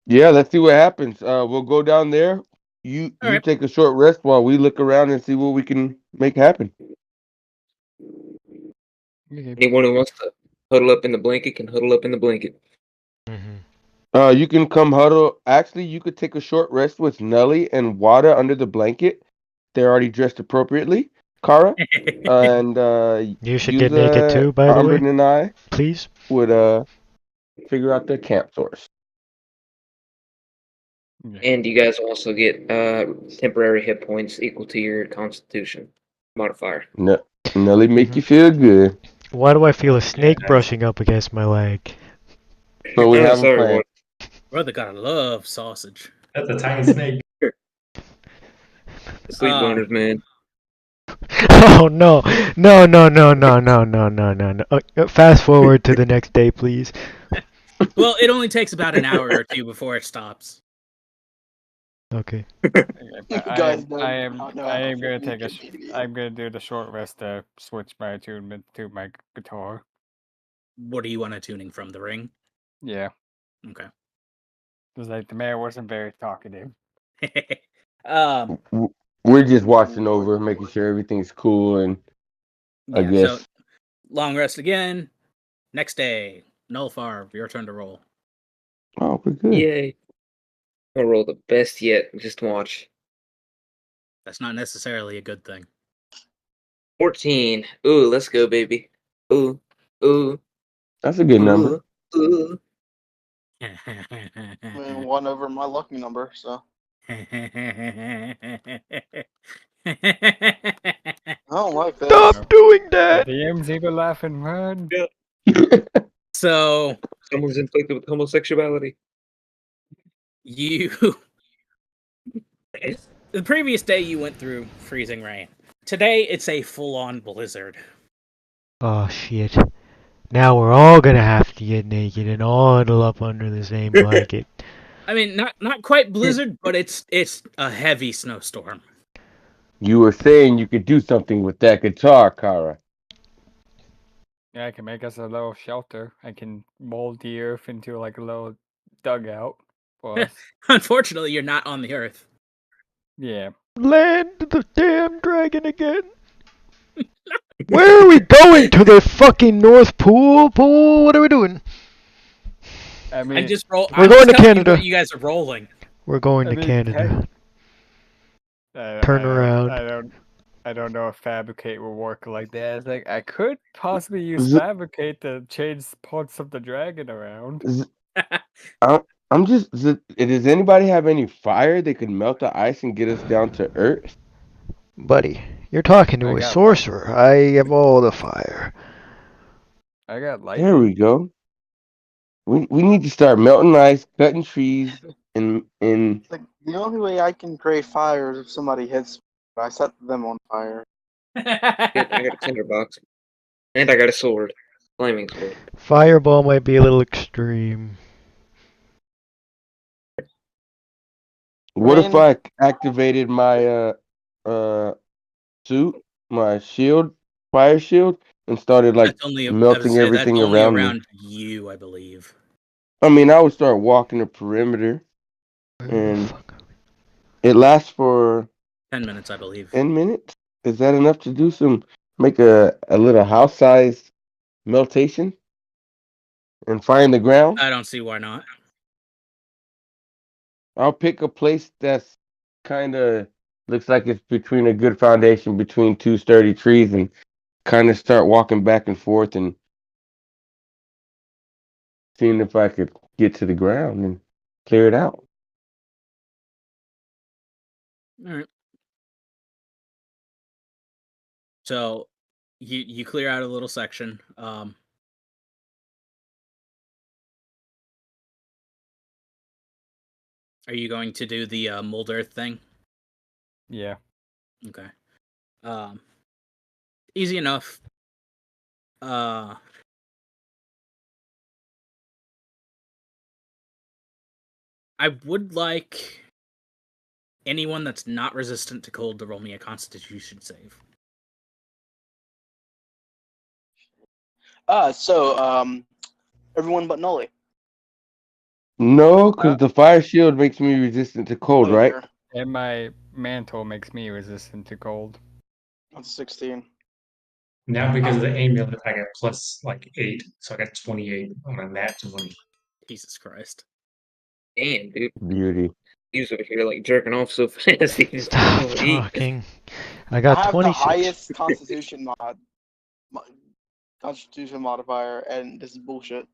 S6: Yeah, let's see what happens. We'll go down there. You
S1: right.
S6: take a short rest while we look around and see what we can make happen.
S4: Anyone who wants to huddle up in the blanket can huddle up in the blanket.
S6: You can come huddle. Actually, you could take a short rest with Nelly and Wada under the blanket. They're already dressed appropriately. Kara and
S3: You should get naked too, by the way.
S6: Armbin and I
S3: Please.
S6: would figure out the camp source.
S4: And you guys also get temporary hit points equal to your Constitution modifier.
S6: Nelly make you feel good.
S3: Why do I feel a snake brushing up against my leg?
S6: So we have a
S4: Sorry,
S6: plan.
S4: what?
S1: Brother gotta love sausage.
S2: That's a tiny snake.
S4: Sleep boners, man.
S3: Oh no. No, no, no, no, no, no, no, no, no. Fast forward to the next day, please.
S1: Well, it only takes about an hour or two before it stops.
S3: Okay.
S5: Okay,
S7: You
S5: but
S7: guys
S5: I
S7: don't
S5: am
S7: know
S5: I
S7: how
S5: am gonna
S7: freaking
S5: take a
S7: good TV.
S5: I'm gonna do the short rest to switch my attunement to my guitar.
S1: What do you want a tuning from? The ring?
S5: Yeah,
S1: Okay.
S5: because like the mayor wasn't very talkative.
S1: um,
S6: We're just watching over, making sure everything's cool, and I
S1: yeah, so
S6: guess
S1: long rest again. Next day. Nullfar, your turn to roll.
S6: oh, we're good.
S4: Yay. I'm gonna roll the best yet. Just watch.
S1: That's not necessarily a good thing.
S4: 14. Ooh, let's go, baby. Ooh, ooh,
S6: That's a good number.
S4: ooh, ooh.
S7: I mean, 1 over my lucky number, so I don't like this.
S3: Stop doing
S5: The
S3: that.
S5: DM's either laughing run.
S1: So
S4: Someone's inflicted with homosexuality.
S1: you the previous day you went through freezing rain. Today it's a full-on blizzard.
S3: Oh shit. Now we're all gonna have to get naked and all huddle up under the same blanket.
S1: I mean, not quite blizzard, but it's a heavy snowstorm.
S6: You were saying you could do something with that guitar, Kara.
S5: Yeah, I can make us a little shelter. I can mold the earth into like a little dugout for us.
S1: Unfortunately, you're not on the earth.
S5: Yeah.
S3: Land the damn dragon again. Where are we going? To the fucking North Pool? What are we doing?
S5: I mean,
S1: I'm just roll.
S3: We're
S1: I'm
S3: going
S1: just
S3: to
S1: telling
S3: Canada.
S1: You what you guys are rolling.
S3: We're going
S5: I
S3: to
S5: mean,
S3: Canada.
S5: I
S3: Turn
S5: don't-
S3: around.
S5: I don't know if fabricate will work like that. It's like I could possibly use
S6: Z-
S5: fabricate to change parts of the dragon around.
S6: I'm just. Does anybody have any fire that could melt the ice and get us down to Earth?
S3: Buddy, you're talking to
S5: I
S3: a
S5: got
S3: sorcerer. I have all the fire.
S5: I got lightning.
S6: There we go. We need to start melting ice, cutting trees, and
S7: Like, the only way I can create fire is if somebody hits me. I set them on fire.
S4: I got a tinderbox. And I got a sword. Flaming sword.
S3: Fireball might be a little extreme.
S6: what if
S7: Rain.
S6: I activated my suit, my shield, fire shield, and started like
S1: That's only. I was
S6: melting
S1: say that's
S6: everything
S1: only
S6: around me?
S1: around you, I believe.
S6: I mean, I would start walking the perimeter,
S3: Where the
S6: and
S3: fuck?
S6: it lasts for
S1: 10 minutes, I believe.
S6: 10 minutes. Is that enough to make a little house-sized meltation and find the ground?
S1: I don't see why not.
S6: I'll pick a place that's kind of looks like it's between a good foundation between two sturdy trees and kind of start walking back and forth and seeing if I could get to the ground and clear it out.
S1: All right. So you clear out a little section. Are you going to do the mold earth thing?
S5: Yeah.
S1: Okay. Easy enough. I would like anyone that's not resistant to cold to roll me a Constitution save.
S7: Everyone but Nolly.
S6: No, because the fire shield makes me resistant to cold,
S7: Over
S6: right?
S7: here.
S5: And my mantle makes me resistant to cold.
S7: That's 16.
S2: Now because of the amulet, I got plus like 8, so I got 28 on a nat 20.
S1: Jesus Christ.
S4: Damn, dude.
S6: Beauty.
S4: He's over here like jerking off so fast. He just
S3: Stop
S4: don't eat.
S3: talking. I
S7: I
S3: got
S7: have the
S3: 26.
S7: highest Constitution Constitution modifier, and this is bullshit.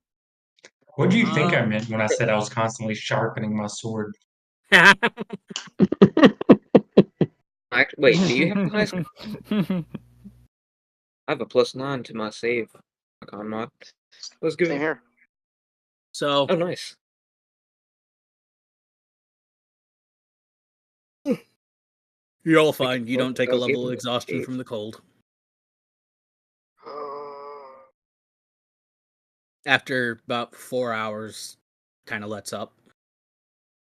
S2: What do you think I meant when I said I was constantly sharpening my sword?
S4: Wait, do you have the highest? I have a +9 to my save. Con mod. Let's go.
S7: Same here.
S1: So
S4: Oh, nice.
S1: You're all fine. You
S4: Well,
S1: don't take a
S4: I'll
S1: level
S4: give
S1: of
S4: him
S1: exhaustion
S4: eight.
S1: from the cold. After about 4 hours, kind of lets up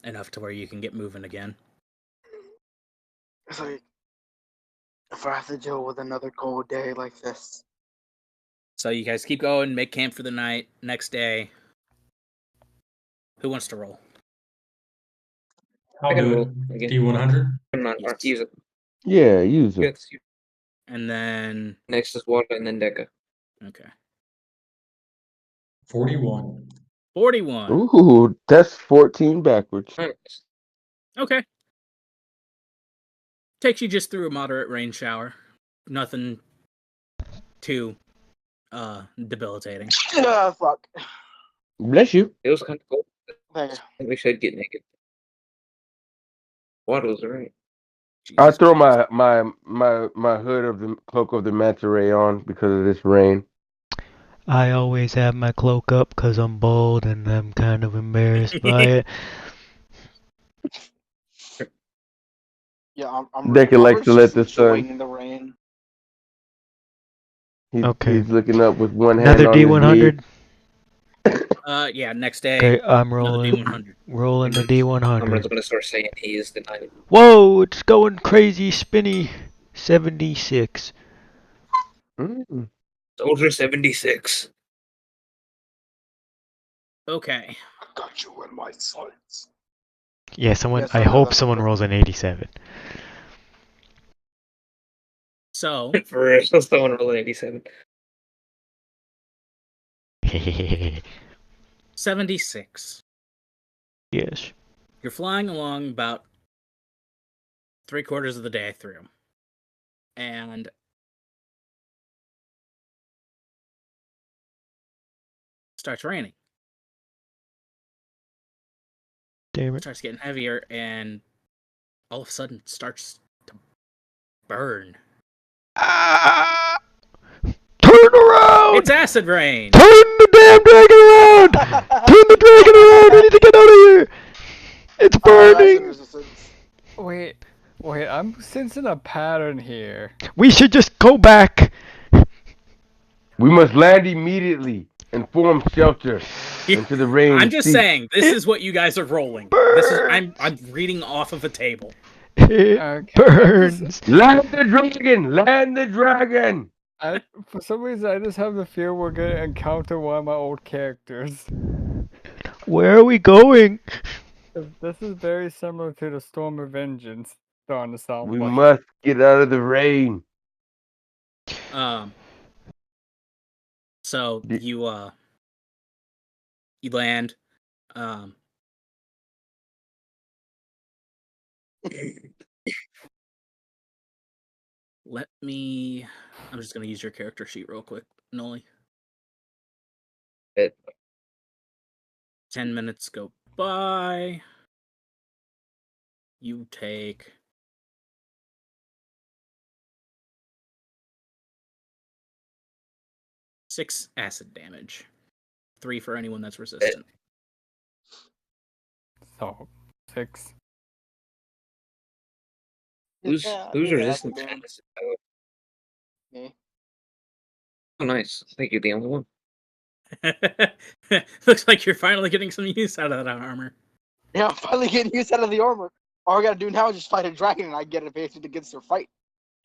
S1: enough to where you can get moving again.
S7: It's like, if I have to deal with another cold day like this.
S1: So you guys keep going, make camp for the night. Next day, who wants to roll?
S4: I
S2: I'll
S4: can
S2: do
S4: roll
S2: it.
S4: again.
S2: D100.
S4: I'm not
S1: Yes.
S4: use it.
S6: Yeah, use it.
S4: Yes.
S1: And then,
S4: Next is water and then Deca.
S1: okay.
S2: 41.
S1: 41.
S6: Ooh, that's 14 backwards.
S4: Nice.
S1: Okay. Takes you just through a moderate rain shower. Nothing too debilitating.
S7: Fuck.
S6: Bless you.
S4: It was kind of cold.
S7: Thank you.
S4: I wish I'd get naked. Water was alright.
S6: I
S1: Jesus
S6: throw
S1: Christ.
S6: my hood of the cloak of the manta ray on because of this rain.
S3: I always have my cloak up because I'm bald and I'm kind of embarrassed by it.
S7: Yeah, I'm
S6: Deca likes to let the sun.
S7: enjoying the rain.
S3: Okay.
S6: He's looking up with one hand
S3: Another
S6: on his knee.
S3: D100.
S1: Yeah, next day.
S3: Okay, I'm
S1: Another
S3: rolling.
S1: D100.
S3: Rolling the
S4: Cameron's
S3: D100.
S4: gonna start saying he is the night.
S3: Whoa, it's going crazy spinny. 76.
S6: Mm.
S4: Soldier 76.
S1: Okay.
S7: I got you in my sights.
S3: Yeah, someone.
S7: Yes,
S3: I
S7: I know
S3: hope
S7: that
S3: someone
S7: number.
S3: rolls an 87.
S1: So,
S4: For real, someone roll an 87.
S1: 76.
S3: Yes.
S1: You're flying along about 3/4 of the day through. And it starts raining.
S3: Damn
S1: It
S3: it.
S1: starts getting heavier, and all of a sudden it starts to burn.
S3: Ah! Turn around!
S1: It's acid rain!
S3: Turn the damn dragon around! Turn the dragon around! I need to get out of here! It's
S7: Acid
S3: burning!
S7: resistance.
S5: Wait, I'm sensing a pattern here.
S3: We should just go back!
S6: We must land immediately and form shelter into the rain.
S1: I'm just saying, this is what you guys are rolling. This is I'm reading off of a table.
S3: It
S5: Okay.
S3: burns!
S6: Land the dragon! Land the dragon!
S5: For some reason, I just have the fear we're gonna encounter one of my old characters.
S3: Where are we going?
S5: This is very similar to the Storm of Vengeance. Starting to sound
S6: We
S5: like.
S6: must get out of the rain.
S1: So you land. Let me. I'm just gonna use your character sheet real quick, Noli. 10 minutes go by. You take 6 acid damage. 3 for anyone that's resistant.
S5: So, 6.
S4: Who's
S7: Yeah,
S4: who's
S7: yeah,
S4: resistant
S7: acid
S4: to
S7: damage.
S4: acid?
S7: Me.
S4: Oh, nice. I think you're the only one.
S1: Looks like you're finally getting some use out of that armor.
S7: Yeah, I'm finally getting use out of the armor. All I gotta do now is just fight a dragon and I get advantage against their fight.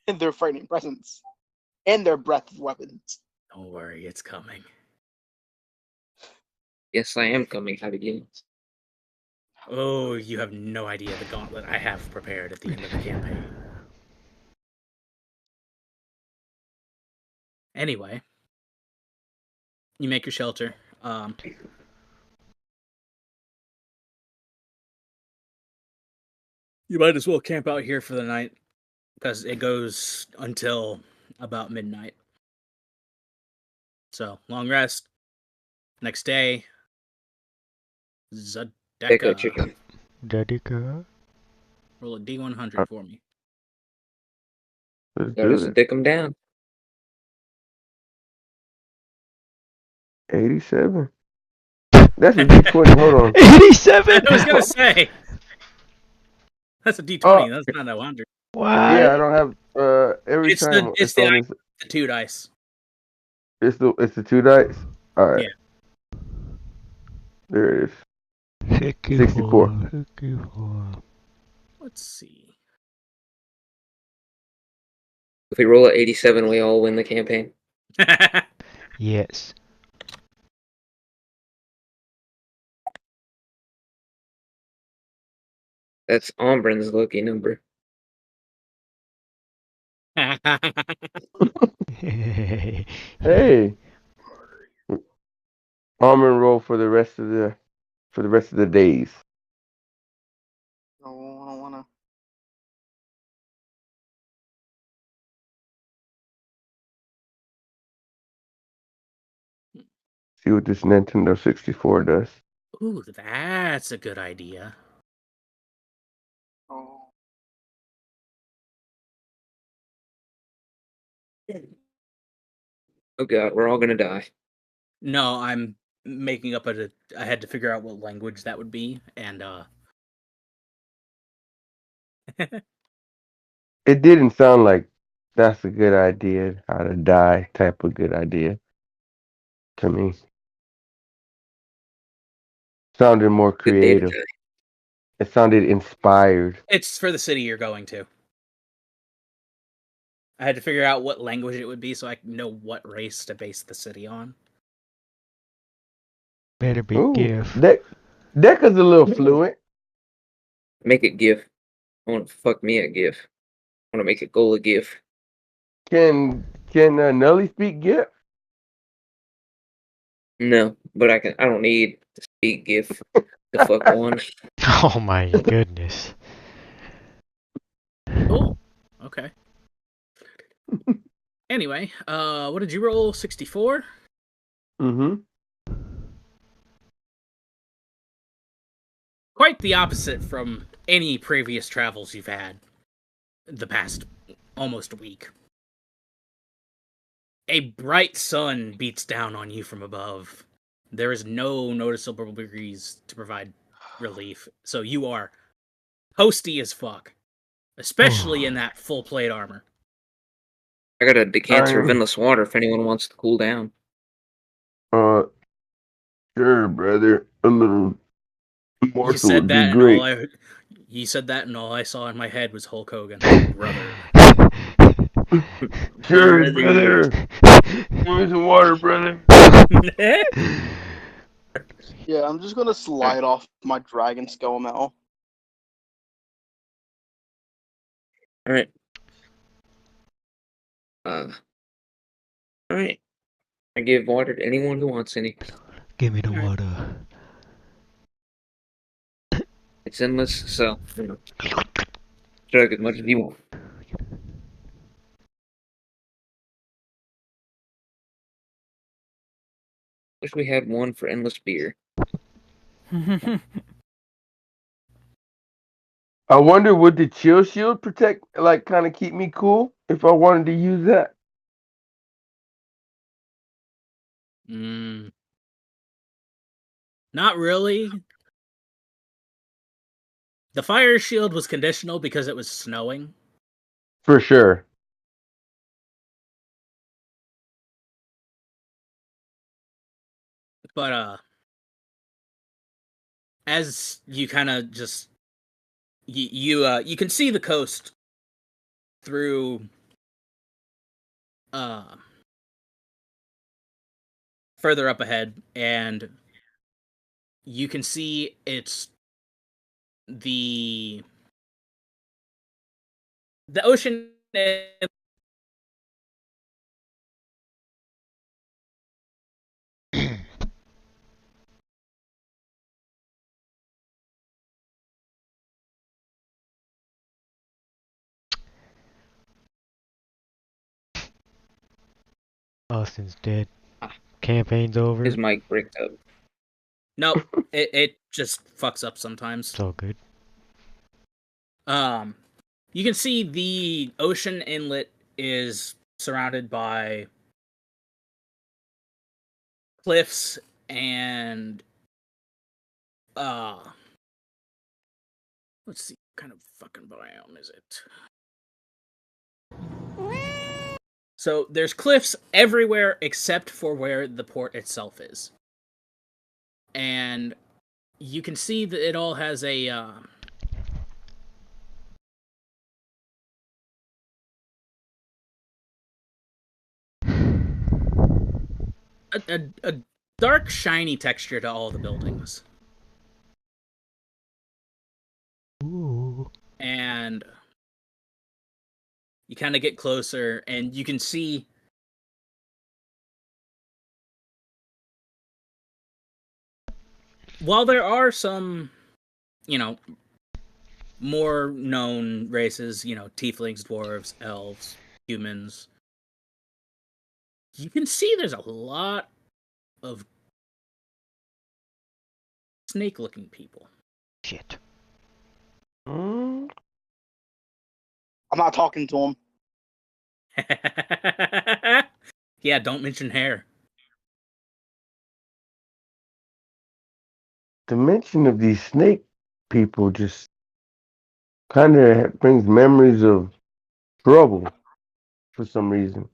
S7: And their frightening presence. And their breath weapons.
S1: Don't worry, it's coming.
S4: Yes, I am coming. How begins.
S1: Oh, you have no idea the gauntlet I have prepared at the end of the campaign. Anyway, you make your shelter. You might as well camp out here for the night because it goes until about midnight. So, long rest. Next day,
S4: Deca chicken.
S3: Dadika.
S1: roll a D100 for me.
S6: Let's
S4: Gotta
S6: do
S4: just
S6: it.
S4: dick him down.
S6: 87. That's a D20. Hold on.
S3: 87!
S1: I was gonna say that's a D20. That's not a 100.
S3: What?
S6: Yeah, I don't have every
S1: It's
S6: time
S1: the
S6: it's on this.
S1: the 2 dice.
S6: It's the 2 dice. All right,
S1: Yeah.
S6: there it is.
S3: 64. 64.
S1: Let's see.
S4: If we roll at 87, we all win the campaign.
S3: Yes.
S4: That's Ombren's lucky number.
S6: Hey, almond roll for the rest of the days.
S7: No, I don't wanna.
S6: See what this Nintendo 64 does.
S1: Ooh, that's a good idea.
S7: Oh.
S4: Oh god, we're all gonna die.
S1: No, I'm making up I had to figure out what language that would be, and
S6: It didn't sound like that's a good idea, how to die type of good idea to me. Sounded more
S4: Good day to
S6: creative.
S4: die.
S6: It sounded inspired.
S1: it's for the city you're going to. I had to figure out what language it would be so I could know what race to base the city on.
S3: Better be
S6: Ooh,
S3: GIF.
S6: Decca's a little fluent.
S4: Make it GIF. I want to fuck me at GIF. I want to make it Gola GIF.
S6: Can Nelly speak GIF?
S4: No, but I can. I don't need to speak GIF to fuck one.
S3: Oh my goodness.
S1: Cool. Okay. Anyway, what did you roll? 64?
S6: Mm-hmm.
S1: Quite the opposite from any previous travels you've had the past almost a week. A bright sun beats down on you from above. There is no noticeable breeze to provide relief, so you are toasty as fuck, especially in that full plate armor.
S4: I got a decanter of
S6: I'm-
S4: endless water if anyone wants to cool down.
S6: Sure, brother. A little
S1: You
S6: morsel
S1: said
S6: would be
S1: that, and all
S6: great.
S1: I saw in my head was Hulk Hogan, brother.
S6: Sure, brother. Give me some water, brother.
S7: Yeah, I'm just gonna slide off my dragon skull now.
S4: All right. All right. I give water to anyone who wants any.
S3: Give me the
S1: Alright.
S3: water.
S4: It's endless, so you know, chug as much as you want. Wish we had one for endless beer.
S6: I wonder, would the chill shield protect, like, kind of keep me cool if I wanted to use that?
S1: Not really. The fire shield was conditional because it was snowing.
S6: For sure.
S1: But as you kind of just you can see the coast through further up ahead, and you can see it's the ocean.
S3: Austin's dead.
S4: Ah.
S3: Campaign's over.
S4: His mic bricked up.
S1: Nope, it just fucks up sometimes.
S3: It's all good.
S1: You can see the ocean inlet is surrounded by cliffs and let's see, what kind of fucking biome is it? So there's cliffs everywhere except for where the port itself is. And you can see that it all has a dark, shiny texture to all the buildings.
S3: Ooh.
S1: And you kind of get closer, and you can see while there are some, more known races, tieflings, dwarves, elves, humans, you can see there's a lot of snake-looking people.
S3: Shit.
S6: Mm,
S7: I'm not talking to him.
S1: Yeah, don't mention hair.
S6: the mention of these snake people just kind of brings memories of trouble for some reason.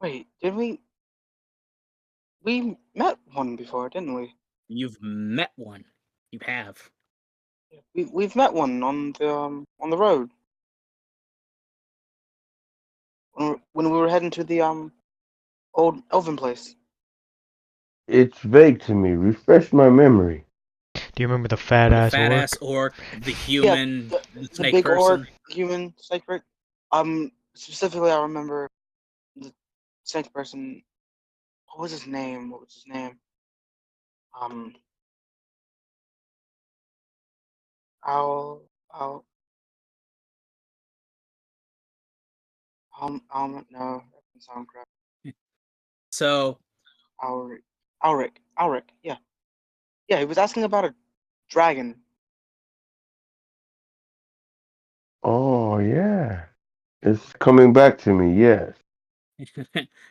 S7: Wait, did we? We met one before, didn't we?
S1: You've met one. You have.
S7: We've met one on the road when we were heading to the old elven place.
S6: It's vague to me. Refresh my memory.
S3: Do you remember the fat
S1: The
S3: ass
S1: fat
S3: orc?
S1: ass orc, the
S7: Yeah,
S1: human, the
S7: the
S1: snake
S7: big
S1: person.
S7: orc, human snake person. Specifically, I remember the snake person. What was his name? Owl, owl, no, that doesn't sound correct.
S1: So,
S7: Alric, yeah. Yeah, he was asking about a dragon.
S6: Oh yeah, it's coming back to me. Yes.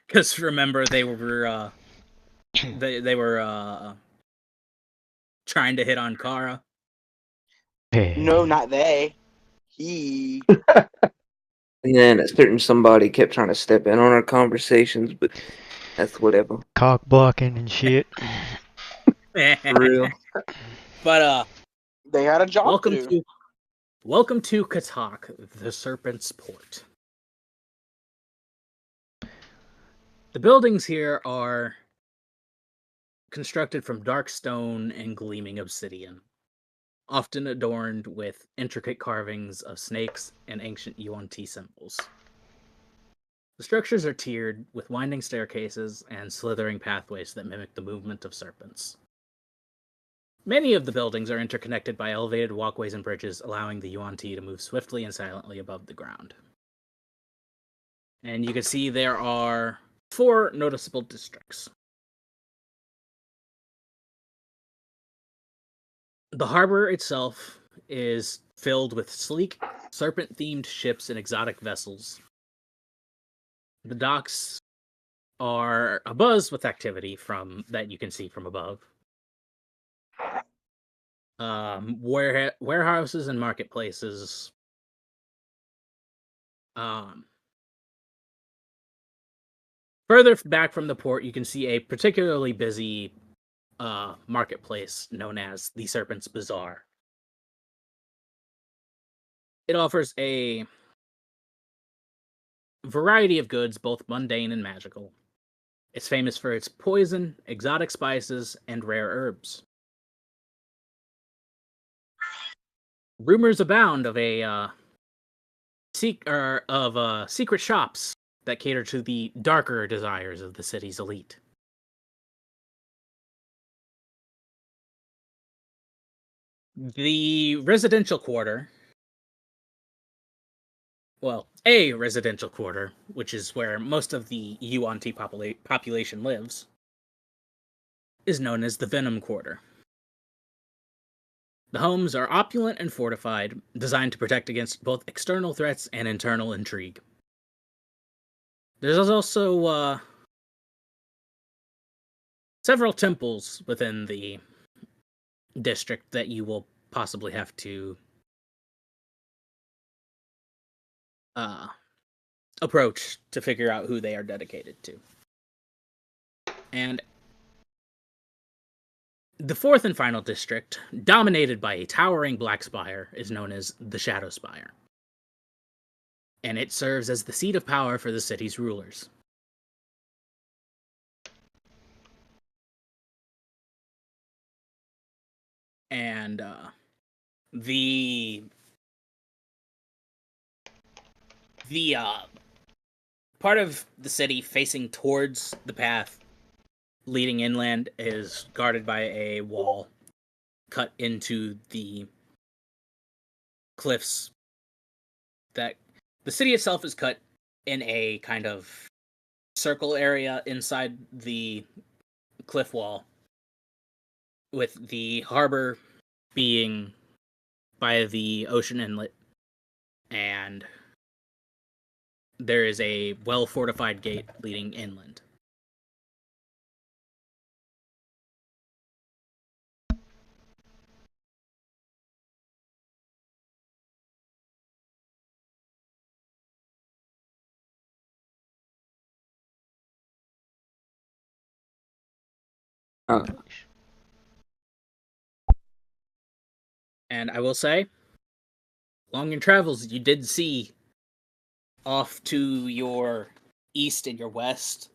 S1: because remember they were they were trying to hit on Kara.
S7: No, not they. He.
S4: And then a certain somebody kept trying to step in on our conversations, but that's whatever.
S3: Cock blocking and shit.
S4: For real.
S1: But
S7: They had a job
S1: welcome
S7: to do.
S1: to Katak, the Serpent's Port. The buildings here are constructed from dark stone and gleaming obsidian, often adorned with intricate carvings of snakes and ancient Yuan Ti symbols. The structures are tiered with winding staircases and slithering pathways that mimic the movement of serpents. Many of the buildings are interconnected by elevated walkways and bridges, allowing the Yuan Ti to move swiftly and silently above the ground. And you can see there are 4 noticeable districts. The harbor itself is filled with sleek, serpent-themed ships and exotic vessels. The docks are abuzz with activity that you can see from above. Warehouses and marketplaces. Further back from the port, you can see a particularly busy marketplace known as the Serpent's Bazaar. It offers a variety of goods, both mundane and magical. It's famous for its poison, exotic spices, and rare herbs. Rumors abound of secret shops that cater to the darker desires of the city's elite. The residential quarter, a residential quarter, which is where most of the Yuan Ti population lives, is known as the Venom Quarter. The homes are opulent and fortified, designed to protect against both external threats and internal intrigue. There's also several temples within the district that you will possibly have to approach to figure out who they are dedicated to. And the fourth and final district, dominated by a towering black spire, is known as the Shadow Spire. And it serves as the seat of power for the city's rulers. And the part of the city facing towards the path leading inland is guarded by a wall cut into the cliffs. That the city itself is cut in a kind of circle area inside the cliff wall, with the harbor being by the ocean inlet, and there is a well-fortified gate leading inland. And I will say, along your travels, you did see off to your east and your west,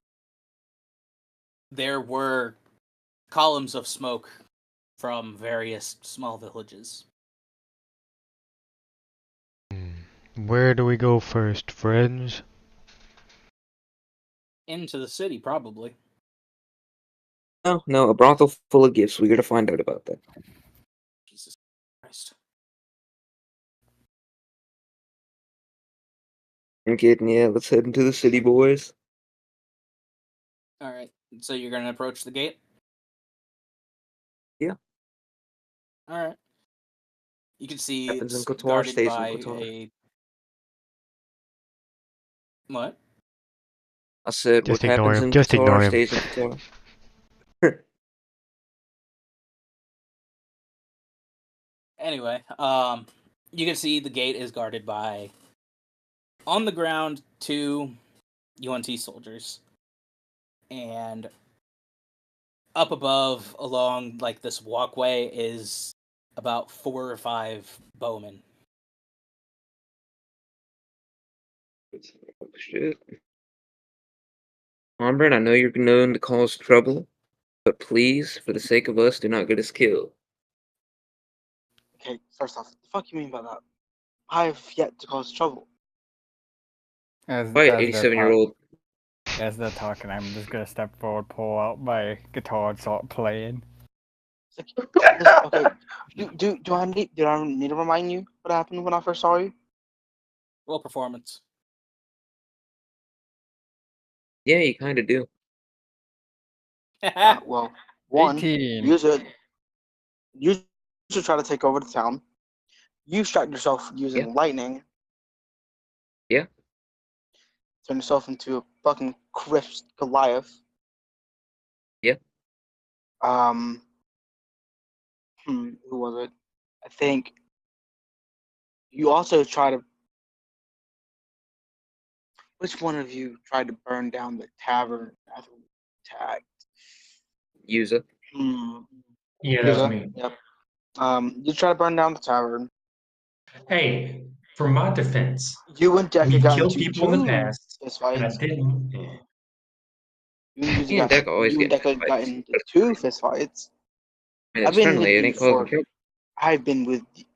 S1: there were columns of smoke from various small villages.
S3: Where do we go first, friends?
S1: Into the city, probably.
S4: No, a brothel full of gifts. We gotta find out about that.
S1: Jesus Christ.
S4: I'm kidding, yeah. Let's head into the city, boys.
S1: Alright, so you're gonna approach the gate?
S4: Yeah.
S1: Alright. You can see
S4: Happens in
S1: it's
S4: Qatar,
S1: guarded
S4: stays in
S1: by
S4: Qatar.
S1: a... What?
S4: I said,
S3: Just
S4: what
S3: ignore
S4: happens
S3: him.
S4: in
S3: Just ignore
S4: Qatar
S3: him.
S4: stays in Qatar.
S1: Anyway, you can see the gate is guarded by, on the ground, 2 UNT soldiers. And up above, along like this walkway, is about 4 or 5 bowmen.
S4: Oh, shit. Ombrand, I know you're known to cause trouble, but please, for the sake of us, do not get us killed.
S7: Okay, first off, the fuck you mean by that? I have yet to cause trouble.
S5: As
S4: Why,
S5: as they're
S4: 87-year-old?
S5: as they're talking, I'm just gonna step forward, pull out my guitar, and start playing.
S7: It's like, listen, okay, do I need to remind you what happened when I first saw you?
S1: Roll performance.
S4: Yeah, you kind of do.
S7: Well, one,
S5: 18.
S7: you should try to take over the town. You distract yourself using
S4: Yeah.
S7: lightning.
S4: Yeah.
S7: Turn yourself into a fucking Goliath.
S4: Yeah.
S7: Who was it? I think you also try to. Which one of you tried to burn down the tavern after we attacked?
S4: Use it.
S2: Yeah, that was
S7: Yuza?
S2: me.
S7: Yep. You try to burn down the tavern.
S2: Hey, for my defense,
S7: You and Decker
S2: we've
S7: got
S2: killed
S7: into
S2: people in the
S7: 2
S2: past,
S7: fist
S2: and I
S7: fights.
S2: didn't.
S4: Me and Deck always
S7: You and
S4: get
S7: Decker
S4: into
S7: got
S4: fights.
S7: into 2 fist fights.
S4: I mean,
S7: I've
S4: it's
S7: been
S4: friendly.
S7: with
S4: It
S7: you
S4: ain't causing
S7: for.
S4: trouble.
S7: I've been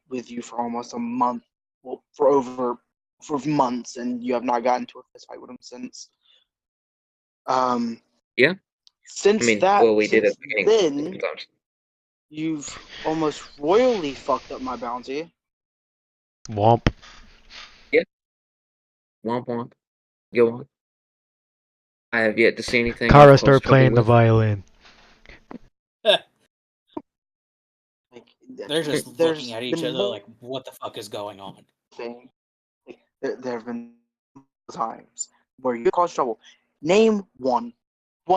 S7: with you for almost a month. Well, for months, and you have not gotten into a fist fight with him since.
S4: Yeah.
S7: Since
S4: I mean,
S7: that,
S4: well, we did at
S7: since
S4: the beginning
S7: then,
S4: sometimes.
S7: you've almost royally fucked up my bounty.
S3: Womp.
S4: Womp womp. Go on. I have yet to see anything
S3: Kara,
S4: I've caused
S3: start
S4: trouble
S3: playing the
S4: with.
S3: violin.
S7: Like,
S1: They're just
S7: there's
S1: looking at each
S7: been
S1: other like, what the fuck is going on?
S7: thing. Like, there have been times where you caused trouble. Name one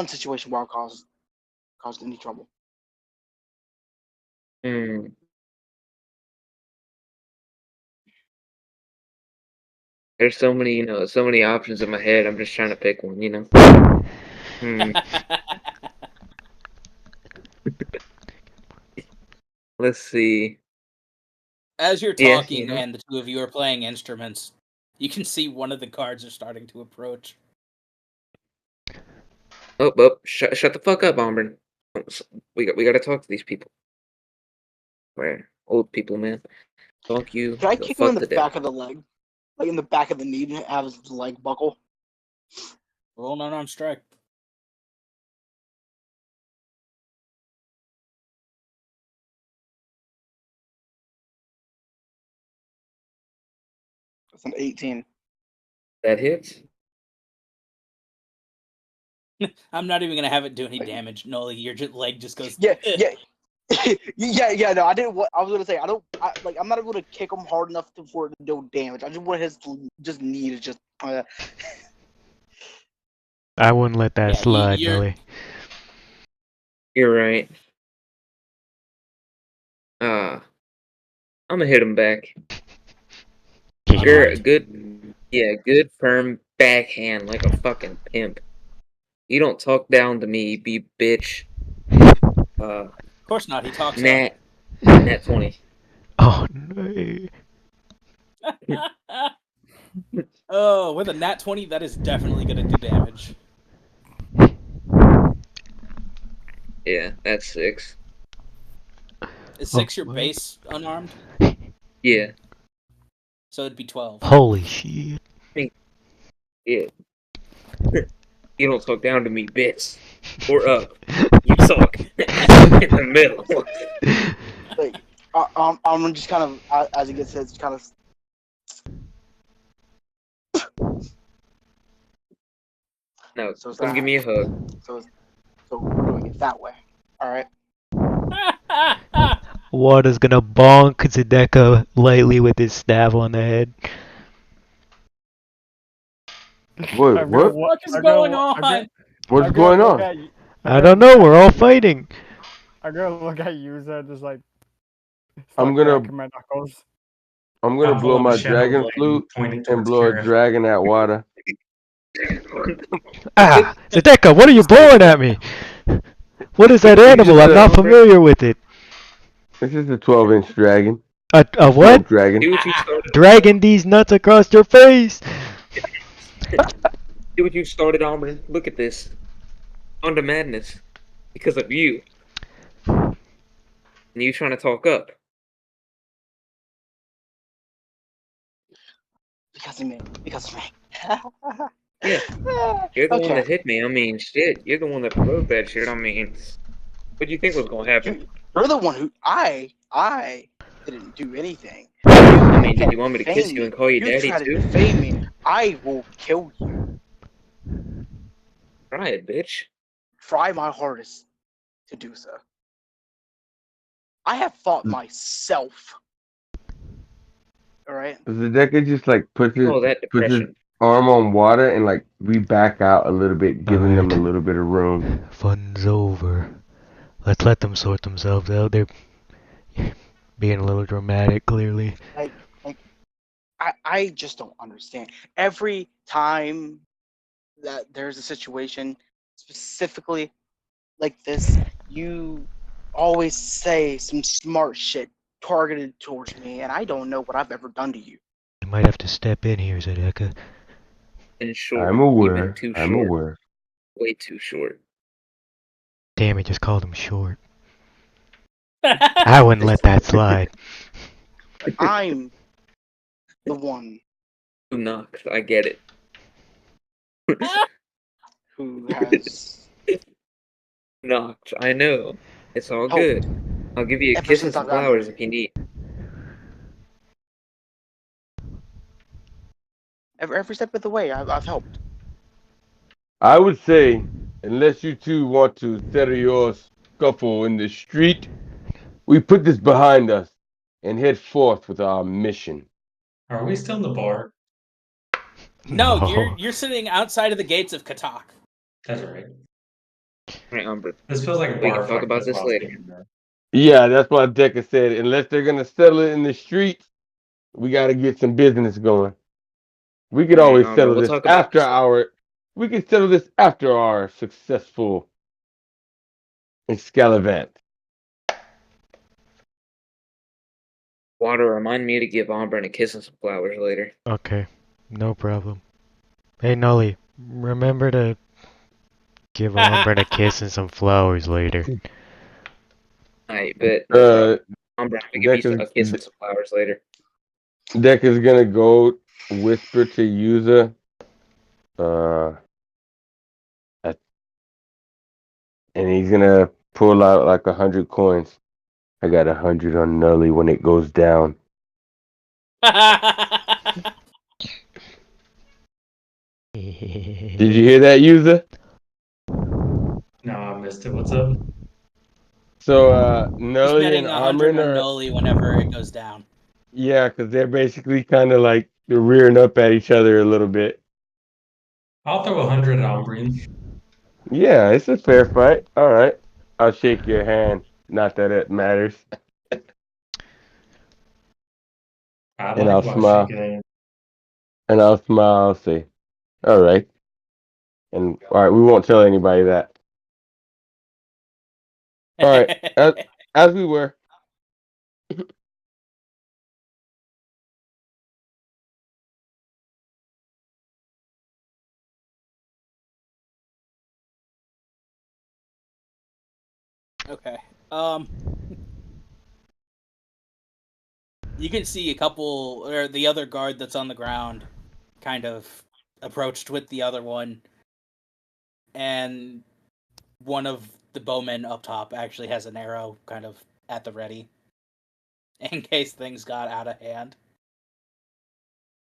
S7: situation where I caused any trouble.
S4: Hmm. 'Cause, There's so many, so many options in my head. I'm just trying to pick one, Hmm. Let's see.
S1: As you're
S4: Yeah,
S1: talking and the two of you are playing instruments, you can see one of the cards are starting to approach.
S4: Oh, shut the fuck up, Auburn. We got to talk to these people. Where old people, man. Fuck you.
S7: Can I
S4: Go
S7: kick him in
S4: fuck
S7: the
S4: the devil.
S7: back of the leg? Like in the back of the knee and have his leg buckle?
S1: Roll an unarmed strike.
S7: That's an 18.
S4: That hits.
S1: I'm not even gonna have it do any damage. No, your leg just goes.
S7: Yeah. No, I didn't. What I was gonna say, I'm not able to kick him hard enough for it to do damage. I just want his knee to just.
S3: I wouldn't let that
S1: Yeah,
S3: slide, Millie.
S4: You're right. I'm gonna hit him back. You're a good firm backhand like a fucking pimp. You don't talk down to me, you bitch.
S1: Of course not. He talks
S4: Nat 20.
S3: Oh no.
S1: Oh, with a nat 20, that is definitely gonna do damage.
S4: Yeah, that's 6.
S1: Is 6 your base unarmed?
S4: Yeah.
S1: So it'd be 12.
S3: Holy shit.
S4: Yeah. You don't talk down to me, bitch. Or up. You talk in the middle.
S7: Like, I'm just kind of, as it gets hit, kind of.
S4: No,
S7: So
S4: come give me a hug.
S7: So we're doing it that way. All right.
S3: Water's gonna bonk Zedeka lightly with his staff on the head.
S6: Wait, what?
S1: What is going on?
S6: What's going on?
S3: I don't know, we're all fighting.
S5: I'm gonna look at you, Zed, just like.
S6: I'm gonna
S5: cracking my knuckles.
S6: I'm gonna blow my dragon flute and blow a dragon at water.
S3: Ah, Zedeka, what are you blowing at me? What is that animal? I'm not familiar with it.
S6: This is a 12-inch dragon.
S3: A what?
S6: Dragon.
S3: Dragging these nuts across your face.
S4: Do what you started, Auburn. Look at this. On to madness. Because of you. And you trying to talk up.
S7: Because of me.
S4: Yeah. You're the one
S7: Okay.
S4: that hit me. I mean, shit. You're the one that provoked that shit. I mean, what do you think was going to happen?
S7: You're the one who I didn't do anything.
S4: I mean, did you want me to kiss you and call you daddy
S7: try to
S4: too?
S7: defame me. I will kill you.
S4: Try it, bitch.
S7: Try my hardest to do so. I have fought myself. All right.
S6: Zedeka just like puts his
S4: Oh, that depression.
S6: arm on water and like we back out a little bit, giving them a little bit of room.
S3: Fun's over. Let's let them sort themselves out. They're being a little dramatic, clearly.
S7: I just don't understand. Every time that there's a situation specifically like this, you always say some smart shit targeted towards me, and I don't know what I've ever done to you.
S3: You might have to step in here, Zedeka.
S4: And short.
S6: I'm aware. I'm aware.
S4: Way too short.
S3: Damn, he just called him short. I wouldn't let that slide.
S7: I'm the one
S4: Who knocked? I get it.
S7: who has
S4: knocked. I know. It's all good. I'll give you a kiss and some flowers if you need.
S7: every step of the way. I've helped.
S6: I would say, unless you two want to settle your scuffle in the street, we put this behind us and head forth with our mission.
S2: Are we still in the bar?
S1: No, you're sitting outside of the gates of Katak.
S2: That's right.
S4: Right, Umber.
S2: This feels like a
S4: We
S2: bar
S4: can talk
S2: fight,
S4: about
S2: that's
S4: this
S2: why I was
S4: later.
S2: thinking that.
S6: Yeah, that's what Deca said. Unless they're gonna settle it in the streets, we gotta get some business going. We could
S4: Alright,
S6: always
S4: alright,
S6: settle
S4: we'll
S6: this
S4: talk about
S6: after
S4: this later.
S6: our. We could settle this after our successful Excalibant.
S4: Water, remind me to give Auburn a kiss and some flowers later.
S3: Okay, no problem. Hey, Nolly, remember to give Auburn a kiss and some flowers later.
S4: Alright, but
S6: Uh,
S4: Auburn, I'm gonna give you
S6: Deck
S4: a kiss and some flowers later.
S6: is gonna go whisper to Yuza. At- and he's gonna pull out like 100 coins. I got 100 on Nully when it goes down. Did you hear that, Yuza?
S2: No, I missed it. What's up?
S6: So
S1: He's
S6: Nully
S1: betting
S6: and
S1: 100
S6: Amrin
S1: on
S6: are
S1: Noli whenever it goes down.
S6: yeah, because they're basically kind of like they're rearing up at each other a little bit.
S2: I'll throw 100 at Umbreon.
S6: Yeah, it's a fair fight. All right, I'll shake your hand. Not that it matters.
S2: I
S6: And I'll
S2: likewise
S6: smile.
S2: shake it.
S6: And I'll smile. I'll say, "All right." And all right, we won't tell anybody that. All right, as we were.
S1: Okay. You can see a couple, or the other guard that's on the ground, kind of approached with the other one, and one of the bowmen up top actually has an arrow kind of at the ready, in case things got out of hand.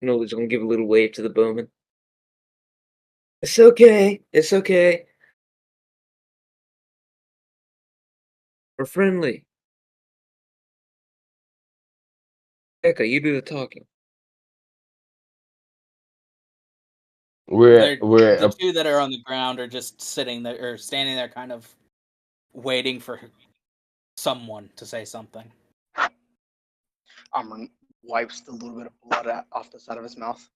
S4: Noli's gonna give a little wave to the bowman. It's okay. It's okay. We're friendly. Becca, you do the talking.
S1: The two that are on the ground are just sitting there or standing there, kind of waiting for someone to say something.
S7: Amron wipes a little bit of blood off the side of his mouth.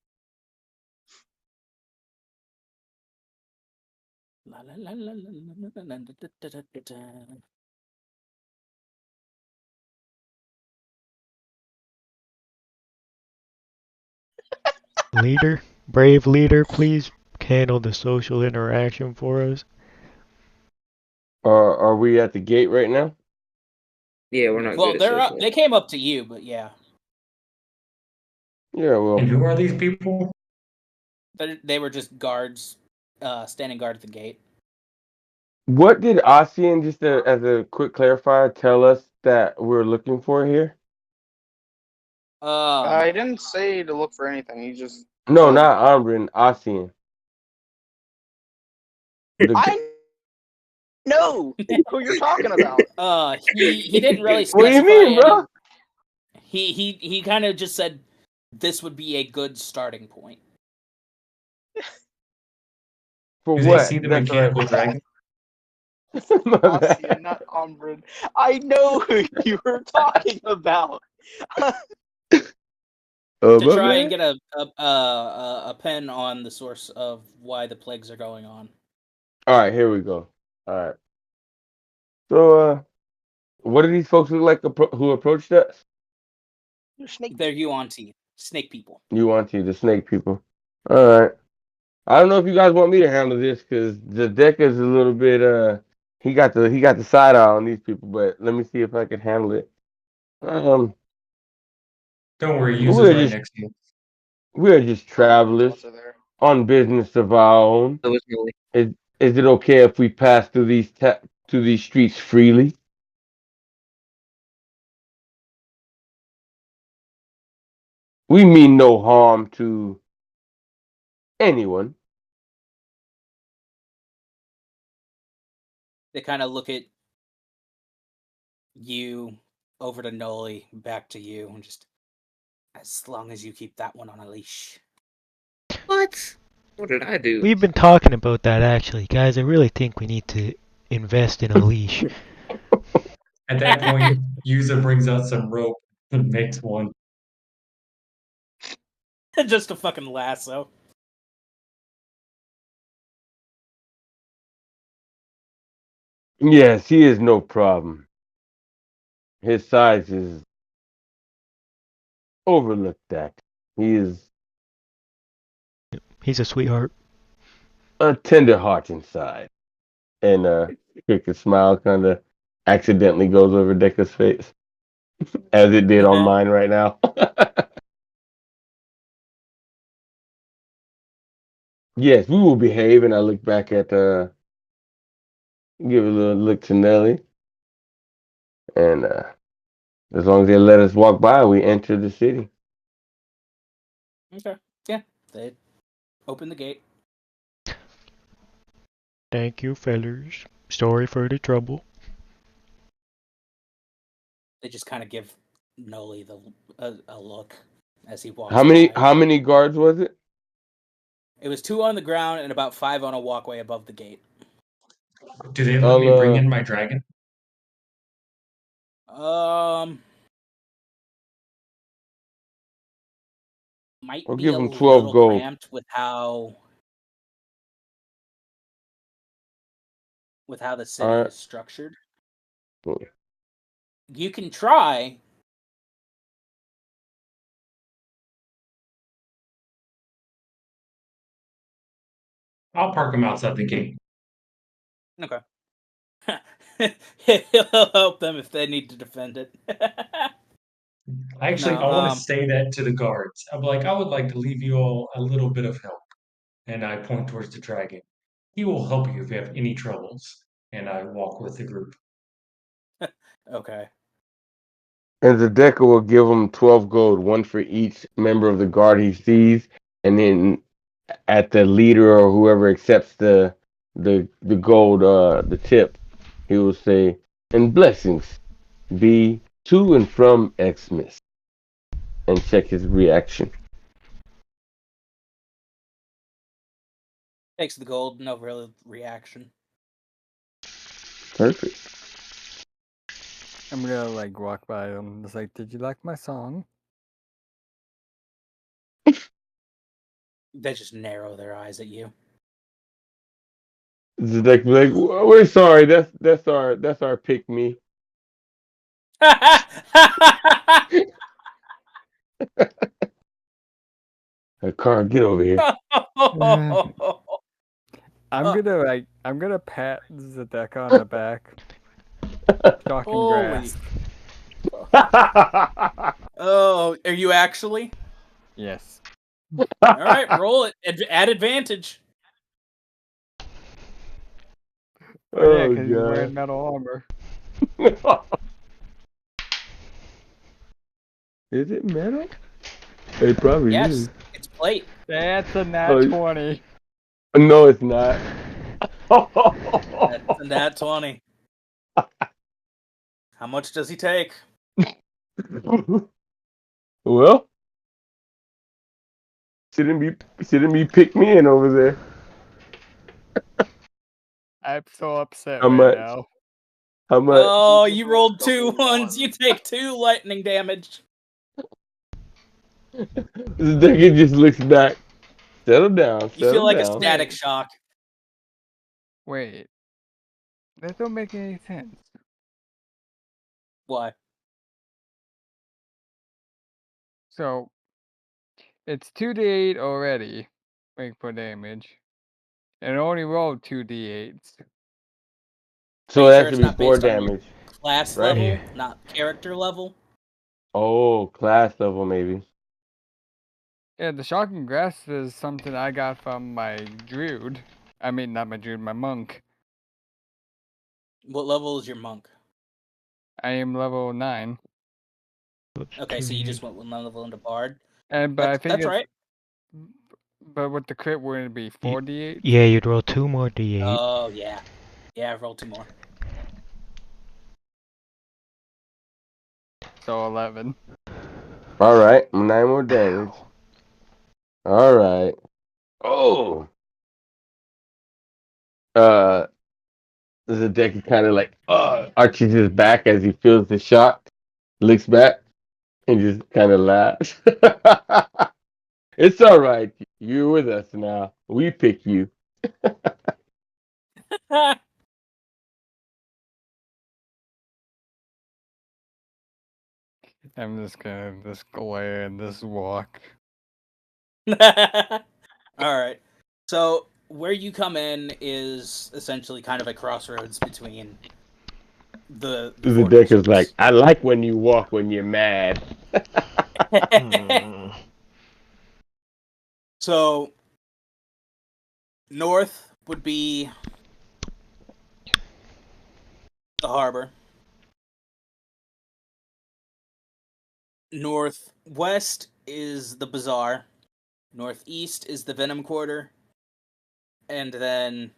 S3: Leader, brave leader, please handle the social interaction for us.
S6: Are we at the gate right now?
S4: Yeah, we're not
S1: Well,
S4: good at social.
S1: they came up to you, but yeah.
S6: Yeah, well.
S2: And who are these people?
S1: They were just guards, standing guard at the gate.
S6: What did Ossian, just as a quick clarifier, tell us that we're looking for here?
S7: I didn't say to look for anything. He just
S6: No, not Umbrin, Ossian.
S7: I know who you're talking about.
S1: He didn't really specify.
S6: What do you mean, bro?
S1: He kind of just said this would be a good starting point.
S6: For
S2: Do
S6: what?
S2: they see the mechanical dragon?
S7: Ossian, not Umbrin. I know who you were talking about.
S1: To try and get a pen on the source of why the plagues are going on.
S6: All right, here we go. All right. So, what do these folks look like who approached us?
S1: They're Yuan-Ti, snake people.
S6: Yuan-Ti, the snake people. All right. I don't know if you guys want me to handle this because the deck is a little bit. He got the side eye on these people, but let me see if I can handle it.
S2: Don't worry, use
S6: We're
S2: it right
S6: just
S2: next to you.
S6: we're just travelers on business of our own.
S4: That was Noli.
S6: Is it okay if we pass through these streets freely? We mean no harm to anyone.
S1: They kind of look at you, over to Noli, back to you, and just, as long as you keep that one on a leash.
S4: What? What did I do?
S3: We've been talking about that actually, guys. I really think we need to invest in a leash.
S2: At that point, Yuza brings out some rope and makes one.
S1: Just a fucking lasso.
S6: Yes, he is no problem. His size is overlooked at. He is
S3: He's a sweetheart.
S6: a tender heart inside. And Cricket's smile kind of accidentally goes over Deca's face, as it did on mine right now. Yes, we will behave, and I look back at give a little look to Nelly, and as long as they let us walk by, we enter the city.
S1: Okay. Yeah. They open the gate.
S3: Thank you, fellers. Sorry for the trouble.
S1: They just kind of give Noli a look as he walks
S6: How many
S1: by.
S6: how many guards was it?
S1: It was 2 on the ground and about 5 on a walkway above the gate.
S2: Do they let me bring in my dragon?
S1: Might
S6: I'll
S1: be
S6: give
S1: a
S6: him 12
S1: little
S6: gold.
S1: cramped with how the city
S6: Alright.
S1: is structured.
S6: Cool.
S1: You can try.
S2: I'll park him outside the gate.
S1: Okay. He'll help them if they need to defend it.
S2: Actually,
S1: No,
S2: I want to say that to the guards. I'm like, I would like to leave you all a little bit of help. And I point towards the dragon. He will help you if you have any troubles. And I walk with the group.
S1: Okay.
S6: And Zedeka will give him 12 gold, one for each member of the guard he sees, and then at the leader or whoever accepts the gold, the tip, he will say, "And blessings be to and from Xmas," and check his reaction.
S1: Takes the gold, no real reaction.
S6: Perfect.
S5: I'm gonna like walk by him. It's like, did you like my song?
S1: They just narrow their eyes at you.
S6: Zedek be like, "We're sorry. That's our pick me." Carl, get over here.
S5: I'm gonna pat Zedeka on the back. Chalk and
S1: Holy.
S5: grass.
S1: Oh, are you actually?
S5: Yes.
S1: All right, roll it. Add advantage.
S5: Oh yeah,
S6: Oh,
S5: because he's
S6: God.
S5: wearing metal armor.
S6: Is it metal? It probably
S1: Yes,
S6: is.
S1: it's plate.
S5: That's a nat
S6: Oh,
S5: 20.
S6: No, it's not.
S1: That's a nat 20. How much does he take?
S6: Well, shouldn't be pick me in over there.
S5: I'm so upset
S6: How
S5: right
S6: much?
S5: now.
S6: How much?
S1: Oh,
S7: just
S1: you
S7: rolled
S1: rolled 2
S7: double
S1: ones.
S7: ones.
S1: You take 2 lightning damage.
S6: This nigga just looks back. Settle down.
S1: You feel
S6: Settle
S1: like a
S6: down.
S1: static
S5: Wait.
S1: shock.
S5: Wait. That don't make any sense.
S1: Why?
S5: So, it's 2d8 already, make for damage. And it only rolled 2d8s.
S6: So
S1: Are
S6: it
S1: you
S6: has
S1: sure
S6: to
S1: it's
S6: be
S1: not
S6: 4
S1: based on your
S6: damage,
S1: class
S6: right?
S1: level,
S3: Yeah.
S1: not character level?
S6: Oh, class level maybe.
S5: Yeah, the shocking grasp is something I got from my druid. I mean, not my druid, my monk.
S1: What level is your monk?
S5: I am level 9.
S1: Okay, so you just went 1 level into bard.
S5: And but I think
S1: That's
S5: it's
S1: right.
S5: but with the crit wouldn't it be 4d8?
S3: Yeah, you'd roll 2 more d8.
S1: Oh yeah, yeah. Roll 2 more.
S5: So 11.
S6: All right, 9 more damage. All right. Oh. The deck kind of like arches his back as he feels the shock, looks back, and just kind of laughs. It's all right. You're with us now. We pick you.
S5: I'm just gonna just glare and just walk.
S1: All right. So where you come in is essentially kind of a crossroads between the
S6: The
S1: four
S6: deck is like,
S1: districts.
S6: I like when you walk when you're mad.
S3: Hmm.
S1: So north would be the harbor. Northwest is the bazaar. Northeast is the Venom Quarter. And then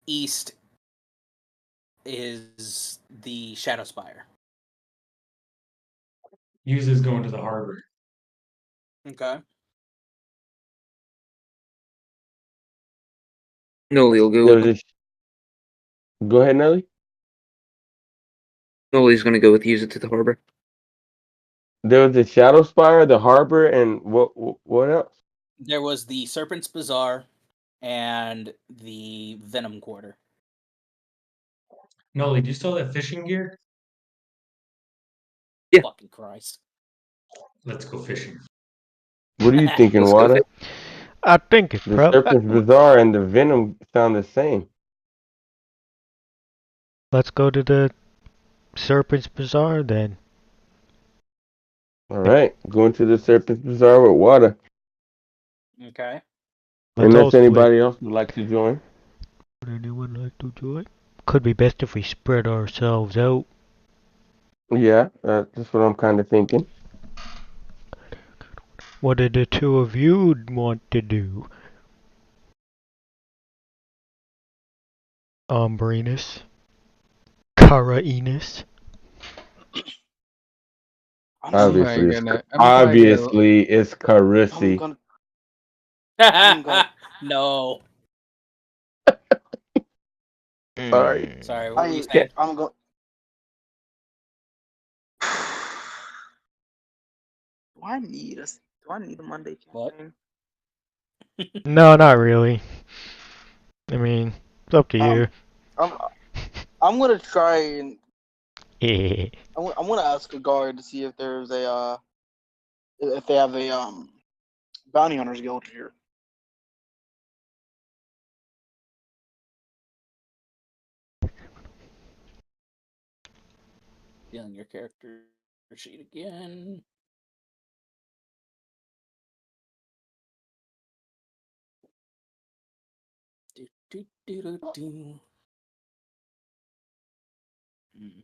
S1: east is the Shadow Spire.
S2: Uses going to the harbor.
S1: Okay.
S4: Noli will go
S6: There
S4: with
S6: was
S4: them.
S6: this. Go ahead, Nelly.
S4: Noli's gonna go with use it to the harbor.
S6: There was the Shadow Spire, the harbor, and what else?
S1: There was the Serpent's Bazaar and the Venom Quarter.
S2: Noli, do you still have fishing gear?
S4: Yeah.
S1: Fucking Christ.
S2: Let's go fishing.
S6: What are you thinking,
S4: Let's go
S6: Wada?
S3: I think it's
S6: The
S3: probably.
S6: Serpent's Bazaar and the Venom sound the same.
S3: Let's go to the Serpent's Bazaar then.
S6: All right, going to the Serpent's Bazaar with Wada.
S1: Okay.
S3: Let's
S6: Unless
S3: all split.
S6: anybody else would like to join.
S3: Would anyone like to join? Could be best if we spread ourselves out.
S6: Yeah, that's what I'm kind of thinking.
S3: What did the two of you want to do? Umbrinus? Karainus?
S7: I'm gonna,
S6: Obviously,
S5: I'm probably gonna.
S6: it's
S7: I'm
S6: Carissi.
S7: gonna, I'm gonna.
S1: No.
S6: Sorry.
S1: Sorry, what were you
S6: Can't-
S1: saying?
S7: I'm going. Do I need a Monday
S1: What?
S7: campaign?
S3: No, not really. I mean, it's up to you.
S7: I'm I'm gonna try and
S3: Yeah.
S7: I'm gonna ask a guard to see if there's a if they have a bounty hunters guild here.
S1: Feeling your character sheet again. Do, do, do, do, do. Hmm.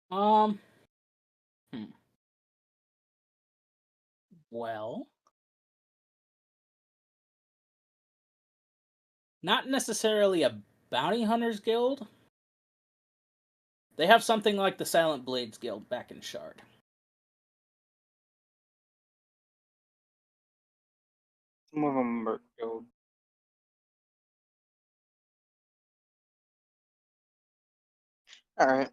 S1: Um. Hmm. Well, not necessarily a bounty hunters guild. They have something like the Silent Blades Guild back in Shard.
S7: Some of them are guild. All right.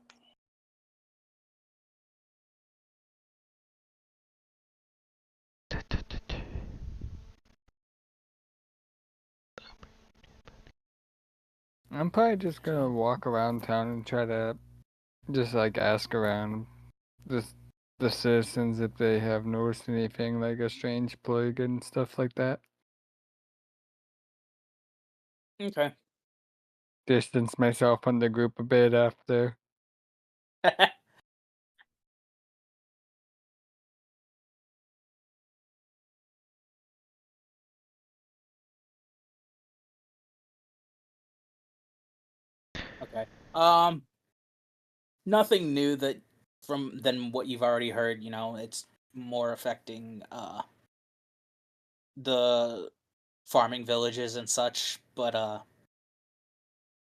S5: I'm probably just gonna walk around town and try to just like ask around just the citizens if they have noticed anything like a strange plague and stuff like that.
S1: Okay.
S5: Distance myself from the group a bit after.
S1: Okay. Nothing new than what you've already heard. You know, it's more affecting the farming villages and such, but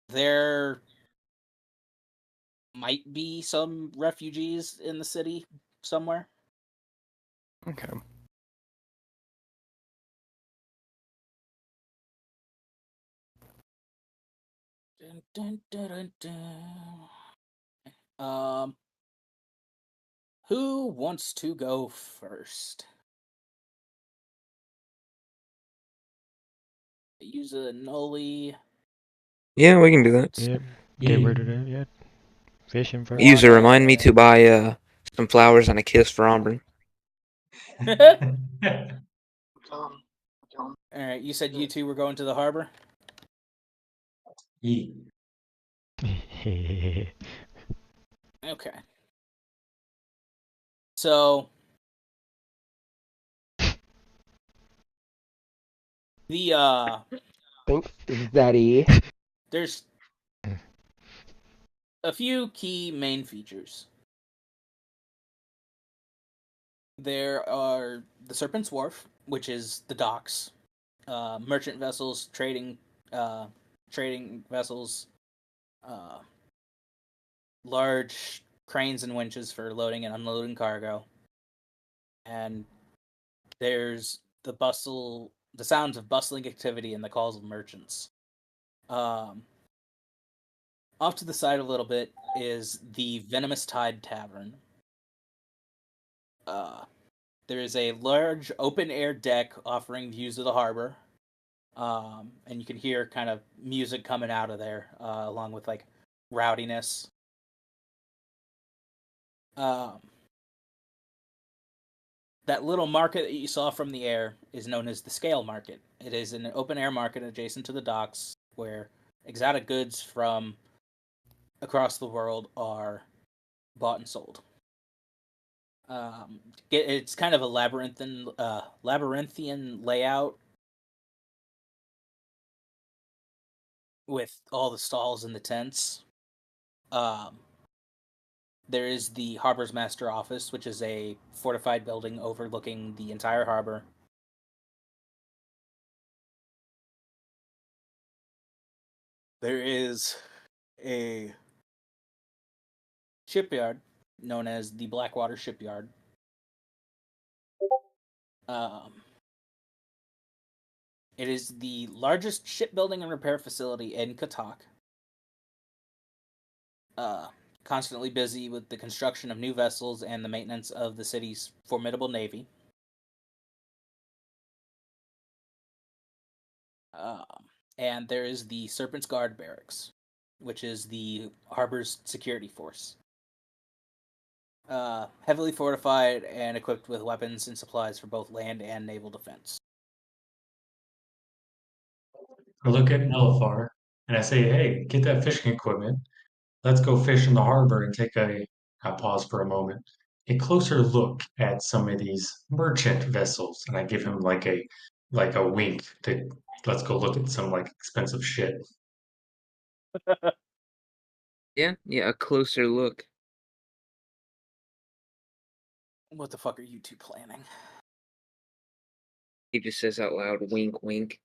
S1: there might be some refugees in the city somewhere.
S5: Okay.
S1: Dun, dun, dun, dun, dun. Um, who wants to go first? Use a nully.
S4: Yeah, we can do that.
S3: Yep. Get rid of that. Yep. Fishing first.
S4: User, remind me to buy some flowers and a kiss for Auburn.
S1: Alright, you said you two were going to the harbor?
S2: Ye.
S1: Okay. So the
S6: Thanks, Daddy.
S1: there's a few key main features. There are the Serpent's Wharf, which is the docks, merchant vessels, trading vessels, large cranes and winches for loading and unloading cargo, and there's the sounds of bustling activity and the calls of merchants. Off to the side a little bit is the Venomous Tide Tavern. There is a large open-air deck offering views of the harbor, and you can hear kind of music coming out of there, along with like rowdiness. That little market that you saw from the air is known as the Scale Market. It is an open-air market adjacent to the docks where exotic goods from across the world are bought and sold. It's kind of a labyrinthian layout with all the stalls and the tents. There is the Harbor's Master Office, which is a fortified building overlooking the entire harbor. There is a shipyard known as the Blackwater Shipyard. It is the largest shipbuilding and repair facility in Katak. Constantly busy with the construction of new vessels and the maintenance of the city's formidable navy. And there is the Serpent's Guard Barracks, which is the harbor's security force. Heavily fortified and equipped with weapons and supplies for both land and naval defense.
S2: I look at Nelifar and I say, hey, get that fishing equipment. Let's go fish in the harbor and take I pause for a moment, a closer look at some of these merchant vessels. And I give him like a wink to let's go look at some like expensive shit.
S4: Yeah, a closer look.
S1: What the fuck are you two planning?
S4: He just says out loud, wink, wink.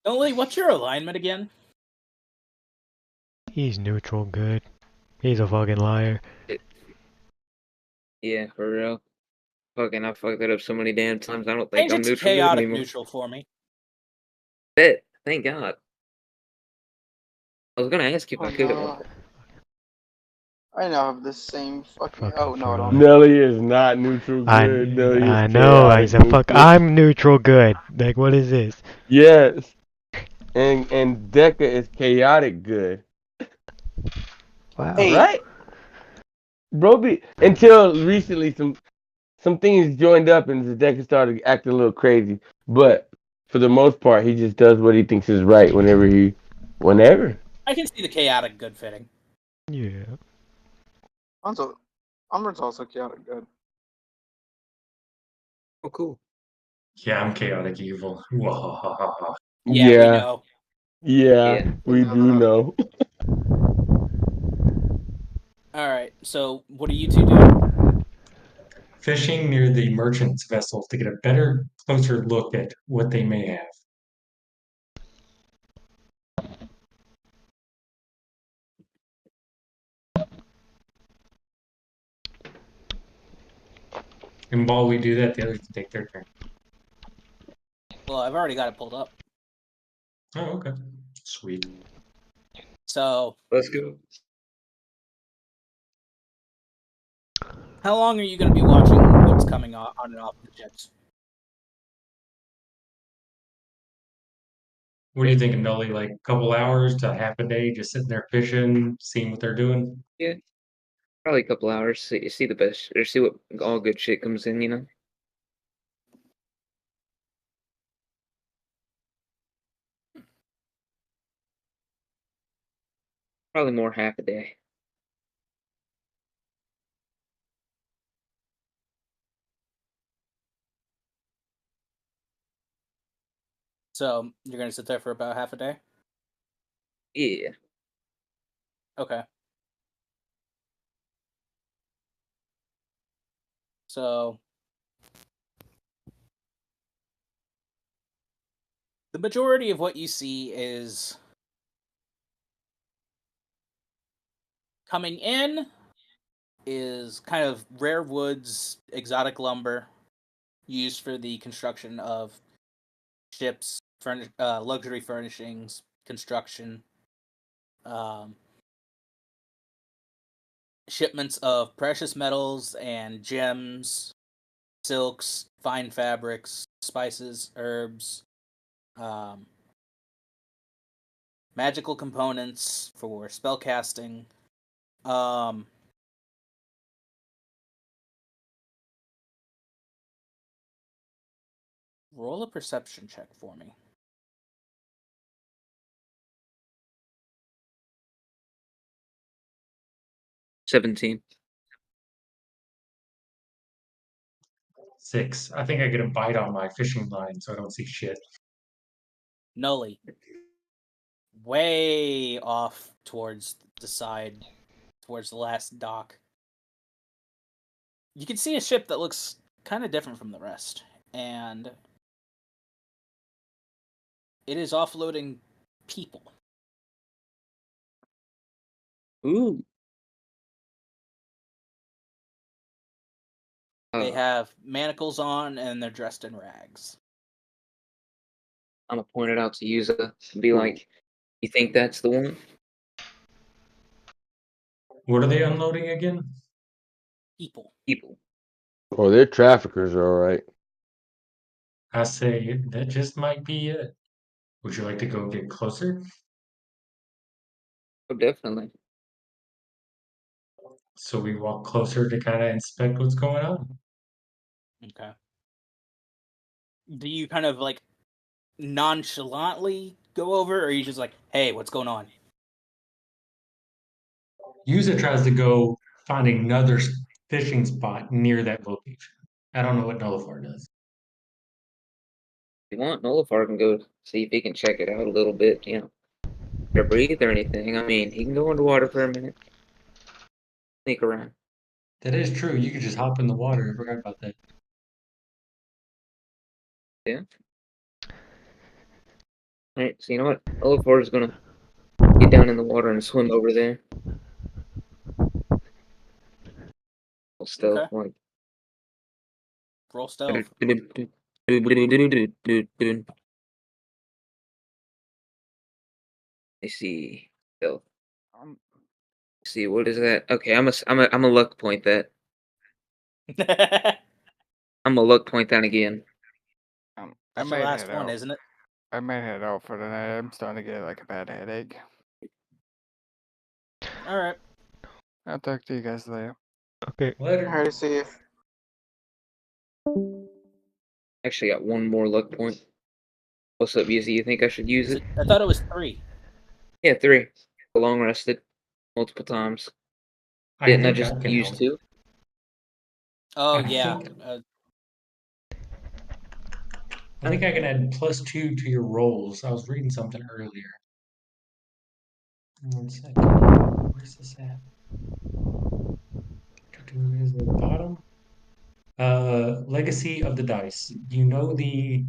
S1: Only, what's your alignment again?
S3: He's neutral good. He's a fucking liar.
S4: Yeah, for real. Fucking, I fucked that up so many damn times. I don't think
S1: Change
S4: I'm
S1: it to
S4: neutral good
S1: chaotic
S4: anymore.
S1: neutral for me.
S4: Bet. Thank God. I was gonna ask you if I could at one
S7: no.
S4: point.
S7: I now have the same fucking.
S3: Fucking
S7: Oh no, I don't.
S3: fraud.
S6: Nelly is not neutral good. Nelly is
S3: I know. I
S6: chaotic
S3: said, fuck,
S6: neutral.
S3: I'm neutral good. Like, what is this?
S6: Yes. And Deca is chaotic good.
S3: Wow.
S7: Hey.
S6: Right? Bro, until recently, some things joined up and Deca started acting a little crazy. But for the most part, he just does what he thinks is right whenever.
S1: I can see the chaotic good fitting.
S3: Yeah.
S7: Umber's also chaotic good.
S4: Oh, cool.
S2: Yeah, I'm chaotic evil. Wahahaha.
S1: Yeah, we know.
S6: Yeah, we do know.
S1: Alright, so what are you two doing?
S2: Fishing near the merchants' vessels to get a better, closer look at what they may have. And while we do that, the others can take their turn.
S1: Well, I've already got it pulled up.
S2: Oh, okay. Sweet.
S1: So,
S4: Let's go.
S1: How long are you going to be watching what's coming on and off the ships?
S2: What are you thinking, Nolly? Like a couple hours to half a day, just sitting there fishing, seeing what they're doing?
S4: Yeah, probably a couple hours. See the best, or see what all good shit comes in. You know. Probably more half a day.
S1: So you're going to sit there for about half a day?
S4: Yeah.
S1: Okay. So the majority of what you see is coming in is kind of rare woods, exotic lumber used for the construction of ships, luxury furnishings, construction, um, shipments of precious metals and gems, silks, fine fabrics, spices, herbs, um, magical components for spellcasting. Um, roll a perception check for me.
S4: 17.
S2: 6. I think I get a bite on my fishing line, so I don't see shit.
S1: Nully. Way off towards the side, towards the last dock. You can see a ship that looks kind of different from the rest, and it is offloading people.
S4: Ooh.
S1: They have manacles on, and they're dressed in rags.
S4: I'm gonna point it out to Yuza and be like, "You think that's the one?"
S2: What are they unloading again?
S1: People.
S4: People.
S6: Oh, they're traffickers, all right.
S2: I say that just might be it. Would you like to go get closer?
S4: Oh, definitely.
S2: So we walk closer to kind of inspect what's going on.
S1: Okay. Do you kind of like nonchalantly go over, or are you just like, hey, what's going on?
S2: Yuza tries to go find another fishing spot near that location. I don't know what Nullifar does.
S4: If you want, Nullifar can go see if he can check it out a little bit, you know, to breathe or anything. I mean, he can go underwater for a minute, sneak around.
S2: That is true. You could just hop in the water. I forgot about that.
S4: Yeah. All right. So you know what? Nullifar is gonna get down in the water and swim over there. Stealth,
S1: Okay.
S4: like.
S1: Roll stealth.
S4: I see. Stealth.
S5: Um,
S4: See, what is that? Okay, I'm a luck point that. I'm a luck point that again.
S5: I
S1: That's your
S5: might
S1: last
S5: head
S1: one,
S5: out.
S1: isn't it?
S5: I might head out for the night. I'm starting to get like a bad headache.
S1: All right.
S5: I'll talk to you guys later.
S3: Okay.
S2: Later.
S7: Alright, see if
S4: Actually, got one more luck point. What's up, Yuzi? You think I should use
S1: Is
S4: it?
S1: it? I thought it was 3.
S4: Yeah, 3. Long rested multiple times.
S2: I
S4: Didn't I
S2: think
S4: just
S2: I can
S4: use
S2: help.
S4: 2?
S1: Oh
S2: I
S1: yeah.
S2: think I think I can add +2 to your rolls. I was reading something earlier. One second. Where's this at? Is it at the bottom? Legacy of the Dice. You know the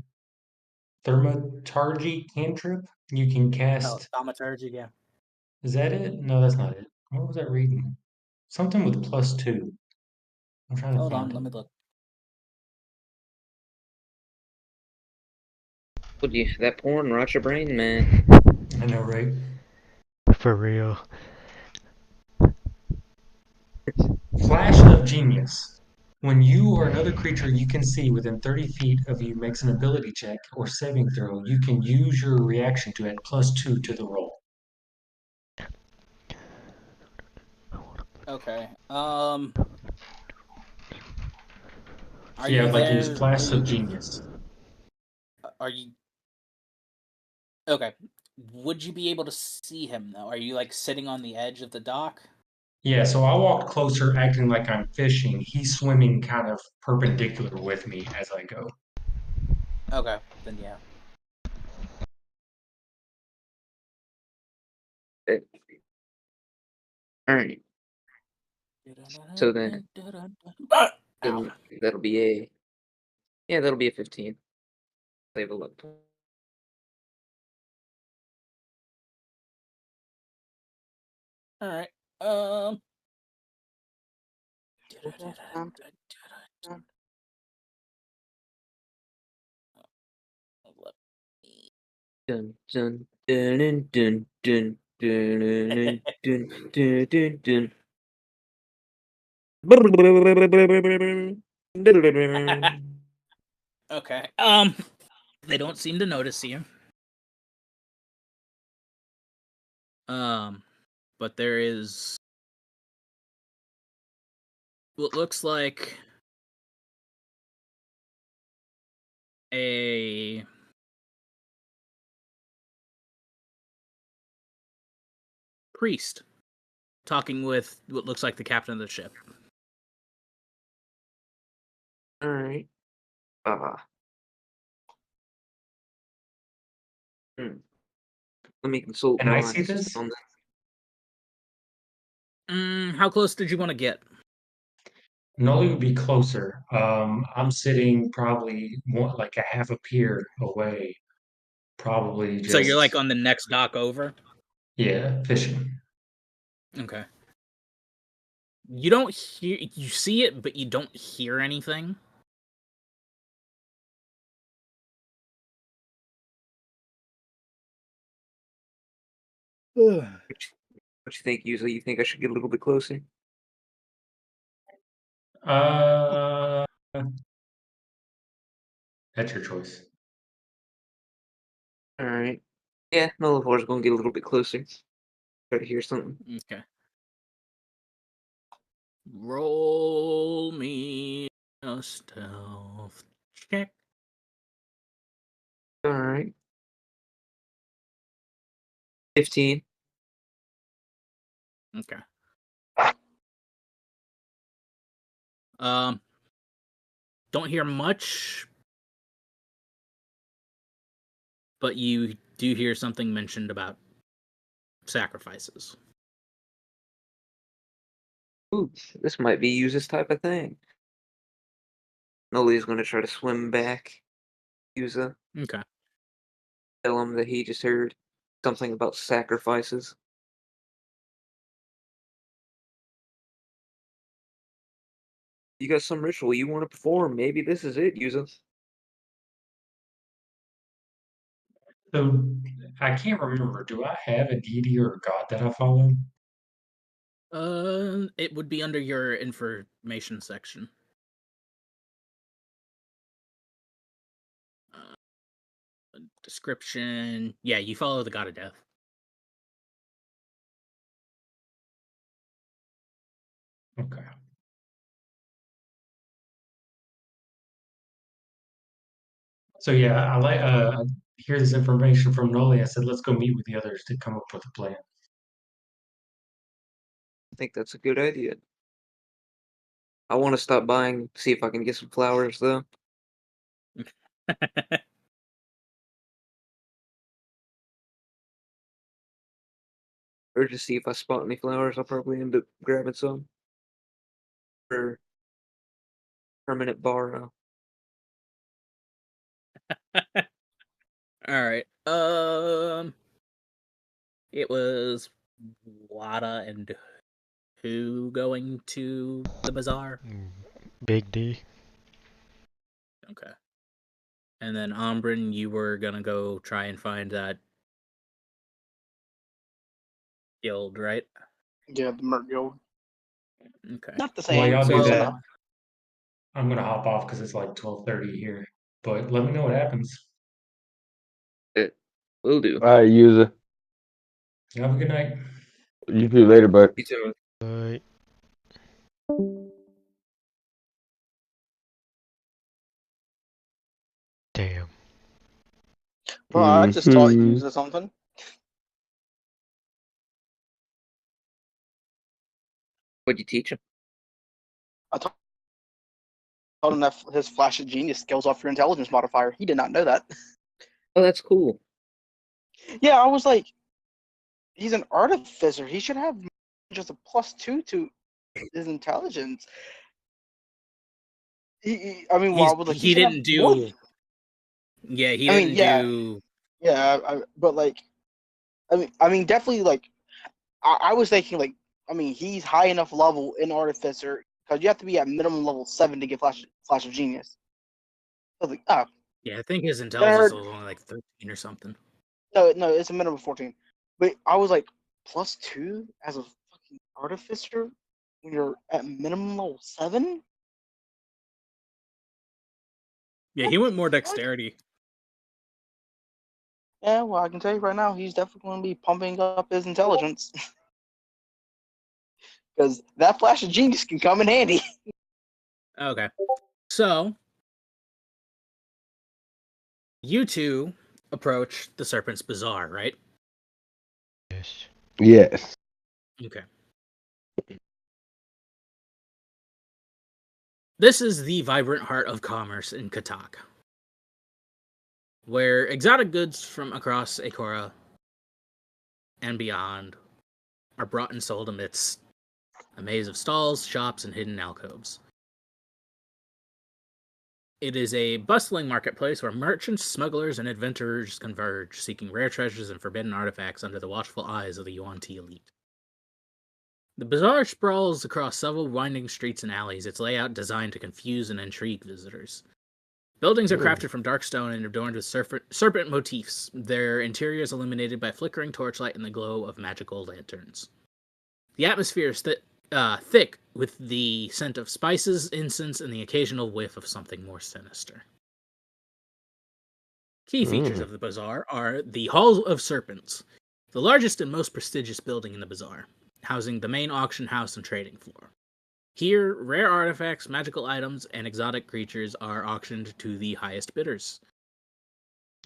S2: Thermatargy cantrip? You can
S1: Oh,
S2: cast.
S1: thaumaturgy. Yeah.
S2: Is that it? No, that's not it. What was I reading? Something with +2. I'm trying to
S1: Hold on.
S2: find it.
S1: Let me look.
S4: Would you that porn rot your brain, man?
S2: I know, right?
S3: For real.
S2: Flash of Genius. When you or another creature you can see within 30 feet of you makes an ability check or saving throw, you can use your reaction to add +2 to the roll.
S1: Okay. Are
S2: Yeah,
S1: you
S2: like use
S1: there?
S2: Flash of Genius.
S1: Are you okay? Would you be able to see him though? Are you like sitting on the edge of the dock?
S2: Yeah, so I walked closer acting like I'm fishing. He's swimming kind of perpendicular with me as I go.
S1: Okay, then yeah.
S4: All right. So then that'll be a that'll be a 15. Save a look.
S1: All right.
S4: Dun dun dun dun dun dun dun dun dun dun dun.
S1: Okay. They don't seem to notice you. But there is what looks like a priest talking with what looks like the captain of the ship.
S4: All right. Let me consult
S2: Can I see
S4: minds
S2: this?
S4: on
S1: How close did you want to get?
S2: Nolly would be closer. I'm sitting probably like a half a pier away. Probably
S1: So you're like
S2: just,
S1: on the next dock over?
S2: yeah, fishing.
S1: Okay. You don't hear you see it, but you don't hear anything.
S4: that. What you think, usually? You think I should get a little bit closer?
S2: Uh, that's your choice.
S4: All right. Yeah, Nullivor's gonna get a little bit closer. Try to hear something.
S1: Okay. Roll me a stealth check.
S4: All right. 15.
S1: Okay. Um, don't hear much, but you do hear something mentioned about sacrifices.
S4: Ooh, this might be Yuza's type of thing. Nully's gonna try to swim back. Yuza,
S1: Okay.
S4: tell him that he just heard something about sacrifices. You got some ritual you want to perform? Maybe this is it, Yuza.
S2: So I can't remember. Do I have a deity or a god that I follow?
S1: It would be under your information section. Description. Yeah, you follow the god of death.
S2: Okay. So yeah, I hear this information from Noli. I said, let's go meet with the others to come up with a plan.
S4: I think that's a good idea. I want to stop buying, see if I can get some flowers though. Or just see if I spot any flowers. I'll probably end up grabbing some. For permanent borrow.
S1: All right. It was Wada and who going to the bazaar?
S3: Big D.
S1: Okay. And then Ombrin, you were gonna go try and find that guild, right?
S7: Yeah, the Merc Guild.
S1: Okay.
S7: Not the
S2: While
S7: same.
S2: y'all do
S1: So-
S2: that, I'm gonna hop off because it's like 12:30 here. But let me know what happens.
S4: Will do.
S6: All right, user.
S2: Have a good night.
S6: You too later, bud.
S4: You too.
S3: Right. Damn.
S7: Well, I just taught
S6: Mhm.
S7: you something.
S4: What'd you teach him?
S7: I told him that his flash of genius scales off your intelligence modifier. He did not know that.
S4: Oh, that's cool.
S7: Yeah, I was like, he's an artificer. He should have just a +2 to his intelligence. I mean, well, I was like,
S1: he
S7: should have
S1: didn't
S7: more
S1: do. Yeah, he
S7: I
S1: didn't
S7: mean, yeah.
S1: do.
S7: Yeah, but like, I mean, definitely like, I was thinking like, I mean, he's high enough level in artificer because you have to be at minimum level 7 to get flash of genius. I was like, oh,
S1: Yeah, I think his
S7: then I
S1: intelligence
S7: heard
S1: was only like 13 or something.
S7: no, it's a minimum of 14. But I was like, +2 as a fucking artificer when you're at minimum level 7.
S1: Yeah, he went more dexterity.
S7: Yeah, well, I can tell you right now, he's definitely going to be pumping up his intelligence. Because that flash of genius can come in handy.
S1: Okay. So, you two approach the Serpent's Bazaar, right?
S3: Yes.
S6: Yes.
S1: Okay. This is the vibrant heart of commerce in Katak, where exotic goods from across Akora and beyond are brought and sold amidst a maze of stalls, shops, and hidden alcoves. It is a bustling marketplace where merchants, smugglers, and adventurers converge, seeking rare treasures and forbidden artifacts under the watchful eyes of the Yuan Ti elite. The bazaar sprawls across several winding streets and alleys, its layout designed to confuse and intrigue visitors. Buildings are crafted from dark stone and adorned with serpent motifs, their interiors illuminated by flickering torchlight and the glow of magical lanterns. The atmosphere is thick with the scent of spices, incense, and the occasional whiff of something more sinister. Key features of the bazaar are the Hall of Serpents, the largest and most prestigious building in the bazaar, housing the main auction house and trading floor. Here, rare artifacts, magical items, and exotic creatures are auctioned to the highest bidders.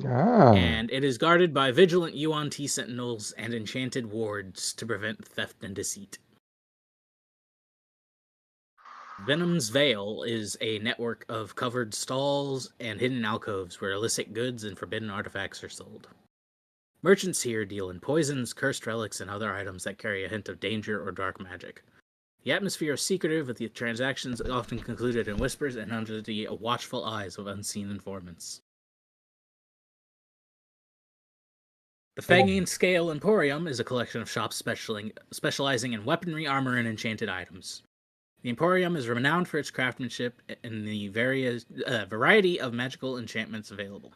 S6: Ah.
S1: And it is guarded by vigilant Yuan Ti sentinels and enchanted wards to prevent theft and deceit. Venom's Veil is a network of covered stalls and hidden alcoves where illicit goods and forbidden artifacts are sold. Merchants here deal in poisons, cursed relics, and other items that carry a hint of danger or dark magic. The atmosphere is secretive, with the transactions often concluded in whispers and under the watchful eyes of unseen informants. The Fanging Scale Emporium is a collection of shops specializing in weaponry, armor, and enchanted items. The Emporium is renowned for its craftsmanship and the variety of magical enchantments available.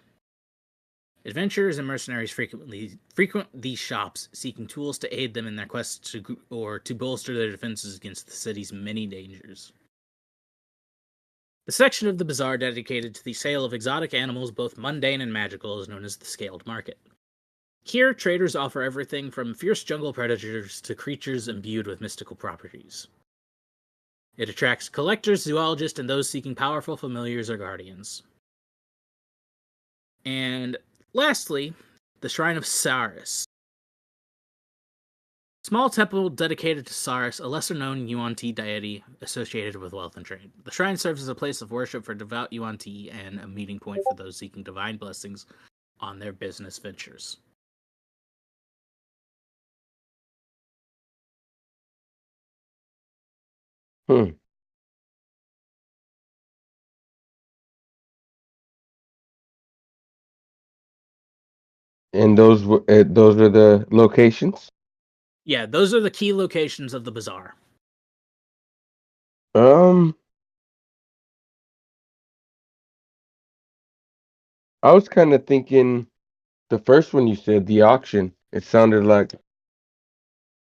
S1: Adventurers and mercenaries frequent these shops, seeking tools to aid them in their quest to bolster their defenses against the city's many dangers. The section of the bazaar dedicated to the sale of exotic animals, both mundane and magical, is known as the Scaled Market. Here, traders offer everything from fierce jungle predators to creatures imbued with mystical properties. It attracts collectors, zoologists, and those seeking powerful familiars or guardians. And lastly, the Shrine of Saris. Small temple dedicated to Saris, a lesser-known Yuan Ti deity associated with wealth and trade. The shrine serves as a place of worship for devout Yuan Ti and a meeting point for those seeking divine blessings on their business ventures.
S6: Hmm. And those are the locations.
S1: Yeah, those are the key locations of the bazaar.
S6: I was kind of thinking the first one you said, the auction. It sounded like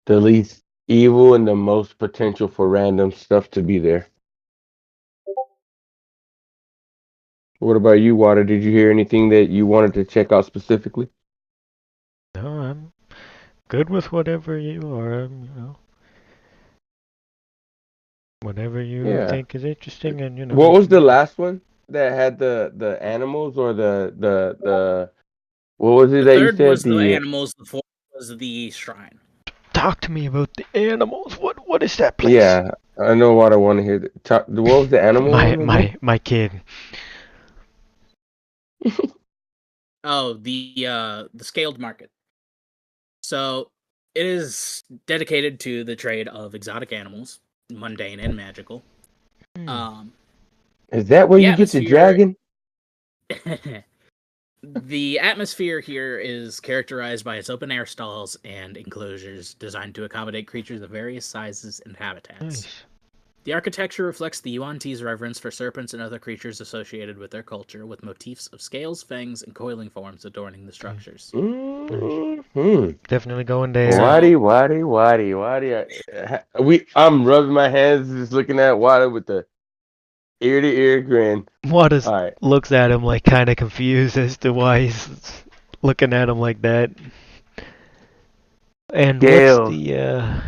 S6: the least evil and the most potential for random stuff to be there. What about you, Water? Did you hear anything that you wanted to check out specifically?
S3: No, I'm good with whatever you are. Whatever you
S6: Yeah.
S3: think is interesting, and
S6: What was the last one that had the animals or the what was it
S1: The
S6: that you
S1: third
S6: said?
S1: was the
S6: The
S1: animals. The fourth was the shrine.
S3: Talk to me about the animals. What is that place?
S6: yeah, I know what I want to hear. What was the animal
S3: My
S6: one again?
S3: my kid.
S1: Oh, the scaled market. So it is dedicated to the trade of exotic animals, mundane and magical.
S6: Is that where
S1: The
S6: you get the
S1: atmosphere
S6: dragon?
S1: The atmosphere here is characterized by its open air stalls and enclosures designed to accommodate creatures of various sizes and habitats.
S3: Nice.
S1: The architecture reflects the Yuan-Ti's reverence for serpents and other creatures associated with their culture, with motifs of scales, fangs, and coiling forms adorning the structures.
S6: Mm-hmm.
S3: Definitely going there.
S6: I'm rubbing my hands, just looking at Water with the ear to ear grin.
S3: Waters
S6: All right.
S3: looks at him like kind of confused as to why he's looking at him like that. And
S6: Gale.
S3: what's the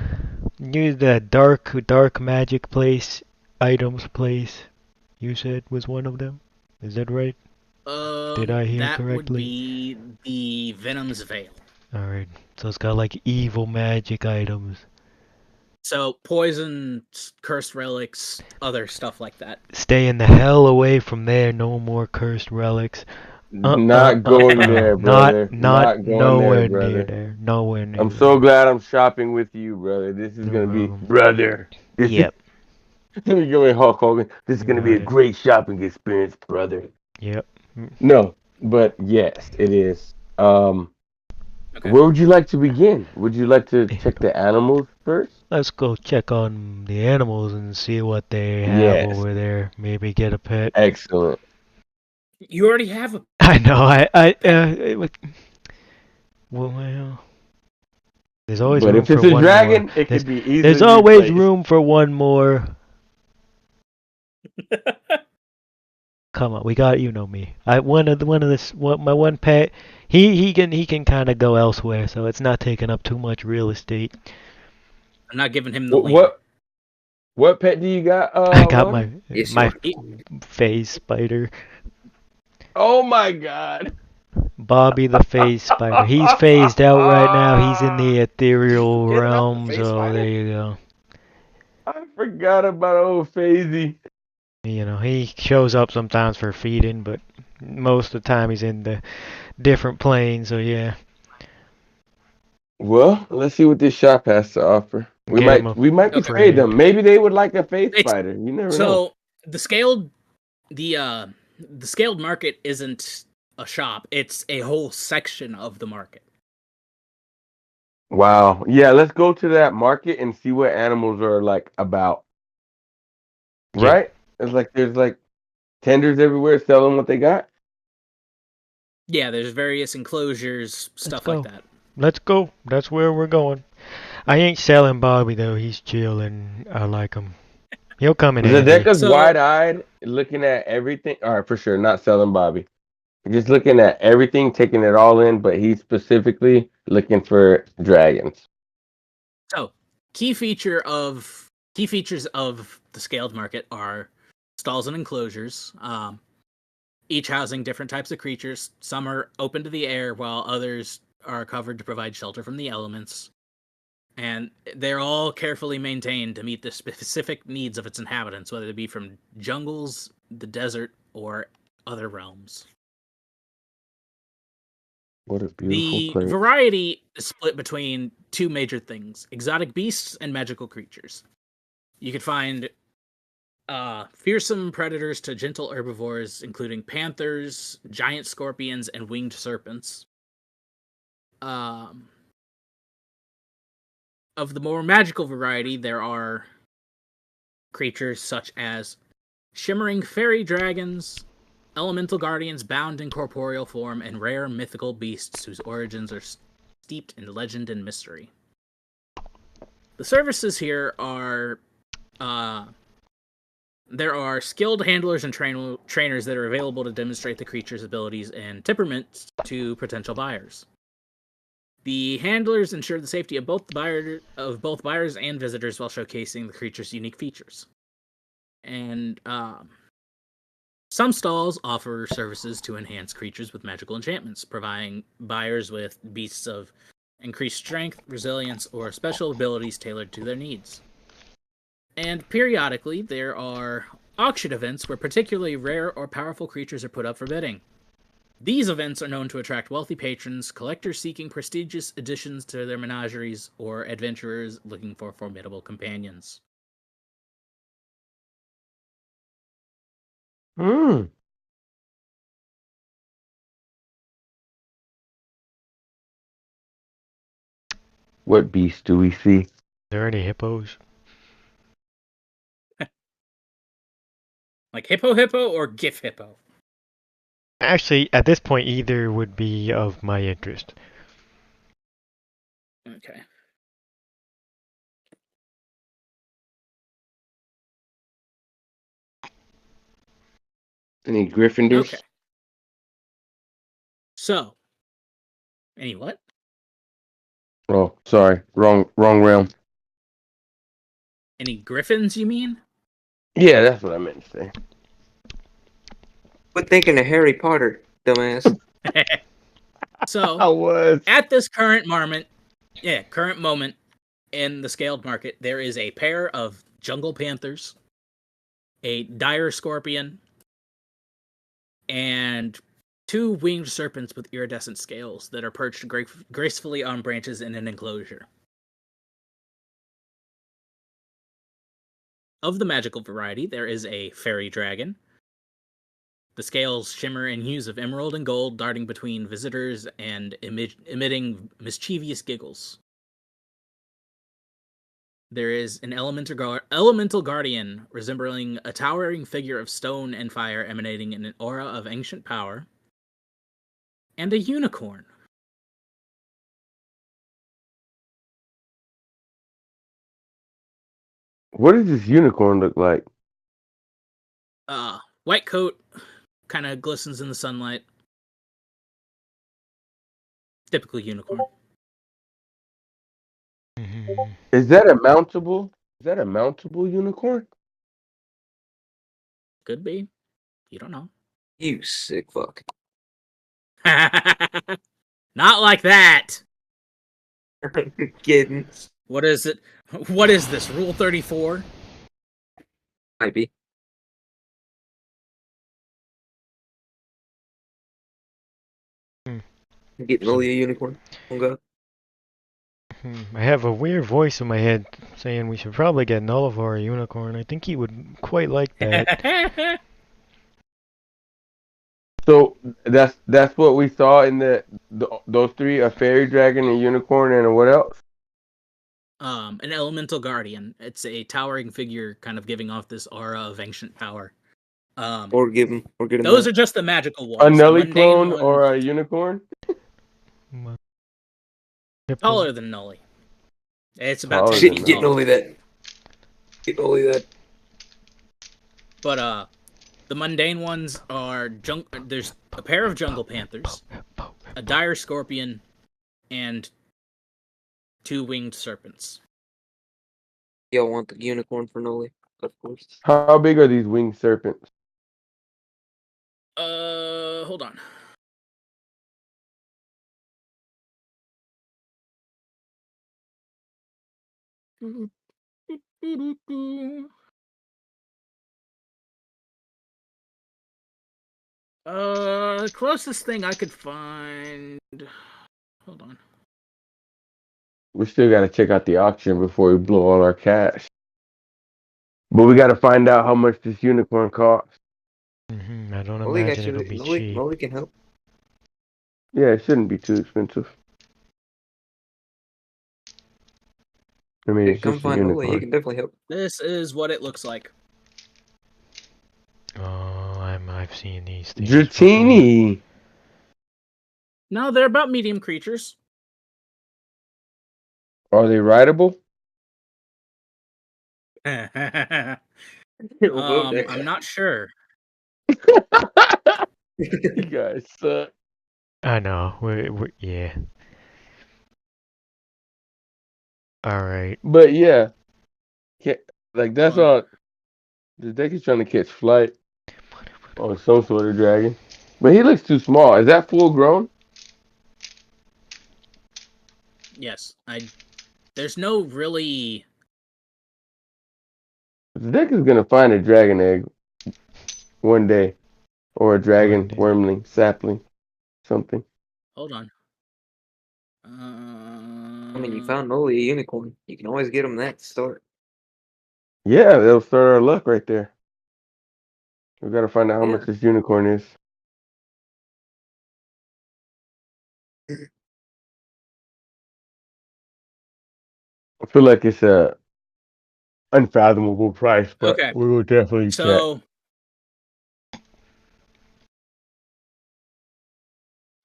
S3: near the dark magic place, items place? You said was one of them. Is that right? Did I hear
S1: that
S3: correctly?
S1: would be the Venom's Veil.
S3: All right. So it's got like evil magic items.
S1: So poison, cursed relics, other stuff like that.
S3: Staying the hell away from there. No more cursed relics.
S6: Not going there, brother.
S3: Not
S6: going
S3: nowhere
S6: there, brother.
S3: near there. Nowhere near.
S6: I'm so glad I'm shopping with you, brother. This is gonna be, brother.
S3: Yep.
S6: Let me go in Hulk Hogan. This is gonna be a
S3: Right.
S6: great shopping experience, brother.
S3: Yep.
S6: No, but yes, it is.
S1: Okay.
S6: Where would you like to begin? Would you like to check the animals first?
S3: Let's go check on the animals and see what they have
S6: Yes.
S3: over there. Maybe get a pet.
S6: Excellent.
S1: You already have a.
S3: I know. Well, there's always
S6: But
S3: room
S6: if it's
S3: for
S6: a
S3: one
S6: dragon,
S3: more.
S6: it could be easily
S3: There's always
S6: replaced.
S3: room for one more. Come on, we got me. My one pet. He can kind of go elsewhere, so it's not taking up too much real estate.
S1: I'm not giving him the
S6: What pet do you got?
S3: I got
S6: Water?
S3: my phase spider.
S6: Oh my God.
S3: Bobby the phase spider. He's phased out right now. He's in the ethereal realm, so there you go.
S6: I forgot about old Phasey.
S3: He shows up sometimes for feeding, but most of the time he's in the different planes, so yeah.
S6: Well, let's see what this shop has to offer. We might trade them. Maybe they would like a phase spider. You never know.
S1: So the scaled market isn't a shop, it's a whole section of the market.
S6: Wow. Yeah, let's go to that market and see what animals are like about.
S3: Yeah.
S6: Right? It's like there's like tenders everywhere selling what they got.
S1: Yeah, there's various enclosures, stuff like that.
S3: Let's go. That's where we're going. I ain't selling Bobby though. He's chilling. I like him. He'll come in handy.
S6: Zedeka's wide-eyed, looking at everything. All right, for sure, not selling Bobby. Just looking at everything, taking it all in, but he's specifically looking for dragons.
S1: So, key features of the scaled market are stalls and enclosures, each housing different types of creatures. Some are open to the air, while others are covered to provide shelter from the elements. And they're all carefully maintained to meet the specific needs of its inhabitants, whether it be from jungles, the desert, or other realms.
S6: What a beautiful place.
S1: The variety is split between two major things: exotic beasts and magical creatures. You could find fearsome predators to gentle herbivores, including panthers, giant scorpions, and winged serpents. Of the more magical variety, there are creatures such as shimmering fairy dragons, elemental guardians bound in corporeal form, and rare mythical beasts whose origins are steeped in legend and mystery. The services here are there are skilled handlers and trainers that are available to demonstrate the creature's abilities and temperaments to potential buyers. The handlers ensure the safety of both buyers and visitors while showcasing the creature's unique features. And some stalls offer services to enhance creatures with magical enchantments, providing buyers with beasts of increased strength, resilience, or special abilities tailored to their needs. And periodically, there are auction events where particularly rare or powerful creatures are put up for bidding. These events are known to attract wealthy patrons, collectors seeking prestigious additions to their menageries, or adventurers looking for formidable companions.
S6: Hmm. What beast do we see?
S3: Are there any hippos?
S1: Like Hippo or GIF Hippo?
S3: Actually, at this point, either would be of my interest.
S1: Okay.
S6: Any Gryffindors?
S1: Okay. So, any what?
S6: Oh, sorry, wrong realm.
S1: Any griffins, you mean?
S6: Yeah, that's what I meant to say.
S4: Quit thinking of Harry Potter, dumbass.
S1: So,
S6: I was.
S1: at this current moment in the scaled market, there is a pair of jungle panthers, a dire scorpion, and 2 winged serpents with iridescent scales that are perched gracefully on branches in an enclosure. Of the magical variety, there is a fairy dragon. The scales shimmer in hues of emerald and gold, darting between visitors and emitting mischievous giggles. There is an elemental guardian resembling a towering figure of stone and fire emanating an aura of ancient power. And a unicorn.
S6: What does this unicorn look like?
S1: White coat, kind of glistens in the sunlight. Typical unicorn.
S6: Is that a mountable? Is that a mountable unicorn?
S1: Could be. You don't know.
S4: You sick fuck.
S1: Not like that.
S4: I'm kidding.
S1: What is it? What is this? Rule 34?
S4: Might be. Getting only a unicorn. Oh god.
S3: I have a weird voice in my head saying we should probably get Nullivar a unicorn. I think he would quite like that.
S6: So that's what we saw in those three: a fairy dragon, a unicorn, and a what else?
S1: An elemental guardian. It's a towering figure, kind of giving off this aura of ancient power.
S4: Or get him
S1: those are just the magical ones.
S6: A
S1: The
S6: Nully
S1: mundane
S6: clone
S1: ones,
S6: or a unicorn?
S1: taller than Nully. It's about
S6: Taller
S1: 10
S6: than
S1: feet
S4: Getting
S1: tall.
S4: only that. Getting only that.
S1: But the mundane ones are there's a pair of jungle panthers, a dire scorpion, and 2 winged serpents.
S4: Y'all want the unicorn for Noli, of course.
S6: How big are these winged serpents?
S1: Hold on. Closest thing I could find. Hold on.
S6: We still got to check out the auction before we blow all our cash. But we got to find out how much this unicorn costs.
S3: I don't
S4: Noli got
S3: imagine
S4: you.
S3: it'll be cheap.
S4: Noli can help.
S6: Yeah, it shouldn't be too expensive. I mean, it's
S4: Come
S6: just a
S4: find Noli. He
S6: unicorn.
S4: can definitely help.
S1: This is what it looks like.
S3: Oh, I've seen these things.
S6: Dratini!
S1: No, they're about medium creatures.
S6: Are they rideable?
S1: I'm
S4: Well,
S1: not sure.
S6: You guys suck.
S3: I know. Yeah. All right.
S6: But yeah, like
S1: Hold
S6: that's
S1: on.
S6: all. The deck is trying to catch flight on some sort of dragon, but he looks too small. Is that full grown?
S1: Yes, there's no really.
S6: The deck is gonna find a dragon egg one day, or a dragon
S3: One day.
S6: wormling sapling, something.
S1: Hold on.
S4: I mean, you found only a unicorn. You can always get them that to start.
S6: Yeah, that'll start our luck right there. We gotta find out how
S4: Yeah.
S6: much this unicorn is. I feel like it's a unfathomable price, but
S1: Okay,
S6: we will definitely check.
S1: so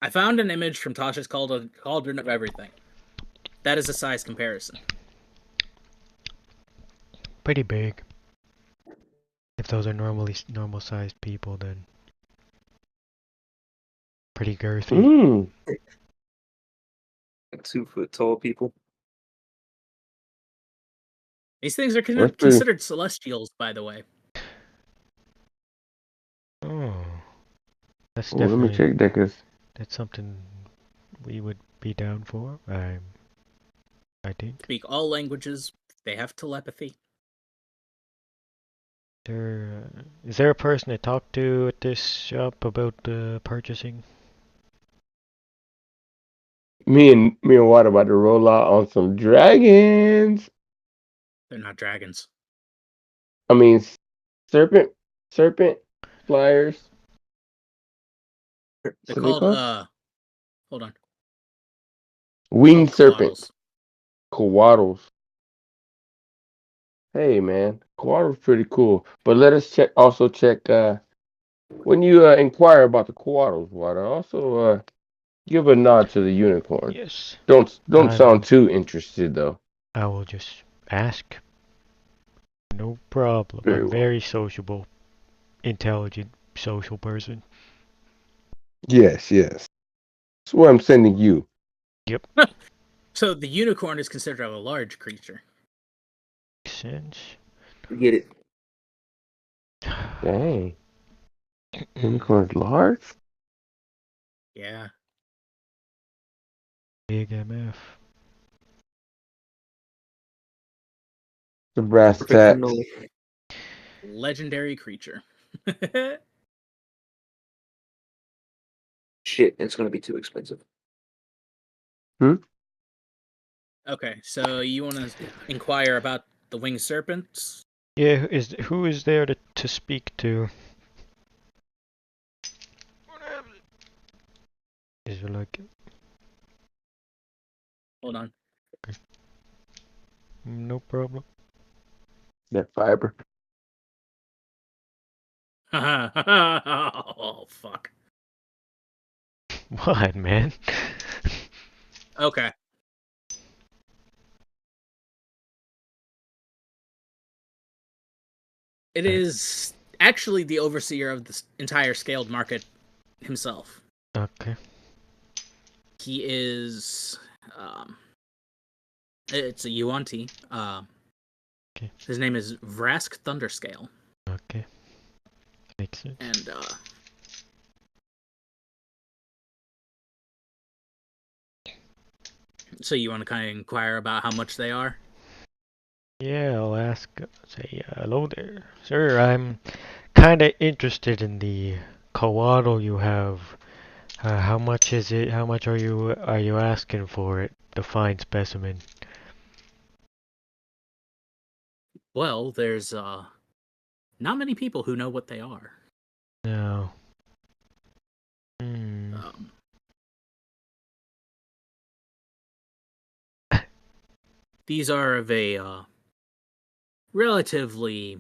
S1: I found an image from Tasha's Cauldron of Everything. That is a size comparison.
S3: Pretty big. If those are normal sized people, then pretty girthy.
S6: Mm.
S4: Like 2 foot tall people.
S1: These things are
S6: That's pretty.
S1: considered celestials, by the way.
S3: Oh, that's
S6: Oh, let me
S3: definitely
S6: check that, 'cause
S3: that's something we would be down for. I think.
S1: Speak all languages. They have telepathy.
S3: Is there a person to talk to at this shop about purchasing?
S6: me and Watt about to roll out on some dragons.
S1: They're not dragons.
S6: I mean, serpent flyers.
S1: They're
S6: What are they
S1: called
S6: called?
S1: hold on.
S6: Winged
S1: Called
S6: serpent.
S1: coatls.
S6: Coatls. Hey man, coatls pretty cool. But let us also check when you inquire about the coatls, Water. Also give a nod to the unicorn.
S3: Yes.
S6: Don't sound too interested though.
S3: I will just ask. No problem.
S6: Very
S3: I'm
S6: well.
S3: very sociable, intelligent, social person.
S6: Yes. That's where I'm sending you.
S3: Yep.
S1: So the unicorn is considered a large creature.
S3: Makes sense.
S4: Get it.
S6: Dang. Unicorn's large?
S1: Yeah.
S3: Big MF.
S6: The brass
S4: Perfect
S6: tacks.
S4: cannoli.
S1: Legendary creature.
S4: Shit, it's gonna be too expensive.
S1: Okay, so you want to inquire about the winged serpents?
S3: Yeah, who is there to speak to? Is there like
S1: Hold on.
S3: no problem?
S6: That fiber.
S1: Oh, fuck.
S3: What, man?
S1: Okay. It is actually the overseer of the entire scaled market himself.
S3: Okay.
S1: He is, it's a Yuan-Ti.
S3: Okay.
S1: His name is Vrask Thunderscale.
S3: Okay. Makes sense.
S1: And, so you want to kind of inquire about how much they are?
S3: Yeah, I'll ask. Say hello there, sir. I'm kind of interested in the coatl you have. How much is it? How much are you asking for it? The fine specimen.
S1: Well, there's, not many people who know what they are.
S3: No. Hmm.
S1: These are of a, relatively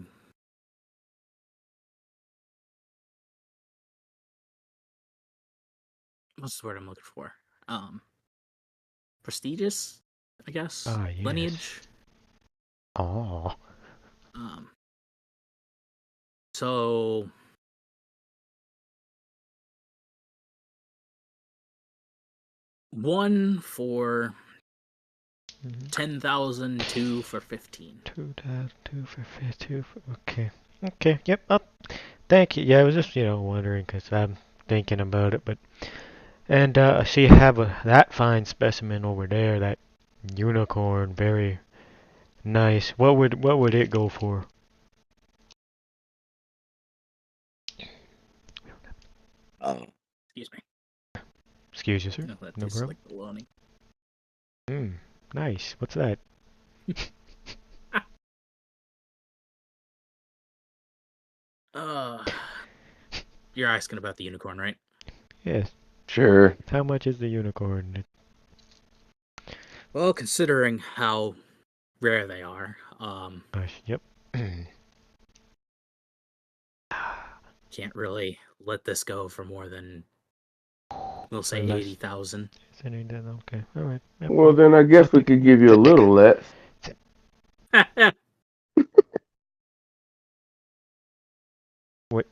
S1: what's the word I'm looking for? Prestigious, I guess.
S3: Ah, yes.
S1: Lineage.
S3: Oh.
S1: So one for 10,000, two for 15.
S3: 2 for 2 for, okay. Okay, yep, thank you. Yeah, I was just, wondering because I'm thinking about it, but. And I see you have that fine specimen over there, that unicorn, very nice. What would it go for?
S1: Excuse me.
S3: Excuse you, sir.
S1: No, that
S3: No
S1: tastes
S3: problem.
S1: like bologna.
S3: Nice. What's that?
S1: You're asking about the unicorn, right?
S3: Yes.
S6: Sure.
S3: How much is the unicorn?
S1: Well, considering how rare they are,
S3: Yep.
S1: can't really let this go for more than, we'll say,
S3: Less.
S1: 80,000.
S3: Okay. All right. Yep,
S6: Well, then I guess we could give you a little less.
S3: What?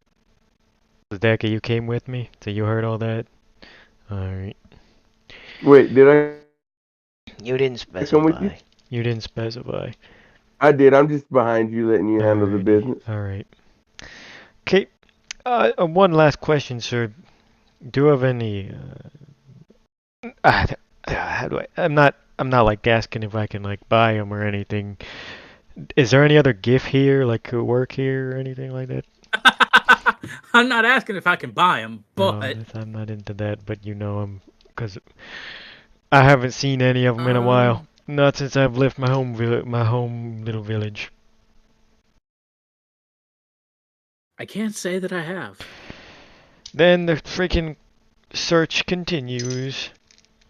S3: Zdeka, you came with me, so you heard all that. All right.
S6: Wait, did I
S3: You didn't
S6: come with you?
S3: specify. You didn't specify.
S6: I did. I'm just behind you, letting you handle the
S3: Alrighty.
S6: business.
S3: All right. Okay. One last question, sir. Do you have any? How do I? I'm not like asking if I can like buy them or anything. Is there any other gift here, like could work here or anything like that?
S1: I'm not asking if I can buy them,
S3: No,
S1: but
S3: I'm not into that. But because I haven't seen any of them in a while. Not since I've left my home little village.
S1: I can't say that I have.
S3: Then the freaking search continues.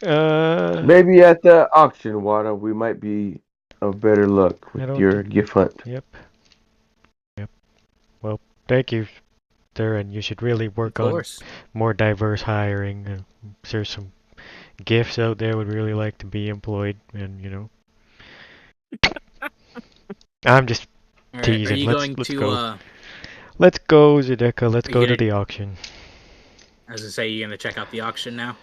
S6: Maybe at the auction, Wada, we might be of better luck with your gift hunt.
S3: Yep. Well, thank you, sir, and you should really work on more diverse hiring. There's some gifts out there would really like to be employed, and I'm just teasing.
S1: Are you
S3: let's
S1: going
S3: let's
S1: to
S3: go. Let's go, Zedeka. Let's go to the auction.
S1: As I say, you're gonna check out the auction now?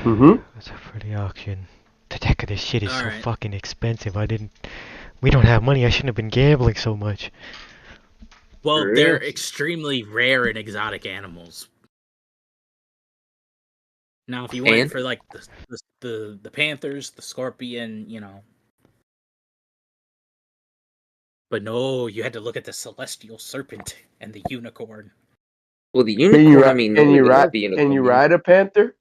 S3: What's up for the auction? Zedeka, this shit is so fucking expensive. We don't have money. I shouldn't have been gambling so much.
S1: Well, they're extremely rare and exotic animals. Now, if you went for like the panthers, the scorpion, but no, you had to look at the celestial serpent and the unicorn.
S4: Well, the unicorn.
S6: Can you ride a panther?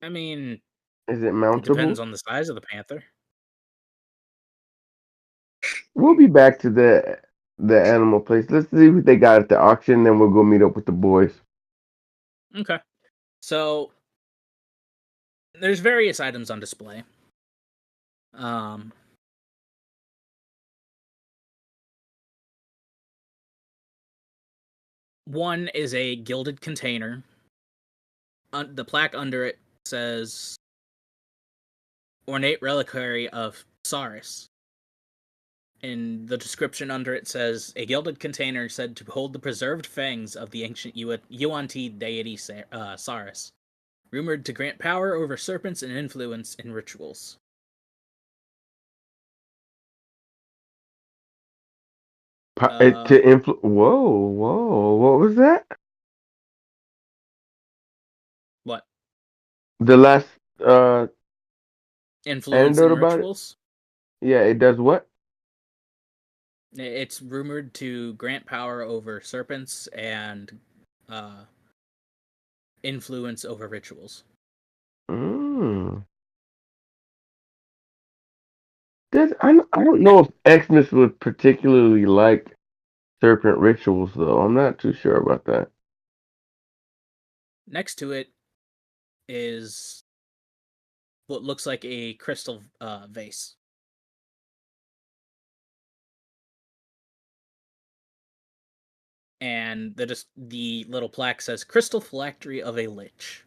S1: I mean,
S6: is it mountable?
S1: It depends on the size of the panther.
S6: We'll be back to the animal place. Let's see what they got at the auction, then we'll go meet up with the boys.
S1: Okay. So there's various items on display. One is a gilded container. The plaque under it says ornate reliquary of Saurus. In the description under it says a gilded container said to hold the preserved fangs of the ancient Yuan-Ti deity Saurus, rumored to grant power over serpents and influence in rituals.
S6: Whoa! What was that?
S1: What?
S6: The last
S1: influence in rituals?
S6: Yeah, it does what?
S1: It's rumored to grant power over serpents and influence over rituals.
S6: I don't know if Xmas would particularly like serpent rituals, though. I'm not too sure about that.
S1: Next to it is what looks like a crystal vase. And the little plaque says Crystal Phylactery of a Lich.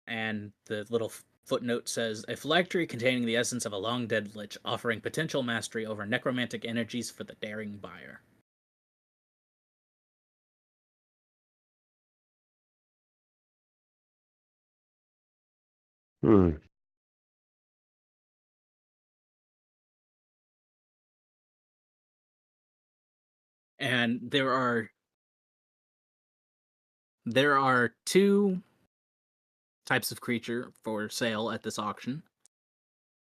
S1: And the little footnote says, a phylactery containing the essence of a long-dead lich, offering potential mastery over necromantic energies for the daring buyer.
S6: Hmm.
S1: And there are two types of creature for sale at this auction.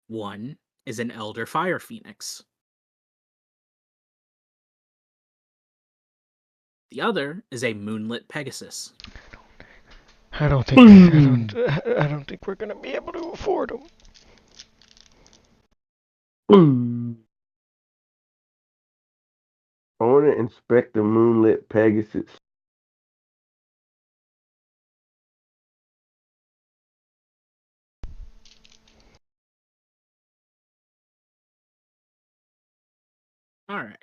S1: One is an Elder Fire Phoenix. The other is a Moonlit Pegasus.
S3: I don't think we're gonna be able to afford them.
S6: I want to inspect the moonlit Pegasus.
S1: All right.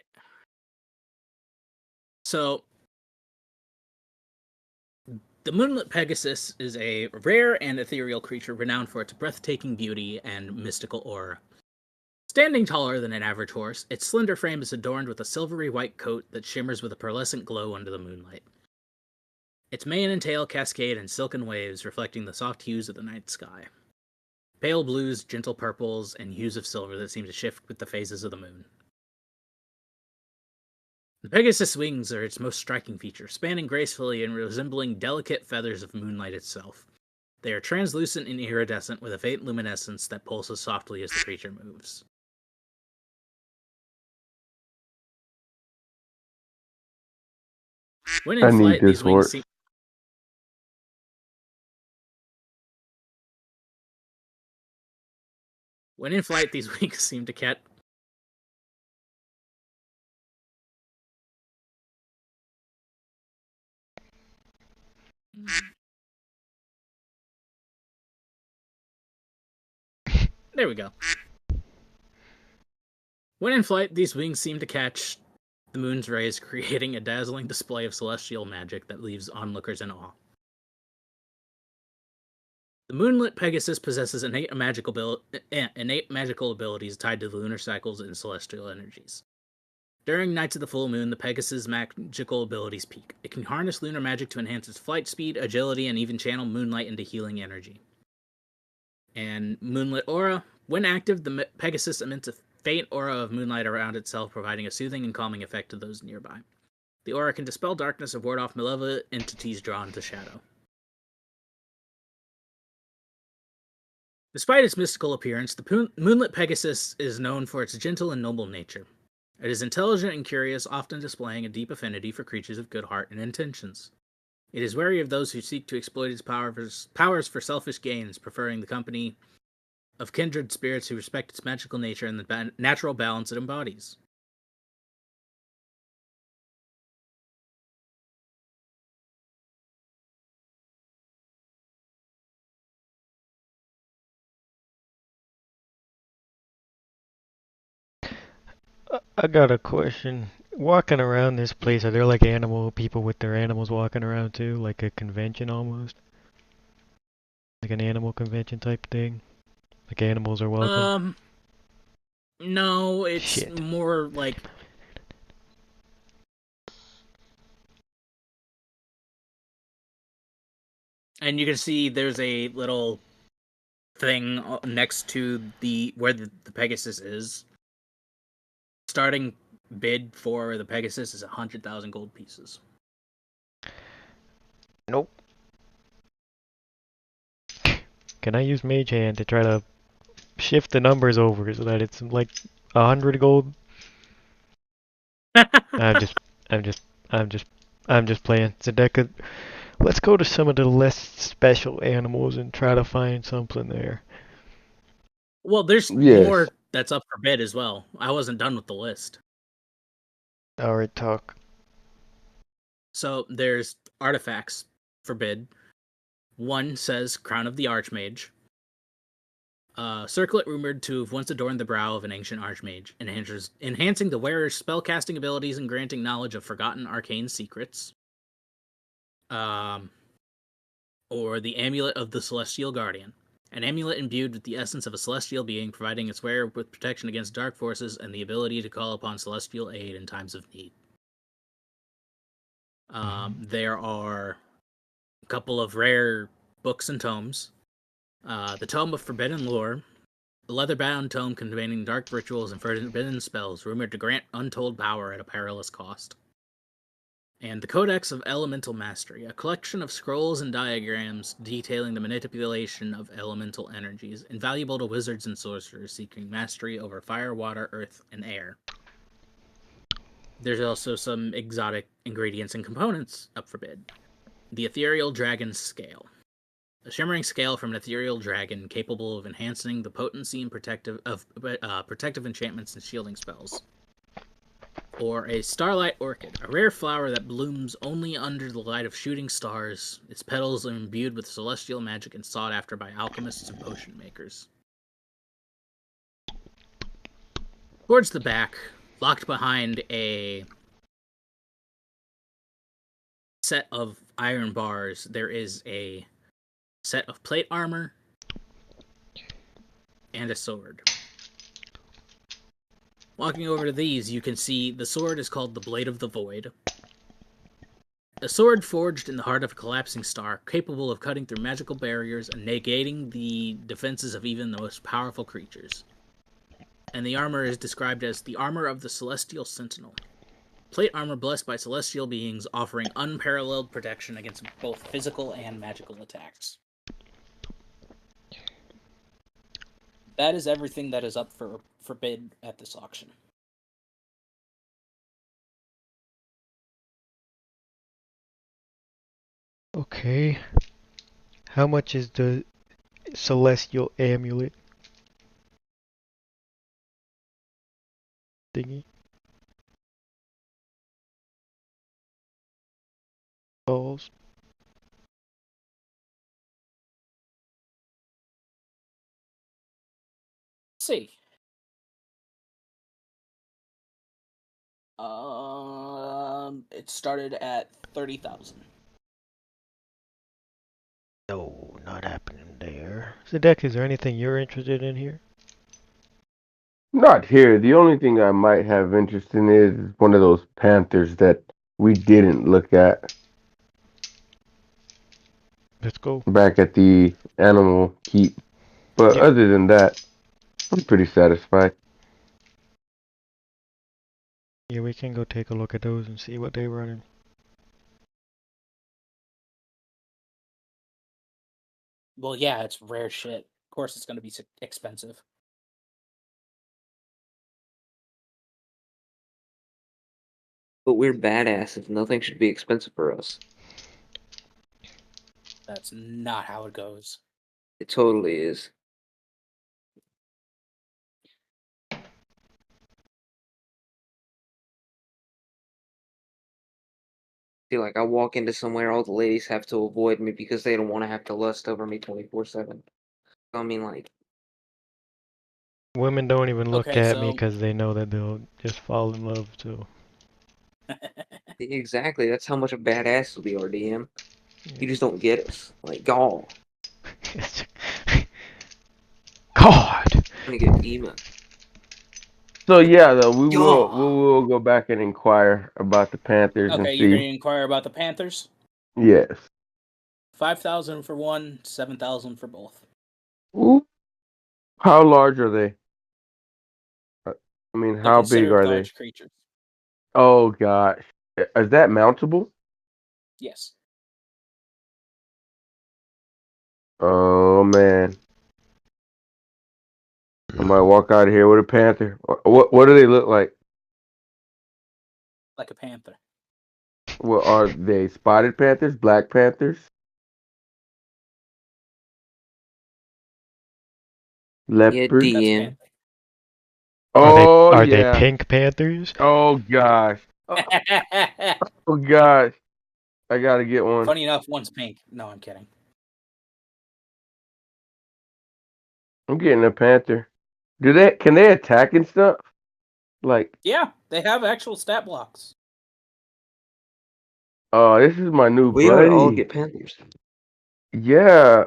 S1: So, the Moonlit Pegasus is a rare and ethereal creature renowned for its breathtaking beauty and mystical aura. Standing taller than an average horse, its slender frame is adorned with a silvery white coat that shimmers with a pearlescent glow under the moonlight. Its mane and tail cascade in silken waves, reflecting the soft hues of the night sky. Pale blues, gentle purples, and hues of silver that seem to shift with the phases of the moon. The Pegasus' wings are its most striking feature, spanning gracefully and resembling delicate feathers of moonlight itself. They are translucent and iridescent with a faint luminescence that pulses softly as the creature moves. When in
S6: I need
S1: flight,
S6: this
S1: these wings
S6: horse.
S1: seem... When in flight, these wings seem to catch... There we go. When in flight, these wings seem to catch the moon's rays, creating a dazzling display of celestial magic that leaves onlookers in awe. The Moonlit Pegasus possesses innate magical abilities tied to the lunar cycles and celestial energies. During nights of the full moon, the Pegasus' magical abilities peak. It can harness lunar magic to enhance its flight speed, agility, and even channel moonlight into healing energy. And Moonlit Aura. When active, the Pegasus emits a faint aura of moonlight around itself, providing a soothing and calming effect to those nearby. The aura can dispel darkness or ward off malevolent entities drawn to shadow. Despite its mystical appearance, the Moonlit Pegasus is known for its gentle and noble nature. It is intelligent and curious, often displaying a deep affinity for creatures of good heart and intentions. It is wary of those who seek to exploit its powers for selfish gains, preferring the company of kindred spirits who respect its magical nature and the natural balance it embodies.
S3: I got a question. Walking around this place, are there like people with their animals walking around too? Like a convention almost? Like an animal convention type thing? Like animals are welcome?
S1: No, it's
S3: Shit.
S1: more like... And you can see there's a little thing next to where the Pegasus is. Starting bid for the Pegasus is 100,000 gold pieces.
S3: Nope. Can I use Mage Hand to try to shift the numbers over so that it's like 100 gold? I'm just playing. Zedeka, let's go to some of the less special animals and try to find something there.
S1: Well, there's
S6: Yes.
S1: more that's up for bid as well. I wasn't done with the list.
S3: Alright, talk.
S1: So there's artifacts for bid. One says Crown of the Archmage. Circlet rumored to have once adorned the brow of an ancient archmage, enhancing the wearer's spellcasting abilities and granting knowledge of forgotten arcane secrets. Or the Amulet of the Celestial Guardian. An amulet imbued with the essence of a celestial being, providing its wearer with protection against dark forces and the ability to call upon celestial aid in times of need. There are a couple of rare books and tomes. The Tome of Forbidden Lore, a leather-bound tome containing dark rituals and forbidden spells, rumored to grant untold power at a perilous cost. And the Codex of Elemental Mastery, a collection of scrolls and diagrams detailing the manipulation of elemental energies, invaluable to wizards and sorcerers seeking mastery over fire, water, earth, and air. There's also some exotic ingredients and components up for bid. The Ethereal Dragon Scale. A shimmering scale from an ethereal dragon capable of enhancing the potency and protective enchantments and shielding spells. Or a Starlight Orchid, a rare flower that blooms only under the light of shooting stars. Its petals are imbued with celestial magic and sought after by alchemists and potion makers. Towards the back, locked behind a set of iron bars, there is a set of plate armor and a sword. Walking over to these, you can see the sword is called the Blade of the Void. A sword forged in the heart of a collapsing star, capable of cutting through magical barriers and negating the defenses of even the most powerful creatures. And the armor is described as the armor of the Celestial Sentinel. Plate armor blessed by celestial beings, offering unparalleled protection against both physical and magical attacks. That is everything that is up for bid at this auction.
S3: Okay. How much is the celestial amulet thingy? Balls.
S1: Let's see. It started at 30,000.
S3: No, not happening there. Zedek, is there anything you're interested in here?
S6: Not here. The only thing I might have interest in is one of those panthers that we didn't look at
S3: Let's go.
S6: back at the animal keep. But
S3: Yeah.
S6: other than that, I'm pretty satisfied.
S3: Yeah, we can go take a look at those and see what they're running.
S1: Well, yeah, it's rare shit. Of course it's going to be expensive.
S4: But we're badasses. Nothing should be expensive for us.
S1: That's not how it goes.
S4: It totally is. Feel like I walk into somewhere, all the ladies have to avoid me because they don't want to have to lust over me 24/7. I mean, like,
S3: Women don't even look
S1: Okay,
S3: at me
S1: so
S3: because they know that they'll just fall in love too.
S4: exactly. That's how much of badass we are, DM. You just don't get us. Like, gall.
S3: God.
S4: I'm gonna get emo.
S6: So yeah, though we
S4: Yeah.
S6: will go back and inquire about the panthers and
S1: okay, you're going
S6: see.
S1: to inquire about the Panthers?
S6: Yes.
S1: 5,000 for one, 7,000 for both.
S6: Ooh. How large are they? I mean,
S1: They're
S6: how big
S1: considered
S6: are they?
S1: large creatures.
S6: Oh gosh, is that mountable?
S1: Yes.
S6: Oh man, I might walk out of here with a panther. What do they look like?
S1: Like a panther.
S6: What are they? Spotted panthers? Black panthers?
S4: Yeah,
S6: Leopard?
S1: That's a
S4: DM.
S1: panther.
S6: Oh
S3: Are they
S6: yeah.
S3: pink panthers?
S6: Oh gosh. Oh gosh. I gotta get one.
S1: Funny enough, one's pink. No, I'm kidding.
S6: I'm getting a panther. Can they attack and stuff? Like,
S1: Yeah, they have actual stat blocks.
S6: oh, this is my new
S4: We ought to all
S6: buddy.
S4: get panthers.
S6: Yeah.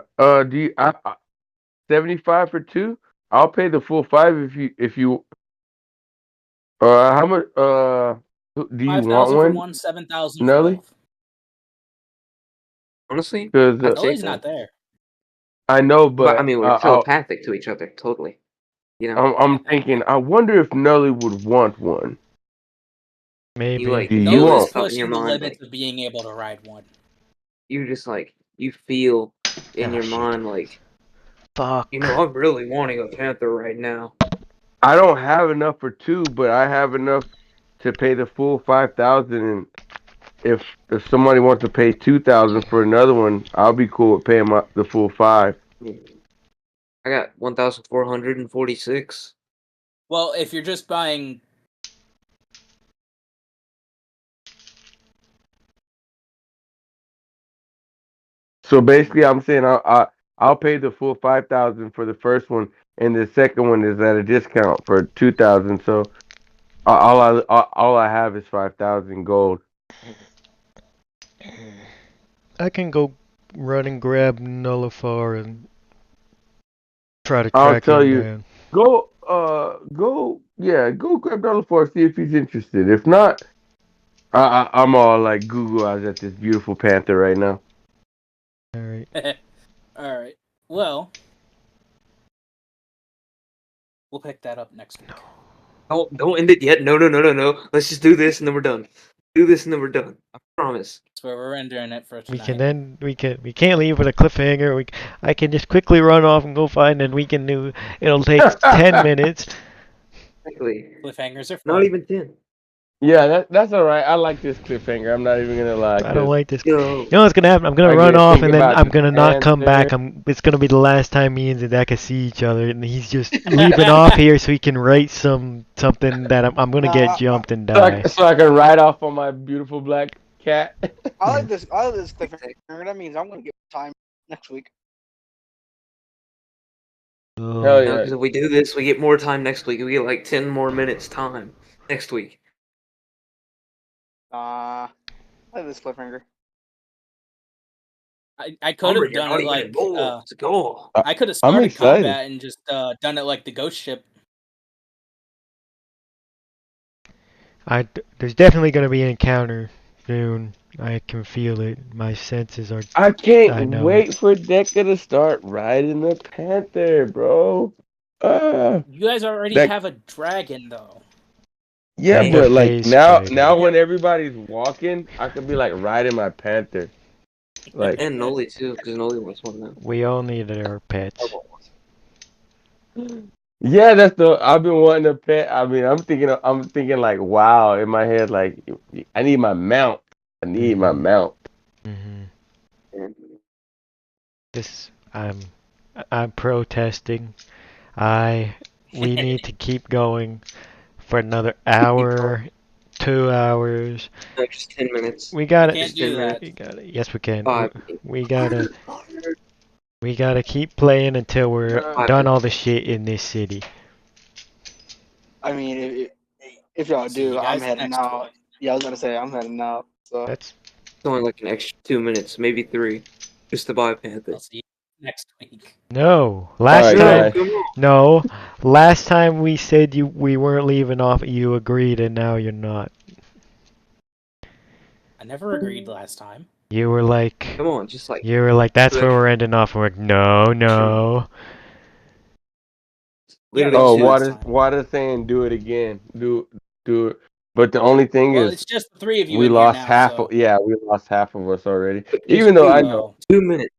S6: 75 for 2. I'll pay the full 5 if you. How much? Do you want
S1: 5,000 for
S6: one,
S1: one, 7,000 for
S6: Nelly?
S1: both.
S4: Honestly,
S6: Because
S4: I'd
S1: Nully's
S4: take
S1: not
S4: one.
S1: there.
S6: I know,
S4: But I
S6: but
S4: mean, we're telepathic to each other, totally. You know,
S6: I'm thinking. I wonder if Nelly would want one.
S4: you
S3: Maybe.
S4: like
S6: Do you
S4: feel
S1: Nully's
S6: want?
S4: this thought in your
S1: pushing the
S4: mind,
S1: limits
S4: like
S1: of being able to ride one.
S4: you just like you feel in
S3: Ah,
S4: your
S3: shit.
S4: mind, like
S3: Fuck.
S4: I'm really wanting a panther right now.
S6: I don't have enough for 2, but I have enough to pay the full 5,000. And if somebody wants to pay 2,000 for another one, I'll be cool with paying the full 5.
S4: I got 1,446.
S1: Well, if you're just buying.
S6: So basically, I'm saying I'll pay the full 5,000 for the first one, and the second one is at a discount for 2,000. So all I have is 5,000 gold.
S3: I can go run and grab Nullifar and try to
S6: I'll
S3: track
S6: tell
S3: him
S6: you,
S3: down.
S6: go grab $4, see if he's interested. If not, I'm all like Google eyes at this beautiful panther right now.
S3: Alright.
S1: Alright. Well, we'll pick that up next week.
S4: Don't end it yet. No. Let's just do this and then we're done. Do this and then we're done. I promise.
S1: That's where we're ending it for tonight.
S3: We can't leave with a cliffhanger. I can just quickly run off and go find and we can do. It'll take 10 minutes.
S4: Exactly.
S1: Cliffhangers are fun.
S4: Not even 10.
S6: Yeah, that's all right. I like this cliffhanger. I'm not even gonna lie.
S3: I don't like this.
S4: Yo.
S3: You know what's gonna happen? I'm gonna
S6: I
S3: run
S6: get
S3: off
S6: thinking
S3: and then
S6: about
S3: I'm
S6: the
S3: gonna not come back.
S6: panther.
S3: It's gonna be the last time me and Zedeka see each other, and he's just leaving off here so he can write something that I'm gonna get jumped and die.
S6: So I can ride off on my beautiful black cat.
S7: I like this. I like this cliffhanger. That means I'm gonna get time next week.
S3: Oh.
S6: Hell
S4: No,
S6: yeah.
S4: because if we do this, we get more time next week. We get like 10 more minutes time next week.
S7: I like this cliffhanger.
S1: I could have done it like
S4: Let's go.
S1: I could have
S6: I'm
S1: started
S6: excited.
S1: combat and just done it like the ghost ship.
S3: There's definitely gonna be an encounter soon. I can feel it. My senses are.
S6: I
S3: I
S6: can't
S3: know
S6: wait for Deca to start riding the panther, bro.
S1: You guys already
S6: That-
S1: have a dragon though.
S6: Yeah,
S3: And
S6: but
S3: a
S6: like
S3: face
S6: now
S3: dragon.
S6: when everybody's walking, I could be like riding my panther. Like
S4: And Noli too, because Noli wants one now.
S3: We all need our pets.
S6: yeah, I've been wanting a pet. I mean, I'm thinking like wow in my head like I need my mount. I need my mount.
S3: Mm-hmm. I'm protesting. We need to keep going for another hour, 2 hours.
S4: No, just 10 minutes.
S3: We gotta.
S1: Can't
S4: Just 10
S1: do that.
S4: minutes.
S3: Yes, we can.
S4: 5.
S3: We gotta keep playing until we're done all the shit in this city.
S7: I mean, if y'all
S1: See you
S7: do, I'm
S1: guys
S7: heading
S1: next
S7: out.
S1: week.
S7: Yeah, I was gonna say I'm heading out. So
S3: That's
S4: It's only like an extra 2 minutes, maybe 3, just to buy a panther.
S1: I'll see you next week.
S3: no. Last
S6: Alright,
S3: time,
S6: guys.
S3: no. Last time we said we weren't leaving off. You agreed, and now you're not.
S1: I never agreed last time.
S3: You were like,
S4: Come on, just like
S3: that's where we're ending off. We're like, no.
S4: literally
S6: Oh,
S1: Yeah,
S4: two.
S1: last time.
S6: Water saying do it again. Do it. But the only thing
S1: Well,
S6: is
S1: it's just the three of you
S6: we
S1: in here
S6: lost
S1: now,
S6: half
S1: so.
S6: we lost half of us already.
S4: Just
S6: Even though I
S1: two,
S6: know
S4: 2 minutes.